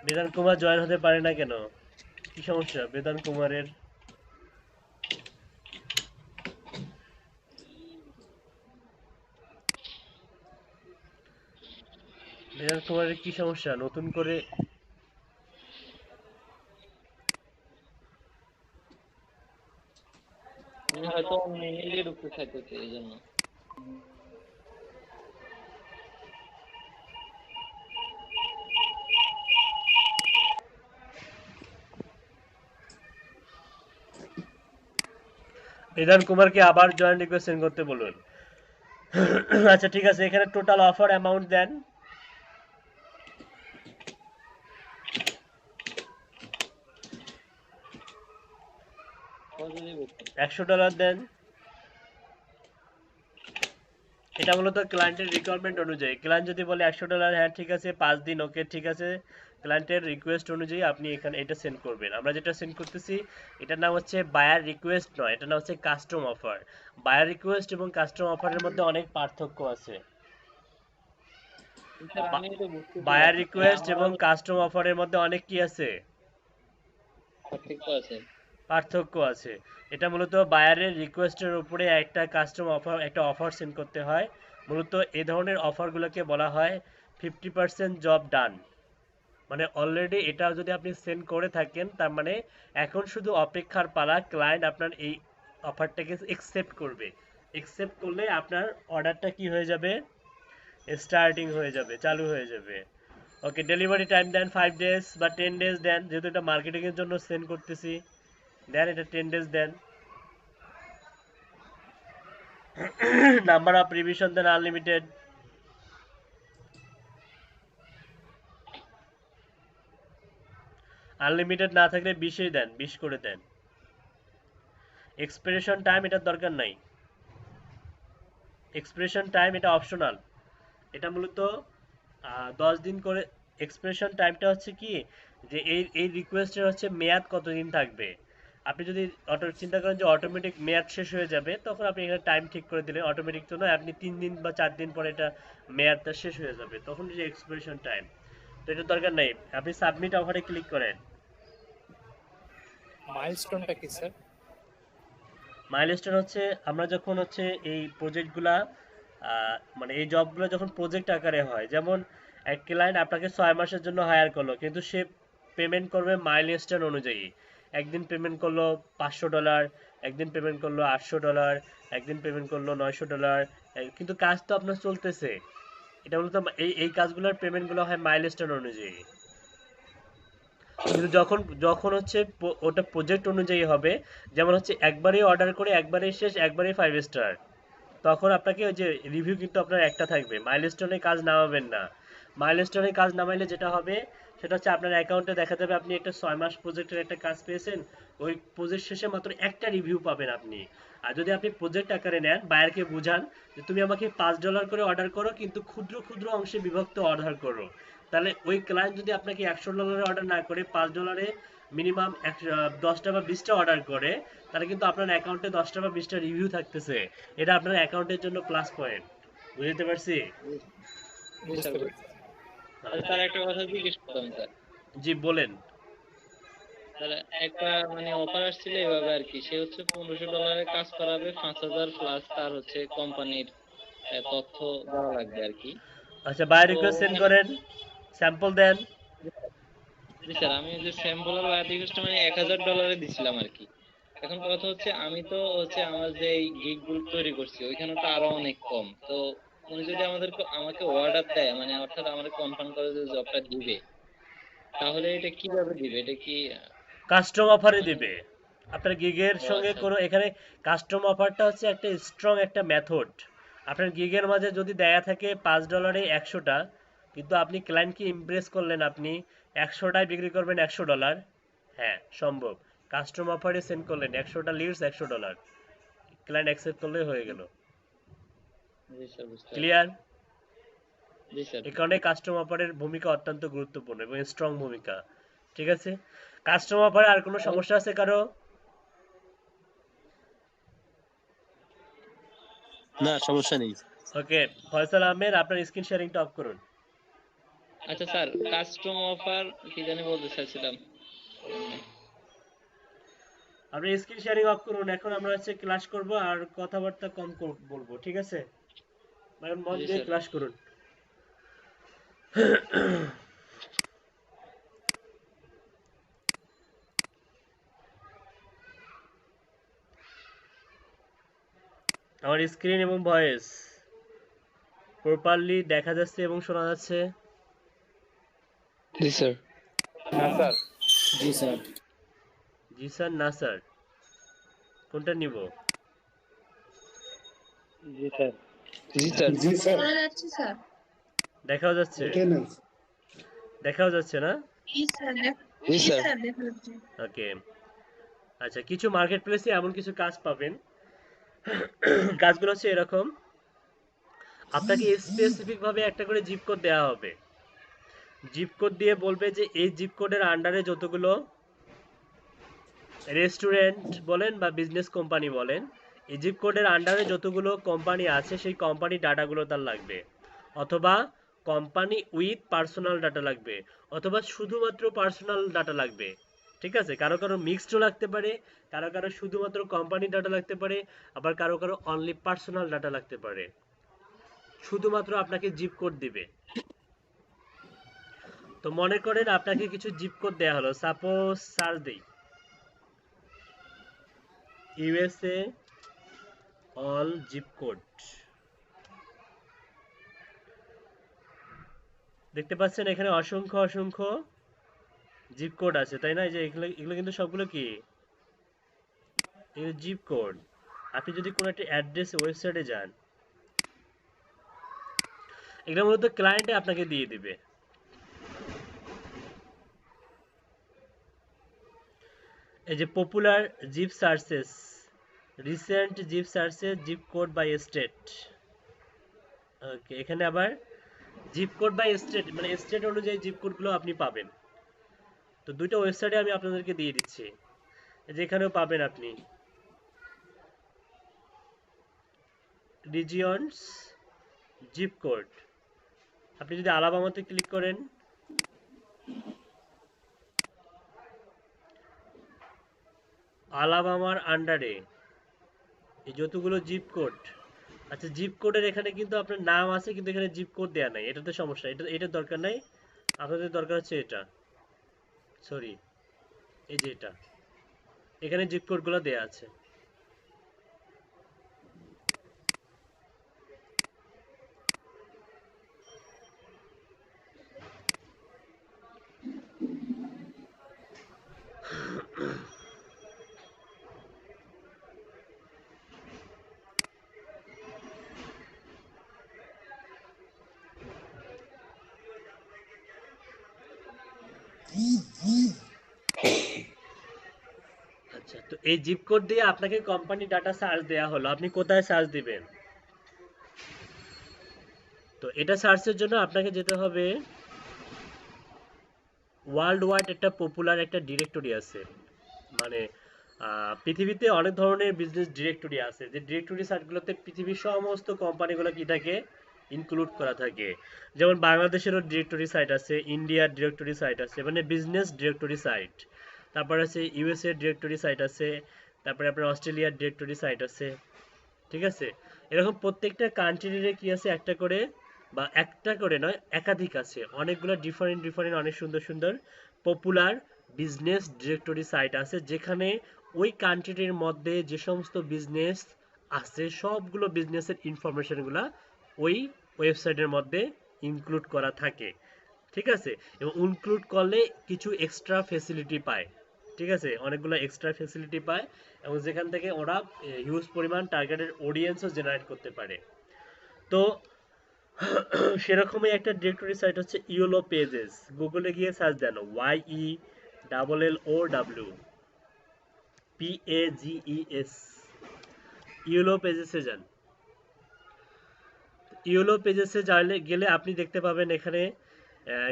বেদান কুমার জয়েন হতে পারে না কেন? কি সমস্যা বেদান কুমারের? বেদান কুমারের কি সমস্যা? নতুন করে হয়তো মেইলে ঢুকতে চাইতেছে এই জন্য। বেদান কুমারকে আবার জয়েন রিকোয়েস্ট সেন্ড করতে বলুন। আচ্ছা ঠিক আছে, এখানে টোটাল অফার অ্যামাউন্ট দেন। $100 দেন। এটা এটা মূলত ক্লায়েন্টের রিকোয়ারমেন্ট অনুযায়ী। ক্লায়েন্ট যদি বলে $100, হ্যাঁ ঠিক আছে, 5 দিন, ওকে ঠিক আছে। ক্লায়েন্টের রিকোয়েস্ট অনুযায়ী আপনি এখানে এটা সেন্ড করবেন। আমরা যেটা সেন্ড করতেছি এটার নাম হচ্ছে বায়ার রিকোয়েস্ট নয়, এটার নাম হচ্ছে কাস্টম অফার। বায়ার রিকোয়েস্ট এবং কাস্টম অফারের মধ্যে অনেক পার্থক্য আছে। স্যার আমি এটা বুঝতেছি বায়ার না। রিকোয়েস্ট আমার এবং কাস্টম অফারের মধ্যে অনেক কি আছে, পার্থক্য আছে। পার্থক্য আছে। এটা মূলত বায়ারের রিকোয়েস্টের উপরে একটা কাস্টম অফার, একটা অফার সেন্ড করতে হয়। মূলত এই ধরনের অফারগুলোকে বলা হয় 50% জব ডান। মানে অলরেডি এটা যদি আপনি সেন্ড করে থাকেন তার মানে এখন শুধু অপেক্ষার পালা, ক্লায়েন্ট আপনার এই অফারটাকে একসেপ্ট করবে। একসেপ্ট করলে আপনার অর্ডারটা কি হয়ে যাবে, স্টার্টিং হয়ে যাবে, চালু হয়ে যাবে। ওকে, ডেলিভারি টাইম দেন 5 ডেজ বা 10 ডেজ দেন, যেহেতু এটা মার্কেটিংয়ের জন্য সেন্ড করতেছি, দেন এটা 10 ডেজ দেন। নাম্বার অফ রিভিশন দেন আনলিমিটেড। আনলিমিটেড না থাকলে 20-ই দেন, 20 করে দেন। এক্সপিরেশন টাইম এটার দরকার নাই, এক্সপিরেশন টাইম এটা অপশনাল। এটা মূলত 10 দিন করে। এক্সপিরেশন টাইমটা হচ্ছে কি যে এই রিকোয়েস্টের হচ্ছে মেয়াদ কতদিন থাকবে। আপনি যদি চিন্তা করেন যে অটোমেটিক মেয়াদ শেষ হয়ে যাবে, তখন আপনি এখানে টাইম ঠিক করে দিলেন। অটোমেটিক তো নয়, আপনি 3 দিন বা 4 দিন পরে এটা মেয়াদটা শেষ হয়ে যাবে, তখন যে এক্সপিরেশন টাইম, তো এটা দরকার নেই। আপনি সাবমিট অফারে ক্লিক করেন। মাইলস্টোনটা কি স্যার? মাইলস্টোন হচ্ছে আমরা যখন হচ্ছে এই প্রজেক্টগুলা মানে এই জবগুলো যখন প্রজেক্ট আকারে হয়, যেমন এক ক্লায়েন্ট আপনাকে 6 মাসের জন্য হায়ার করলো, কিন্তু সে পেমেন্ট করবে মাইলস্টোন অনুযায়ী। একদিন পেমেন্ট করলো $500, একদিন পেমেন্ট করলো $800, একদিন পেমেন্ট করলো $900, কিন্তু কাজ তো আপনার চলতেছে। এটা মূলত এই কাজগুলোর পেমেন্টগুলো হয় মাইলস্টোন অনুযায়ী। কিন্তু যখন যখন হচ্ছে ওটা প্রজেক্ট অনুযায়ী হবে, যেমন হচ্ছে একবারেই অর্ডার করে একবারেই শেষ, একবারেই 5 স্টার, তখন আপনাকে ওই যে রিভিউ কিন্তু আপনার একটা থাকবে। মাইলস্টোনে কাজ নামাবেন না। মাইলস্টোনে কাজ নামাইলে যেটা হবে সেটা হচ্ছে আপনার অ্যাকাউন্টে দেখা যাবে আপনি একটা 6 মাস প্রজেক্টের একটা কাজ পেয়েছেন, ওই প্রজেক্ট শেষে মাত্র একটা রিভিউ পাবেন আপনি। আর যদি আপনি প্রজেক্ট আকারে নেন, বায়ারকে বুঝান যে তুমি আমাকে $5 করে অর্ডার করো, কিন্তু ক্ষুদ্র ক্ষুদ্র অংশে বিভক্ত অর্ডার করো, তাহলে ওই ক্লায়েন্ট যদি আপনাকে $100 অর্ডার না করে $5 মিনিমাম 10টা বা 20টা অর্ডার করে, তাহলে কিন্তু আপনার অ্যাকাউন্টে 10টা বা 20টা রিভিউ থাকতেছে। এটা আপনার অ্যাকাউন্টের জন্য প্লাস পয়েন্ট। বুঝতে পারছি? জি স্যার। স্যার একটা কথা জিজ্ঞেস করতাম স্যার। জি বলেন। স্যার একটা মানে অফার আসছিল এভাবে আর কি, সে হচ্ছে $1500 কাজ করাবে, 5000 প্লাস তার হচ্ছে কোম্পানির তথ্য দেওয়া লাগবে আর কি। আচ্ছা, বাই তো রিকোয়েস্ট সেন্ড করেন, স্যাম্পল দেন। জি স্যার, আমি যে স্যাম্পলের বায়ার রিকোয়েস্ট মানে $1000 দিছিলাম আর কি। এখন কথা হচ্ছে আমি তো হচ্ছে আমার যে এই গিগ গুলো তৈরি করছি ওইখানে তো আরো অনেক কম। তো উনি যদি আমাকে অর্ডার দেয়, মানে অর্থাৎ আমাকে কনফার্ম করে যে জবটা দিবে, তাহলে এটা কিভাবে দিবে? এটা কি কাস্টম অফারে দিবে। আপনার গিগের ও সঙ্গে আচ্ছা কোনো এখানে কাস্টম অফারটা হচ্ছে একটা স্ট্রং একটা মেথড। আপনার গিগের মাঝে যদি দেয়া থাকে $5 100টা, কিন্তু আপনি ক্লায়েন্টকে ইমপ্রেস করলেন, আপনি 100টায় বিক্রি করবেন $100, হ্যাঁ সম্ভব। কাস্টম অফারে সেন্ড করলেন 100টা লিডস $100, ক্লায়েন্ট অ্যাকসেপ্ট করলে হয়ে গেল। জি স্যার, বুঝতে পারছি। ক্লিয়ার? জি স্যার। এই কারণে কাস্টম অফারের ভূমিকা অত্যন্ত গুরুত্বপূর্ণ এবং স্ট্রং ভূমিকা। ঠিক আছে, কাস্টম অফারে আর কোনো সমস্যা আছে কারো? না, সমস্যা নেই। ওকে, ফয়সাল আহমেদ আপনার স্ক্রিন শেয়ারিংটা অফ করুন। আচ্ছা স্যার, কাস্টম অফার কি জানি বলতে চাইছিলাম। আপনি স্ক্রিন শেয়ারিং অফ করুন। এখন আমরা হচ্ছে ক্লাস করব আর কথাবার্তা কম বলবো, ঠিক আছে? মানে মন জি দিয়ে স্যার। ক্লাস করুন। আমার স্ক্রিন এবং ভয়েস প্রপারলি দেখা যাচ্ছে এবং শোনা যাচ্ছে? জি স্যার। হ্যাঁ স্যার। জি স্যার। জি স্যার, না স্যার, কোনটা নিব? জি স্যার। জি স্যার। জি স্যার। শোনা যাচ্ছে স্যার। দেখাও যাচ্ছে? এটাই নেন। দেখাও যাচ্ছে না? জি স্যার, জি জি স্যার। স্যার দেখা যাচ্ছে। ওকে, আচ্ছা, কিছু মার্কেট প্লেসে এমন কিছু কাজ পাবেন, কাজগুলো হচ্ছে এরকম। আপনাকে স্পেসিফিক ভাবে একটা করে জিপ কোড দেওয়া হবে। জিপ কোড দিয়ে বলবে যে এই জিপ কোডের আন্ডারে যতগুলো রেস্টুরেন্ট বলেন বা বিজনেস কোম্পানি বলেন, এই জিপ কোডের আন্ডারে যতগুলো কোম্পানি আছে সেই কোম্পানি ডাটাগুলো তার লাগবে, অথবা কোম্পানি উইথ পার্সোনাল ডাটা লাগবে, অথবা শুধুমাত্র পার্সোনাল ডাটা লাগবে। ঠিক আছে, কারো কারো মিক্সডও লাগতে পারে, কারো কারো শুধুমাত্র কোম্পানি ডাটা লাগতে পারে, আবার কারো কারো অনলি পার্সোনাল ডাটা লাগতে পারে। শুধুমাত্র আপনাকে জিপ কোড দিবে। তো মনে করেন আপনাকে কিছু জিপ কোড দেওয়া হলো, সাপোজ সার্চ দেই ইউএসএ অল জিপ কোড। দেখতে পাচ্ছেন এখানে অসংখ্য অসংখ্য জিপ কোড আছে, তাই না? এই যে এগুলো এগুলো কিন্তু সবগুলো কি, এগুলো জিপ কোড। আপনি যদি কোনো একটা অ্যাড্রেস ওয়েবসাইটে যান, এগুলো মূলত ক্লায়েন্টে আপনাকে দিয়ে দিবে। এই যে popular zip searches, recent zip searches, zip code by state. Okay, এখানে আবার জিপ কোড বাই স্টেট, মানে স্টেট অনুযায়ী জিপ কোডগুলো আপনি পাবেন। তো দুইটা ওয়েবসাইটে আমি আপনাদেরকে দিয়ে দিচ্ছি, যেখানেও পাবেন আপনি রিজিয়নস জিপ কোড। আপনি যদি আলাবামাতে ক্লিক করেন, আলাবামার আন্ডারে এই যতগুলো জিপ কোড, আচ্ছা জিপ কোডের এখানে কিন্তু আপনার নাম আছে, কিন্তু এখানে জিপ কোড দেওয়া নাই, এটা তো সমস্যা, এটার দরকার নাই। আপনাদের দরকার হচ্ছে এটা, সরি এই যে এটা, এখানে জিপ কোডগুলো দেওয়া আছে। আচ্ছা, তো এই জিপ কোড দিয়ে আপনাকে কোম্পানি ডাটা সার্চ দেয়া হলো, আপনি কোথায় সার্চ দিবেন? তো এটা সার্চের জন্য আপনাকে যেতে হবে ওয়ার্ল্ড ওয়াইড একটা পপুলার একটা ডিরেক্টরি আছে, মানে পৃথিবীতে অনেক ধরনের বিজনেস ডিরেক্টরি আছে, যে ডিরেক্টরি সাইটগুলোতে পৃথিবীর সমস্ত কোম্পানিগুলো কি থাকে, ইনক্লুড করা থাকে। যেমন বাংলাদেশেরও ডিরেক্টরি সাইট আছে, ইন্ডিয়ার ডিরেক্টরি সাইট আছে, মানে বিজনেস ডিরেক্টরি সাইট। তারপর আছে ইউএসএ ডিরেক্টরি সাইট আছে, তারপরে আপনার অস্ট্রেলিয়ার ডিরেক্টরি সাইট আছে। ঠিক আছে, এরকম প্রত্যেকটা কান্ট্রির কি আছে একটা করে, বা একটা করে নয় একাধিক আছে, অনেকগুলো ডিফারেন্ট ডিফারেন্ট অনেক সুন্দর সুন্দর পপুলার বিজনেস ডিরেক্টরি সাইট আছে, যেখানে ওই কান্ট্রিটির মধ্যে যে সমস্ত বিজনেস আছে সবগুলো বিজনেসের ইনফরমেশনগুলো ওই ওয়েবসাইটের মধ্যে ইনক্লুড করা থাকে। ঠিক আছে, এবং ইনক্লুড করলে কিছু এক্সট্রা ফেসিলিটি পায়। ঠিক আছে, অনেকগুলো এক্সট্রা ফেসিলিটি পায়, এবং যেখান থেকে ওরা হিউজ পরিমাণ টার্গেটেড অডিয়েন্সও জেনারেট করতে পারে। তো সেরকমই একটা ডিরেক্টরি সাইট হচ্ছে ইওলো পেজেস। গুগলে গিয়ে সার্চ দেন YELLOWPAGES, ইওলো পেজেসে যান। ইওলো পেজেসে গেলে আপনি দেখতে পাবেন এখানে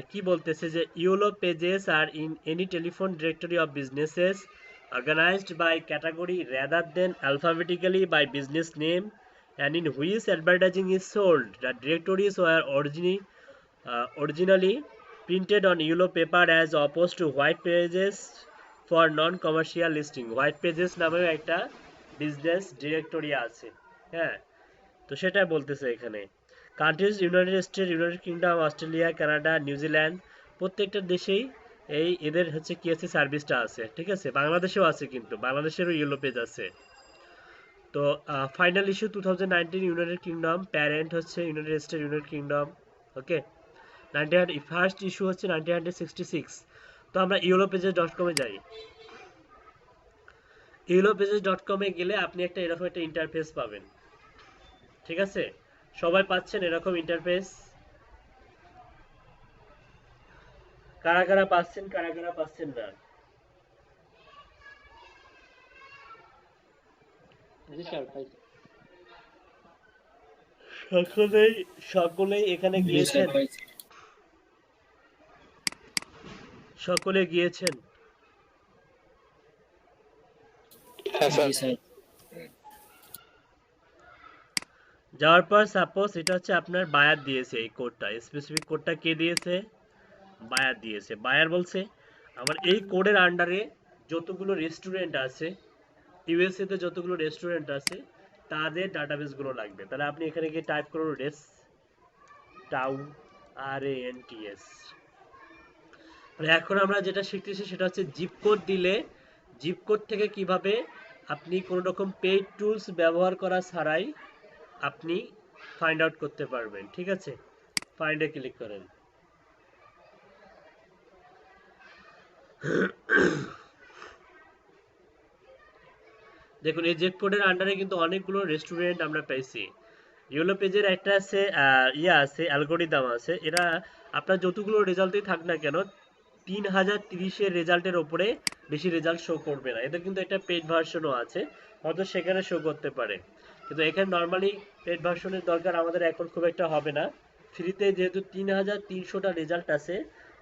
কি বলতেছে, যে yellow pages are in any telephone directory of businesses organized by category rather than alphabetically by business name, and in which advertising is sold. The directories were originally printed on yellow paper as opposed to white pages for non-commercial listing. White pages নামেও একটা business directory আছে। হ্যাঁ, তো সেটা বলতেছে এখানে। Countries United state, United kingdom, Australia, Canada, New Zealand, প্রত্যেকটা দেশেই এদের হচ্ছে কি আছে, সার্ভিসটা আছে। ঠিক আছে, বাংলাদেশেও আছে, কিন্তু বাংলাদেশেরও ইয়েলো পেজ আছে। তো final issue 2019 United kingdom, parent হচ্ছে ইউনাইটেড স্টেট, ইউনাইটেড কিংডম। ওকে, ফার্স্ট ইস্যু হচ্ছে 1966। তো আমরা ইউরোপেজেস.com যাই। ইউরোপেজেস.com গেলে আপনি একটা এরকম একটা ইন্টারফেস পাবেন। ঠিক আছে, সবাই পাচ্ছেন এরকম ইন্টারফেস? কারা কারা পাচ্ছেন, কারা কারা পাচ্ছেন না? সকলেই সকলেই এখানে জি স্যার গিয়েছেন? পাইছি। সকলে গিয়েছেন? হ্যাঁ স্যার। জি স্যার। যাওয়ার পর সাপোজ এটা হচ্ছে আপনার বায়ার দিয়েছে, এই কোডটা স্পেসিফিক কোডটা কে দিয়েছে? বায়ার দিয়েছে। বায়ার বলছে আমার এই কোডের আন্ডারে যতগুলো রেস্টুরেন্ট আছে, ইউএসএ তে যতগুলো রেস্টুরেন্ট আছে তাদের ডাটাবেস গুলো লাগবে। তাহলে আপনি এখানে গিয়ে টাইপ করুন রেস টাউ RANTS। এখন আমরা যেটা শিখতেছি সেটা হচ্ছে জিপ কোড দিলে জিপ কোড থেকে কিভাবে আপনি কোনো রকম পেইড টুলস ব্যবহার করা ছাড়াই আপনি ফাইন্ড আউট করতে পারবেন। ঠিক আছে, ফাইন্ডে ক্লিক করেন। দেখুন এই জেড কোডের আন্ডারে কিন্তু অনেকগুলো রেস্টুরেন্ট আমরা পেয়েছি। ইয়েলো পেজের একটা আছে আছে অ্যালগোরিদম আছে, এরা আপনার যতগুলো রেজাল্টই থাক না কেন 3030 রেজাল্টের ওপরে বেশি রেজাল্ট শো করবে না। এদের কিন্তু একটা পেড ভার্সনও আছে, হয়তো সেখানে শো করতে পারে, কিন্তু এখানে নর্মালি পেড ভার্সনের দরকার আমাদের এখন খুব একটা হবে না। ফ্রিতে যেহেতু 3300টা রেজাল্ট আছে,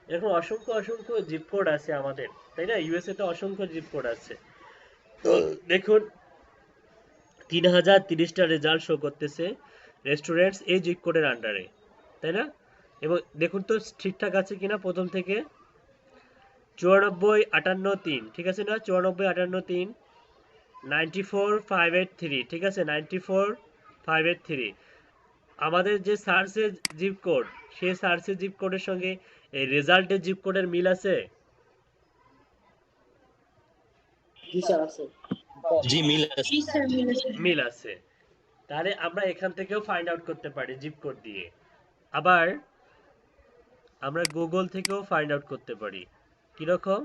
এরকম অসংখ্য অসংখ্য জিপ কোড আছে আমাদের, তাই না? ইউএসএ তে অসংখ্য জিপ কোড আছে। তো দেখুন 3030টা রেজাল্ট শো করতেছে রেস্টুরেন্টস এই জিপ কোডের আন্ডারে, তাই না? এবং দেখুন তো ঠিকঠাক আছে কিনা প্রথম থেকে। 9458 ঠিক আছে না? 9458 94583 ঠিক আছে, 94583 আমাদের যে সার্চের জিপ কোড, সেই সার্চের জিপ কোডের সঙ্গে এই রেজাল্টের জিপ কোডের মিল আছে? জি স্যার আছে। জি মিল আছে। মিল আছে। তাহলে আমরা এখান থেকেও ফাইন্ড আউট করতে পারি জিপ কোড দিয়ে। আবার আমরা গুগল থেকেও ফাইন্ড আউট করতে পারি। কিরকম?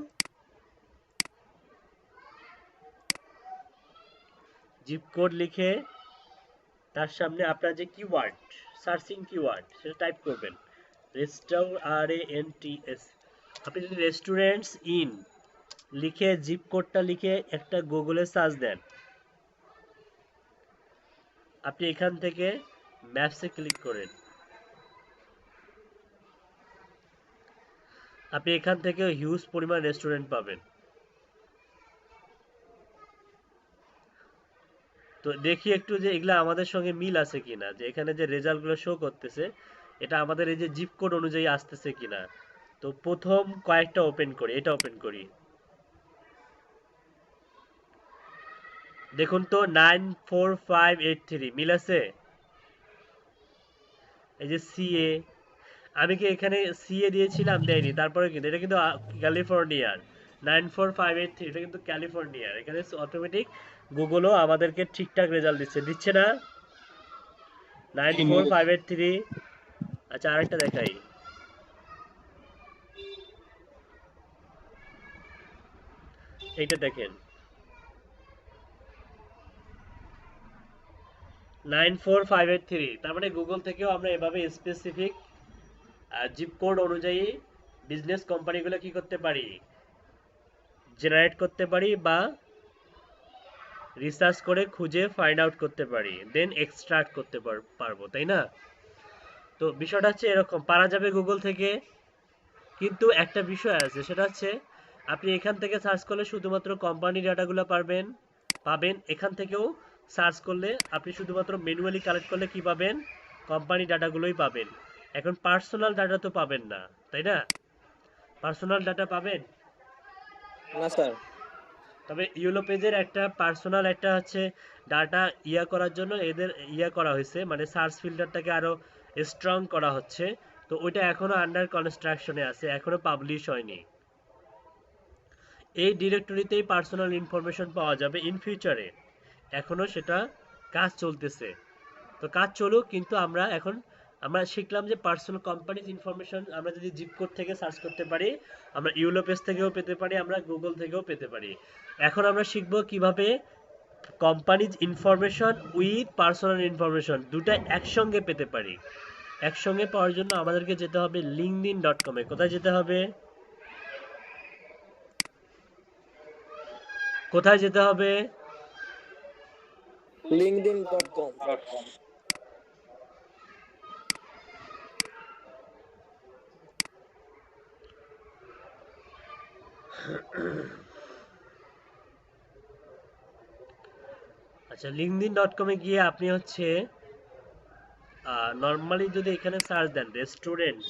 জিপ কোড লিখে তার সামনে আপনার যে কিওয়ার্ড, সার্চিং কিওয়ার্ড সেটা টাইপ করবেন, RANTS। আপনি যদি রেস্টুরেন্টস ইন লিখে জিপ কোডটা লিখে একটা গুগলে সার্চ দেন, আপনি এখান থেকে ম্যাপসে ক্লিক করেন, আপনি এখান থেকে হিউজ পরিমাণ রেস্টুরেন্ট পাবেন। তো দেখি একটু যে এগুলা আমাদের সঙ্গে মিল আছে কিনা, যে এখানে যে রেজাল্টগুলো শো করতেছে এটা আমাদের এই যে জিপ কোড অনুযায়ী আসতেছে কিনা। তো প্রথম কয়েকটা ওপেন করি, এটা ওপেন করি, দেখুন তো 94583 মিল আছে। এই যে সিএ, আমি কি এখানে সিএ দিয়েছিলাম? দেয়নি, তারপরে কিন্তু এটা কিন্তু ক্যালিফোর্নিয়ার 94583, এটা কিন্তু ক্যালিফোর্নিয়ার। এখানে অটোমেটিক গুগলও আমাদেরকে ঠিকঠাক রেজাল্ট দিচ্ছে না? 94583। আচ্ছা আরেকটা দেখাই, এইটা দেখেন 94583। তার মানে গুগল থেকেও আমরা এভাবে স্পেসিফিক জিপ কোড অনুযায়ী বিজনেস কোম্পানিগুলো কি করতে পারি? জেনারেট করতে পারি বা রিসার্চ করে খুঁজে ফাইন্ড আউট করতে পারি, দেন এক্সট্রাক্ট করতে পারবো, তাই না? তো বিষয়টা হচ্ছে এরকম, পারা যাবে গুগল থেকে, কিন্তু একটা বিষয় আছে, সেটা হচ্ছে আপনি এখান থেকে সার্চ করলে শুধুমাত্র কোম্পানি ডাটাগুলো পাবেন। এখান থেকেও সার্চ করলে আপনি শুধুমাত্র ম্যানুয়ালি কালেক্ট করলে কি পাবেন? কোম্পানি ডাটাগুলোই পাবেন। এখন পার্সোনাল ডাটা তো পাবেন না, তাই না? পার্সোনাল ডাটা পাবেন না স্যার। তবে ইয়েলো পেজের একটা পার্সোনাল একটা হচ্ছে ডাটা করার জন্য এদের করা হয়েছে, মানে সার্চ ফিল্টারটাকে আরো স্ট্রং করা হচ্ছে। তো ওইটা এখনো আন্ডার কনস্ট্রাকশনে আছে, এখনো পাবলিশ হয়নি। এই ডিরেক্টরিতেই পার্সোনাল ইনফরমেশন পাওয়া যাবে ইন ফিউচারে, এখনো সেটা কাজ চলতেছে। তো কাজ চলুক, কিন্তু আমরা শিখলাম যে পার্সোনাল কোম্পানিজ ইনফরমেশন আমরা যদি জিপ কোড থেকে সার্চ করতে পারি, আমরা ইউলো পেজ থেকেও পেতে পারি, আমরা গুগল থেকেও পেতে পারি। এখন আমরা শিখবো কিভাবে companies information with personal information দুটা একসঙ্গে পেতে পারি। একসঙ্গে পাওয়ার জন্য আমাদেরকে যেতে হবে linkedin.com এ। কোথায় যেতে হবে? কোথায় যেতে হবে? linkedin.com। আচ্ছা, linkedin.com-এ গিয়ে আপনি হচ্ছে নর্মালি যদি এখানে সার্চ দেন restaurants,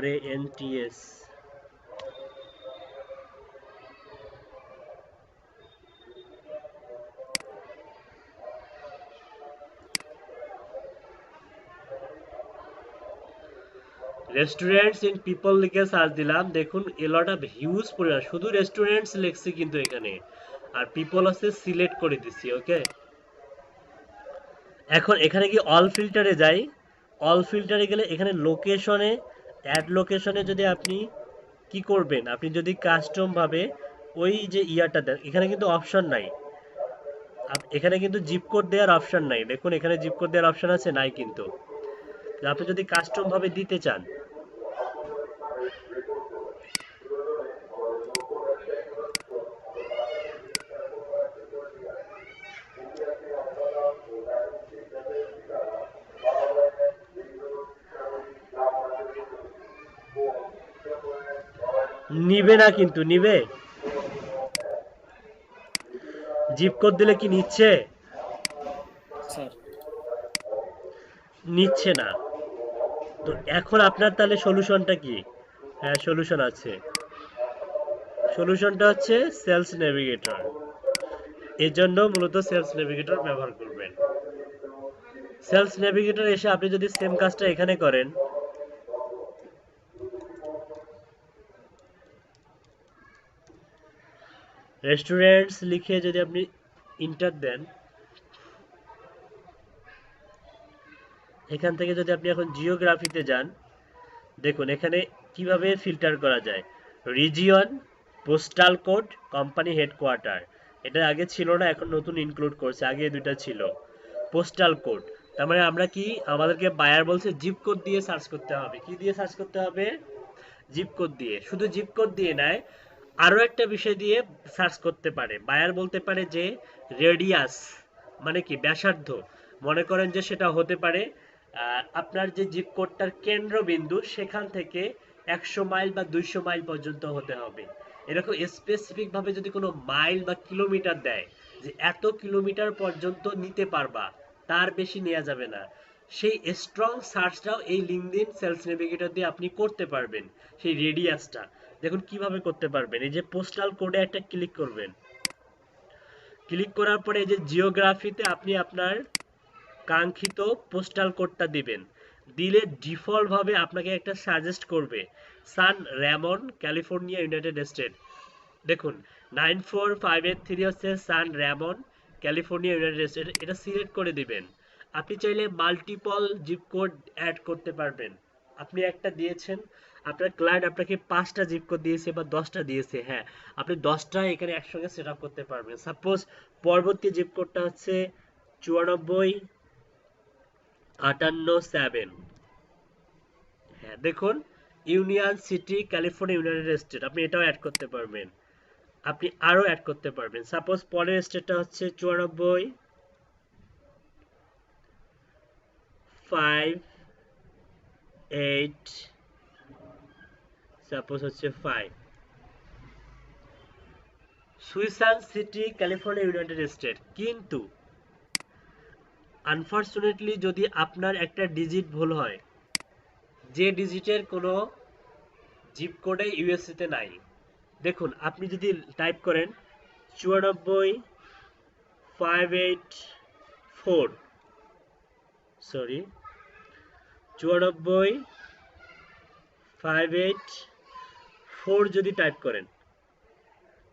RESTAURANTS, restaurants in people লিখে সার্চ দিলাম, দেখুন এ লট অফ হিউজ পরিমাণ, শুধু রেস্টুরেন্টস লিখছি কিন্তু এখানে, আর পিপল আছে সিলেক্ট করে দিছি। ওকে, এখন এখানে কি অল ফিল্টারে যাই, অল ফিল্টারে গেলে এখানে লোকেশনে, অ্যাড লোকেশনে যদি আপনি কি করবেন, আপনি যদি কাস্টম ভাবে ওই যে ইয়াটা দেন, এখানে কিন্তু অপশন নাই, এখানে কিন্তু জিপ কোড দেওয়ার অপশন নাই, দেখুন এখানে জিপ কোড দেওয়ার অপশন আছে নাই কিন্তু, আপনি যদি কাস্টম ভাবে দিতে চান, নিবে না কিন্তু, নিবে জিপ কোড দিলে কি নিচ্ছে? স্যার নিচ্ছে না। তো এখন আপনার তাহলে সলিউশনটা কি? হ্যাঁ, সলিউশন আছে, সলিউশনটা হচ্ছে সেলস নেভিগেটর। এর জন্য মূলত সেলস নেভিগেটর ব্যবহার করবেন। সেলস নেভিগেটর এসে আপনি যদি সেম কাজটা এখানে করেন, রেস্টুরেন্টস লিখে যদি আপনি ইন্টার দেন, এখান থেকে যদি আপনি এখন জিওগ্রাফিতে যান, দেখুন এখানে কিভাবে ফিল্টার করা যায়, region, postal code, company headquarter, এটা আগে ছিল না, এখন নতুন ইনক্লুড করছে, আগে এই দুইটা ছিল। পোস্টাল কোড, তার মানে আমরা কি, আমাদেরকে বায়ার বলছে জিপ কোড দিয়ে সার্চ করতে হবে, কি দিয়ে সার্চ করতে হবে? জিপ কোড দিয়ে। শুধু জিপ কোড দিয়ে নয়, আরো একটা বিষয় দিয়ে সার্চ করতে পারে। বায়ার বলতে পারে যে রেডিয়াস, মানে কি ব্যাসার্ধ, মনে করেন যে সেটা হতে পারে আপনার যে জিপ কোডটার কেন্দ্রবিন্দু সেখান থেকে 100 মাইল বা 200 মাইল পর্যন্ত হতে হবে। এরকম স্পেসিফিক ভাবে যদি কোনো মাইল বা কিলোমিটার দেয় যে এত কিলোমিটার পর্যন্ত নিতে পারবা, তার বেশি নেওয়া যাবে না, সেই স্ট্রং সার্চটাও এই লিঙ্কডইন সেলস নেভিগেটর দিয়ে আপনি করতে পারবেন। সেই রেডিয়াসটা দেখুন কিভাবে করতে পারবেন। এই যে পোস্টাল কোডে একটা ক্লিক করবেন, ক্লিক করার পরে এই যে জিওগ্রাফিতে আপনি আপনার কাঙ্ক্ষিত পোস্টাল কোডটা দিবেন, দিলে ডিফল্ট ভাবে আপনাকে একটা সাজেস্ট করবে সান র্যামন, ক্যালিফোর্নিয়া, ইউনাইটেড স্টেট। দেখুন 94583 হচ্ছে সান র্যামন, ক্যালিফোর্নিয়া, ইউনাইটেড স্টেট, এটা সিলেক্ট করে দিবেন। আপনি চাইলে মাল্টিপল জিপ কোড অ্যাড করতে পারবেন। আপনি একটা দিয়েছেন, আপনার ক্লায়েন্ট আপনাকে 5টা জিপ কোড দিয়েছে বা 10টা দিয়েছে, হ্যাঁ আপনি 10টা এখানে একসঙ্গে সেট আপ করতে পারবেন। সাপোজ পরবর্তী জিপ কোডটা হচ্ছে 945857, হ্যাঁ দেখুন union city, California, United state, আপনি এটাও অ্যাড করতে পারবেন, আপনি আরো অ্যাড করতে পারবেন। সাপোজ পরের স্টেটটা হচ্ছে 9458, সাপোজ হচ্ছে 5, সুইসান সিটি, ক্যালিফোর্নিয়া, ইউনাইটেড স্টেট। কিন্তু আনফরচুনেটলি যদি আপনার একটা ডিজিট ভুল হয়, যে ডিজিটের কোনো জিপ কোডে ইউএসএ তে নাই, দেখুন আপনি যদি টাইপ করেন 94584, সরি 94584 যদি টাইপ করেন,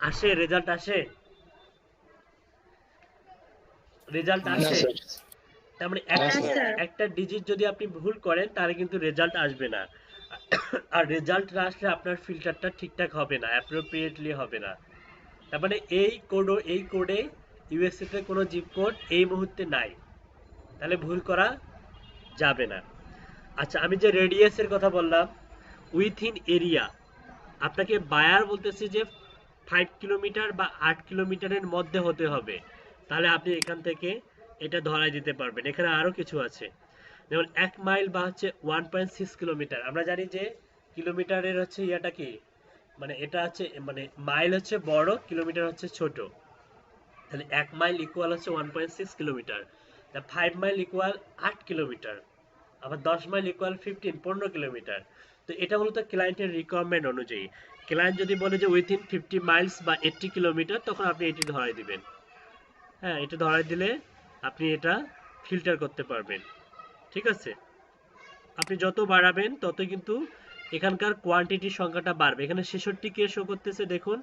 আসে রেজাল্ট, আসে রেজাল্ট না আসে। স্যার, তার মানে না স্যার, একটা ডিজিট যদি আপনি ভুল করেন তাহলে কিন্তু রেজাল্ট আসবে না, আর রেজাল্ট না আসলে আপনার ফিল্টারটা ঠিকঠাক হবে না, অ্যাপ্রোপ্রিয়েটলি হবে না। তার মানে এই কোডে ইউএসএ তে কোনো জিপ কোড এই মুহূর্তে নাই, তাহলে ভুল করা যাবে না। আচ্ছা, আমি যে রেডিয়াসের কথা বললাম, উইথিন এরিয়া, আপনাকে বায়ার বলতেছে যে 5 কিলোমিটার বা 8 কিলোমিটারের মধ্যে হতে হবে, তাহলে আপনি এখান থেকে এটা ধরাই দিতে পারবেন। এখানে আরো কিছু আছে, যেমন 1 মাইল বা হচ্ছে 1.6 কিলোমিটার। আমরা জানি যে কিলোমিটারের হচ্ছে ইয়াটা কি, মানে এটা হচ্ছে মানে মাইল হচ্ছে বড়, কিলোমিটার হচ্ছে ছোট। তাহলে 1 মাইল ইকুয়াল হচ্ছে 1.6 কিলোমিটার, তা 5 মাইল ইকুয়াল 8 কিলোমিটার, আবার 10 মাইল ইকুয়াল 15 কিলোমিটার। তো এটা মূলত ক্লায়েন্টের রিকোয়ারমেন্ট অনুযায়ী। ক্লায়েন্ট যদি বলে যে উইথিন 50 মাইলস বা 80 কিলোমিটার, তখন আপনি এটি ধরাই দিবেন। হ্যাঁ, এটা ধরাই দিলে আপনি এটা ফিল্টার করতে পারবেন। ঠিক আছে, আপনি যত বাড়াবেন তত কিন্তু এখানকার কোয়ান্টিটির সংখ্যাটা বাড়বে। এখানে 66 কে শো করতেছে, দেখুন।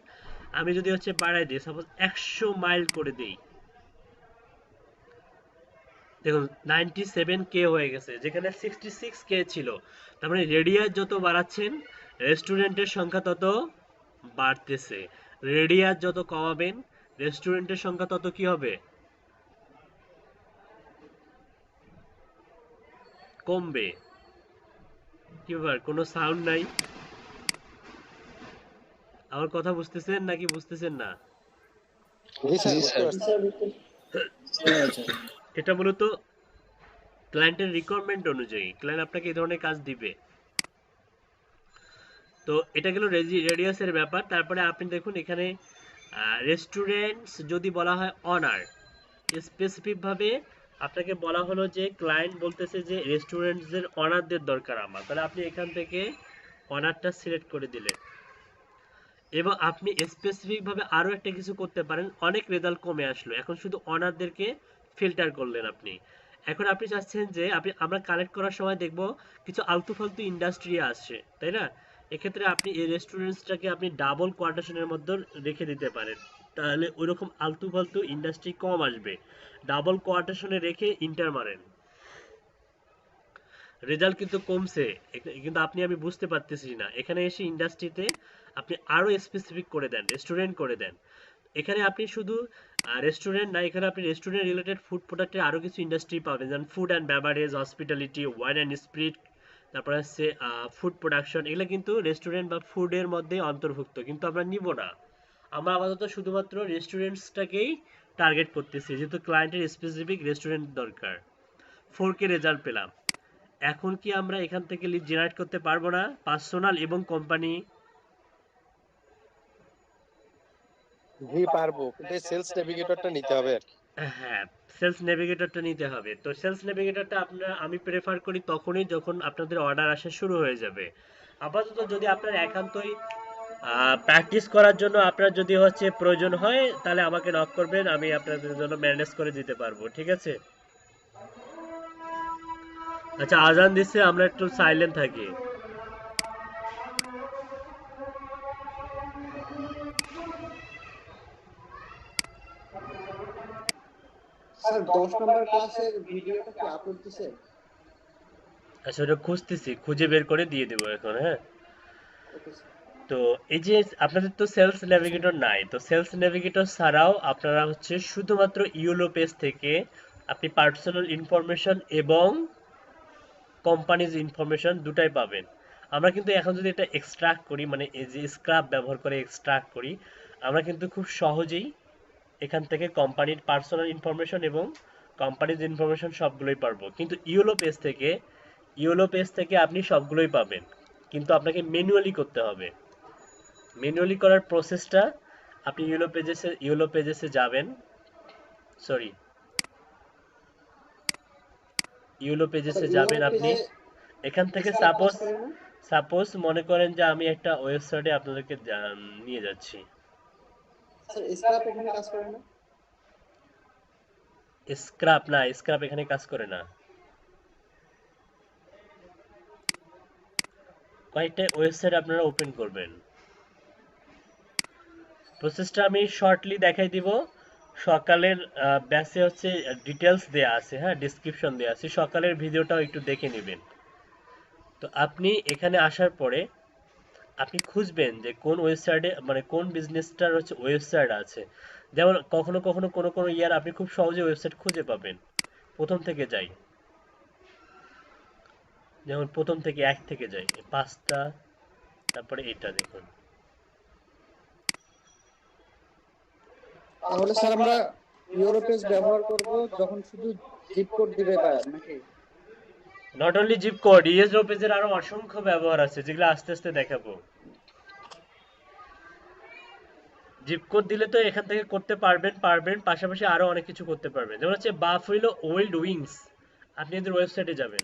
আমি যদি হচ্ছে বাড়াই দিই, সাপোজ 100 মাইল করে দিই, দেখুন 97 কে হয়ে গেছে, যেখানে 66 কে ছিল। তার মানে রেডিয়াস যত বাড়াচ্ছেন রেস্টুরেন্টের সংখ্যা তত বাড়তেছে। রেডিয়াস যত কমাবেন রেস্টুরেন্টের সংখ্যা তত কি হবে, কমবে। কি ব্যাপার, কোনো সাউন্ড নাই? আমার কথা বুঝতেছেন নাকি বুঝতেছেন না? এটা মূলত ক্লায়েন্টের রিকোয়ারমেন্ট অনুযায়ী ক্লায়েন্ট আপনাকে এই ধরনের কাজ দিবে। তো এটা গেল রেডিয়াসের ব্যাপার। তারপরে আপনি দেখুন এখানে রেস্টুরেন্টস যদি বলা হয় অনার, স্পেসিফিক ভাবে আপনাকে বলা হলো যে ক্লায়েন্ট বলতেছে যে রেস্টুরেন্টসদের অনারদের দরকার আমার, তাহলে আপনি এখান থেকে অনারটা সিলেক্ট করে দিলেন। এবং আপনি স্পেসিফিক ভাবে আরো একটা কিছু করতে পারেন, অনেক রেজাল্ট কমে আসলো, এখন শুধু অনারদেরকে ফিল্টার করলেন আপনি। এখন আপনি চাচ্ছেন যে আমরা কালেক্ট করার সময় দেখব কিছু আলতু ফালতু ইন্ডাস্ট্রি আসছে, তাই না? এক্ষেত্রে আপনি এই রেস্টুরেন্টসটাকে আপনি ডাবল কোয়ার্টেশনের মধ্যে রেখে দিতে পারেন, তাহলে ওইরকম আলতু ফালতু ইন্ডাস্ট্রি কম আসবে। ডাবল কোয়ার্টেশনে রেখে ইন্টার মারেন, রেজাল্ট কিন্তু কমছে, কিন্তু আমি বুঝতে পারতেছি না। এখানে এসে ইন্ডাস্ট্রিতে আপনি আরো স্পেসিফিক করে দেন, রেস্টুরেন্ট করে দেন। এখানে আপনি শুধু রেস্টুরেন্ট না, এখানে আপনি রেস্টুরেন্ট রিলেটেড ফুড প্রোডাক্টের আরো কিছু ইন্ডাস্ট্রি পাবেন, যেমন food and beverage, hospitality, wine and spirit, তারপরে হচ্ছে ফুড প্রোডাকশন। এগুলো কিন্তু রেস্টুরেন্ট বা ফুডের মধ্যে অন্তর্ভুক্ত, কিন্তু আমরা নিব না। আমরা আপাতত শুধুমাত্র রেস্টুরেন্টসটাকেই টার্গেট করতেছি, যেহেতু ক্লায়েন্টের স্পেসিফিক রেস্টুরেন্ট দরকার। 4K রেজাল্ট পেলাম। এখন কি আমরা এখান থেকে লিড জেনারেট করতে পারবো না, পার্সোনাল এবং কোম্পানি? জি পারবো, কিন্তু সেলস নেভিগেটরটা নিতে হবে আর কি। হ্যাঁ, সেলস নেভিগেটরটা নিতে হবে। তো সেলস নেভিগেটরটা আমি প্রেফার করি তখনই যখন আপনাদের অর্ডার আসা শুরু হয়ে যাবে। আপাতত যদি আপনার একান্তই প্র্যাকটিস করার জন্য আপনার যদি হচ্ছে প্রয়োজন হয়, তাহলে আমাকে নক করবেন, আমি আপনাদের জন্য ম্যানেজ করে দিতে পারবো। ঠিক আছে? আচ্ছা, আজান দিচ্ছে, আমরা একটু সাইলেন্ট থাকি। স্যার 10 নম্বর ক্লাসের ভিডিওটা কি আপলোড দিছে? আচ্ছা, ওটা খুঁজতেছি, খুঁজে বের করে দিয়ে দেবো এখন। হ্যাঁ, ওকে স্যার। তো এই যে আপনাদের তো সেলস নেভিগেটর নাই, তো সেলস নেভিগেটর ছাড়াও আপনারা হচ্ছে শুধুমাত্র ইউলো পেজ থেকে আপনি পার্সোনাল ইনফরমেশন এবং কোম্পানিজ ইনফরমেশন দুটাই পাবেন। আমরা কিন্তু এখন যদি এটা এক্সট্রাক্ট করি, মানে এই যে স্ক্রাব ব্যবহার করে এক্সট্রাক্ট করি, আমরা কিন্তু খুব সহজেই এখান থেকে কোম্পানির পার্সোনাল ইনফরমেশন এবং কোম্পানিজ ইনফরমেশন সবগুলোই পারবো। কিন্তু ইউলো পেজ থেকে আপনি সবগুলোই পাবেন, কিন্তু আপনাকে ম্যানুয়ালি করতে হবে। ম্যানুয়ালি করার প্রসেসটা, আপনি ইউলো পেজেসে যাবেন, সরি, ইউলো পেজেসে যাবেন আপনি। এখান থেকে সাপোজ মনে করেন যে আমি একটা ওয়েবসাইটে আপনাদেরকে নিয়ে যাচ্ছি। স্যার স্ক্র্যাপ এখানে কাজ করে না? স্ক্র্যাপ এখানে কাজ করে না। কয়েকটা ওয়েবসাইট আপনারা ওপেন করবেন। প্রসেসটা আমি শর্টলি দেখাই দিব। সকালের ব্যাচে হচ্ছে ডিটেলস দেয়া আছে, হ্যাঁ, ডেসক্রিপশন দেয়া আছে, সকালের ভিডিওটাও একটু দেখে নেবেন। তো আপনি এখানে আসার পরে আপনি খুঁজবেন যে কোন ওয়েবসাইটে, মানে কোন বিজনেসটার হচ্ছে ওয়েবসাইট আছে। যেমন কখনো কখনো কোনো ইয়ার আপনি খুব সহজে ওয়েবসাইট খুঁজে পাবেন। প্রথম থেকে যাই, যেমন প্রথম থেকে 1 থেকে যাই, 5টা, তারপরে এটা দেখুন। তাহলে স্যার আমরা ইউরো পেজ ব্যবহার করব যখন শুধু জিপ কোড দিবে তাই নাকি? নট অনলি জিপ কোড, ইএসও পেজের আরো অসংখ্য ব্যবহার আছে যেগুলো আস্তে আস্তে দেখাবো। জিপ কোড দিলে তো এখান থেকে করতে পারবেন পাশাপাশি আরো অনেক কিছু করতে পারবেন। যেমন হচ্ছে বাফ হইলো ওল্ড উইংস, আপনি এদের ওয়েবসাইটে যাবেন।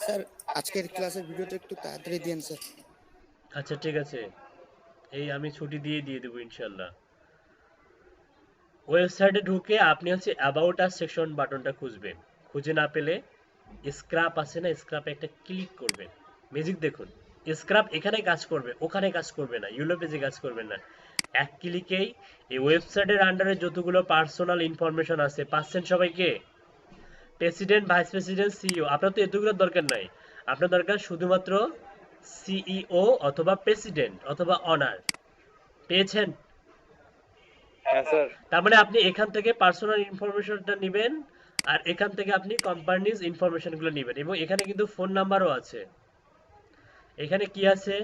স্যার আজকের ক্লাসের ভিডিওটা একটু তাড়াতাড়ি দিন স্যার। আচ্ছা ঠিক আছে, এই আমি ছুটি দিয়ে দেবো ইনশাল্লাহ। ওয়েবসাইটে ঢুকে আপনি হচ্ছে অ্যাবাউট আস সেকশন বাটনটা খুঁজবেন, খুঁজে না পেলে স্ক্রাপ আছে না, স্ক্রাপে একটা ক্লিক করবেন। ম্যাজিক দেখুন, স্ক্রাপ এখানে কাজ করবে, ওখানে কাজ করবে না, ইউলো পেজে কাজ করবে না। এক ক্লিকেই এই ওয়েবসাইটের আন্ডারে যতগুলো পার্সোনাল ইনফরমেশন আছে পাচ্ছেন সবাইকে। প্রেসিডেন্ট, ভাইস প্রেসিডেন্ট, সিইও, আপনার তো এতগুলোর দরকার নাই। আপনার দরকার শুধুমাত্র সিইও অথবা প্রেসিডেন্ট অথবা অনার। পেয়েছেন? হ্যাঁ স্যার। তার মানে আপনি এখান থেকে পার্সোনাল ইনফরমেশনটা নেবেন আর এখান থেকে আপনি কোম্পানিজ ইনফরমেশনগুলো নেবেন। এবং এখানে কিন্তু ফোন নাম্বারও আছে। এখানে কি আছে?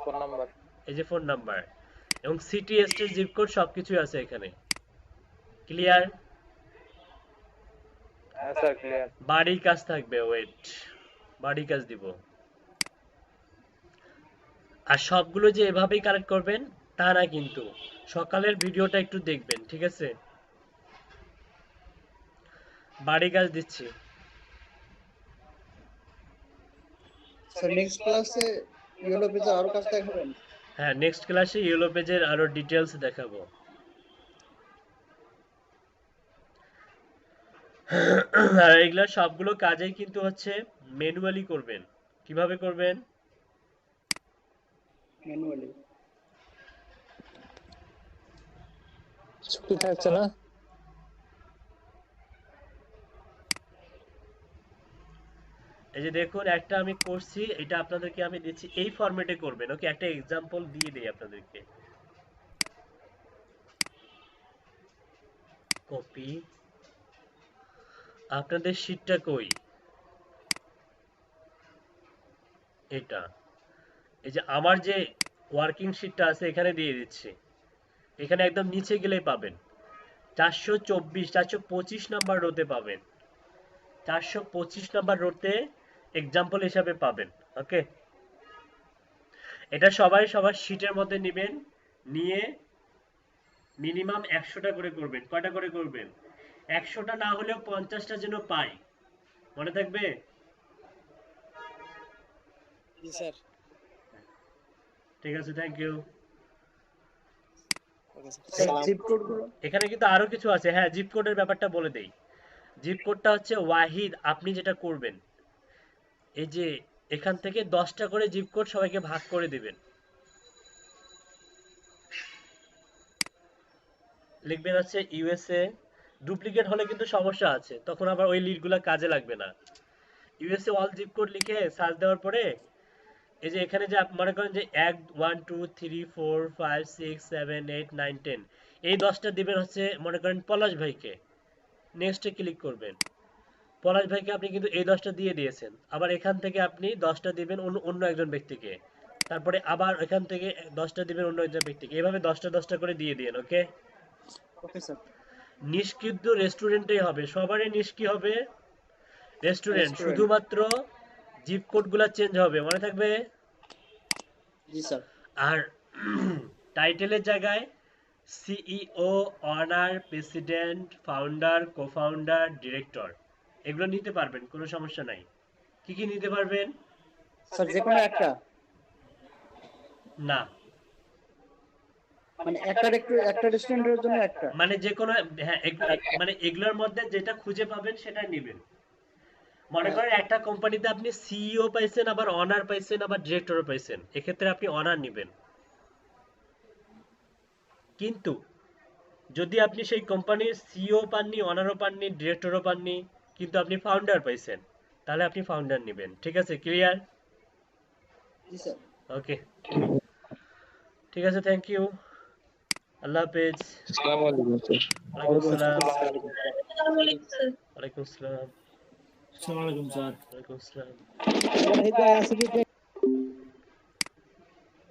Phone number. এই যে ফোন নাম্বার এবং সিটি, স্টেট, জিপ কোড সবকিছুই আছে এখানে। ক্লিয়ার? হ্যাঁ স্যার ক্লিয়ার। বাড়ি কাজ থাকবে, ওয়েট, বাড়ি কাজ দিব। আর সবগুলো যে এভাবেই কালেক্ট করবেন তা না, কিন্তু সকালের ভিডিওটা একটু দেখবেন, ঠিক আছে? বাড়ি কাজ দিচ্ছি। স্যার নেক্সট ক্লাসে ইয়েলো পেজে আরো কাজ দেখাবেন? হ্যাঁ, নেক্সট ক্লাসে ইয়েলো পেজের আরো ডিটেলস দেখাবো। আর এগুলা সবগুলো কাজেই কিন্তু হচ্ছে ম্যানুয়ালি করবেন। কিভাবে করবেন? ম্যানুয়ালি। ছুটি থাকছে না? এই যে দেখুন, একটা আমি করছি, এটা আপনাদেরকে আমি দিচ্ছি, এই ফরম্যাটে করবেন। ওকে, একটা এক্সাম্পল দিয়ে দেই আপনাদেরকে। কপি, আপনাদের শীটটা কই? এটা, এই যে আমার যে ওয়ার্কিং শীটটা আছে এখানে দিয়ে দিচ্ছি। এখানে একদম নিচে গেলেই পাবেন 425 নাম্বার রোতে পাবেন। 425 নাম্বার রোতে এক্সাম্পল হিসাবে পাবেন। ওকে, এটা সবাই সবার শীটের মধ্যে নেবেন, নিয়ে মিনিমাম 100টা করে করবেন। কয়টা করে করবেন? 100টা না হলেও 50টা যেন পাই। মনে থাকবে? জি স্যার। ঠিক আছে, thank you. Okay zip code গুলো এখানে কিন্তু আরো কিছু আছে। হ্যাঁ, জিপ কোডের ব্যাপারটা বলে দেই। জিপ কোডটা হচ্ছে ওয়াহিদ, আপনি যেটা করবেন, এই যে এখান থেকে 10টা করে জিপ কোড সবাইকে ভাগ করে দিবেন। লিখবেন হচ্ছে ইউএসএ। ডুপ্লিকেট হলে কিন্তু সমস্যা আছে, তখন আবার ওই লিডগুলো কাজে লাগবে না। ইউএসএ অল জিপ কোড লিখে সার্চ দেওয়ার পরে এই যে এখানে যে মনে করেন যে 1 1 2 3 4 5 6 7 8 9 10, এই 10টা দিবেন হচ্ছে মনে করেন পলাশ ভাইকে। নেক্সটে ক্লিক করবেন। পলাশ ভাইকে আপনি কিন্তু এই 10টা দিয়ে দিয়েছেন। আবার এখান থেকে আপনি 10টা দিবেন অন্য একজন ব্যক্তিকে, তারপরে আবার এখান থেকে 10টা দিবেন অন্য একজন ব্যক্তিকে। এভাবে 10টা করে দিয়ে দিন। ওকে, ওকে স্যার। নিষ্কৃত রেস্টুরেন্টেই হবে, সবারই নিষ্কি হবে রেস্টুরেন্ট, শুধুমাত্র জিপ কোডগুলো চেঞ্জ হবে, মনে থাকবে? জি স্যার। আর টাইটেলের জায়গায় CEO, honour, president, founder, co-founder, director এগুলো নিতে পারবেন, কোনো সমস্যা নাই। কি কি নিতে পারবেন? স্যার যে কোনো একটা, না মানে একটা রেস্টুরেন্টের জন্য একটা, মানে যে কোনো, হ্যাঁ মানে এগুলোর মধ্যে যেটা খুঁজে পাবেন সেটা নেবেন। মনে করেন একটা কোম্পানিতে আপনি সিইও পাইছেন, আবার অনার পাইছেন, আবার ডিরেক্টরও পাইছেন, এক্ষেত্রে আপনি অনার নেবেন। কিন্তু যদি আপনি সেই কোম্পানির সিইও পাননি, অনারও পাননি, ডিরেক্টরও পাননি, কিন্তু আপনি ফাউন্ডার পাইছেন, তাহলে আপনি ফাউন্ডার নেবেন। ঠিক আছে, ক্লিয়ার? জি স্যার। ওকে, ঠিক আছে, থ্যাংক ইউ, আল্লাহ হাফেজ। আসসালামু আলাইকুম স্যার। ওয়ালাইকুম আসসালাম। আসসালামু আলাইকুম স্যার। ওয়ালাইকুম আসসালাম।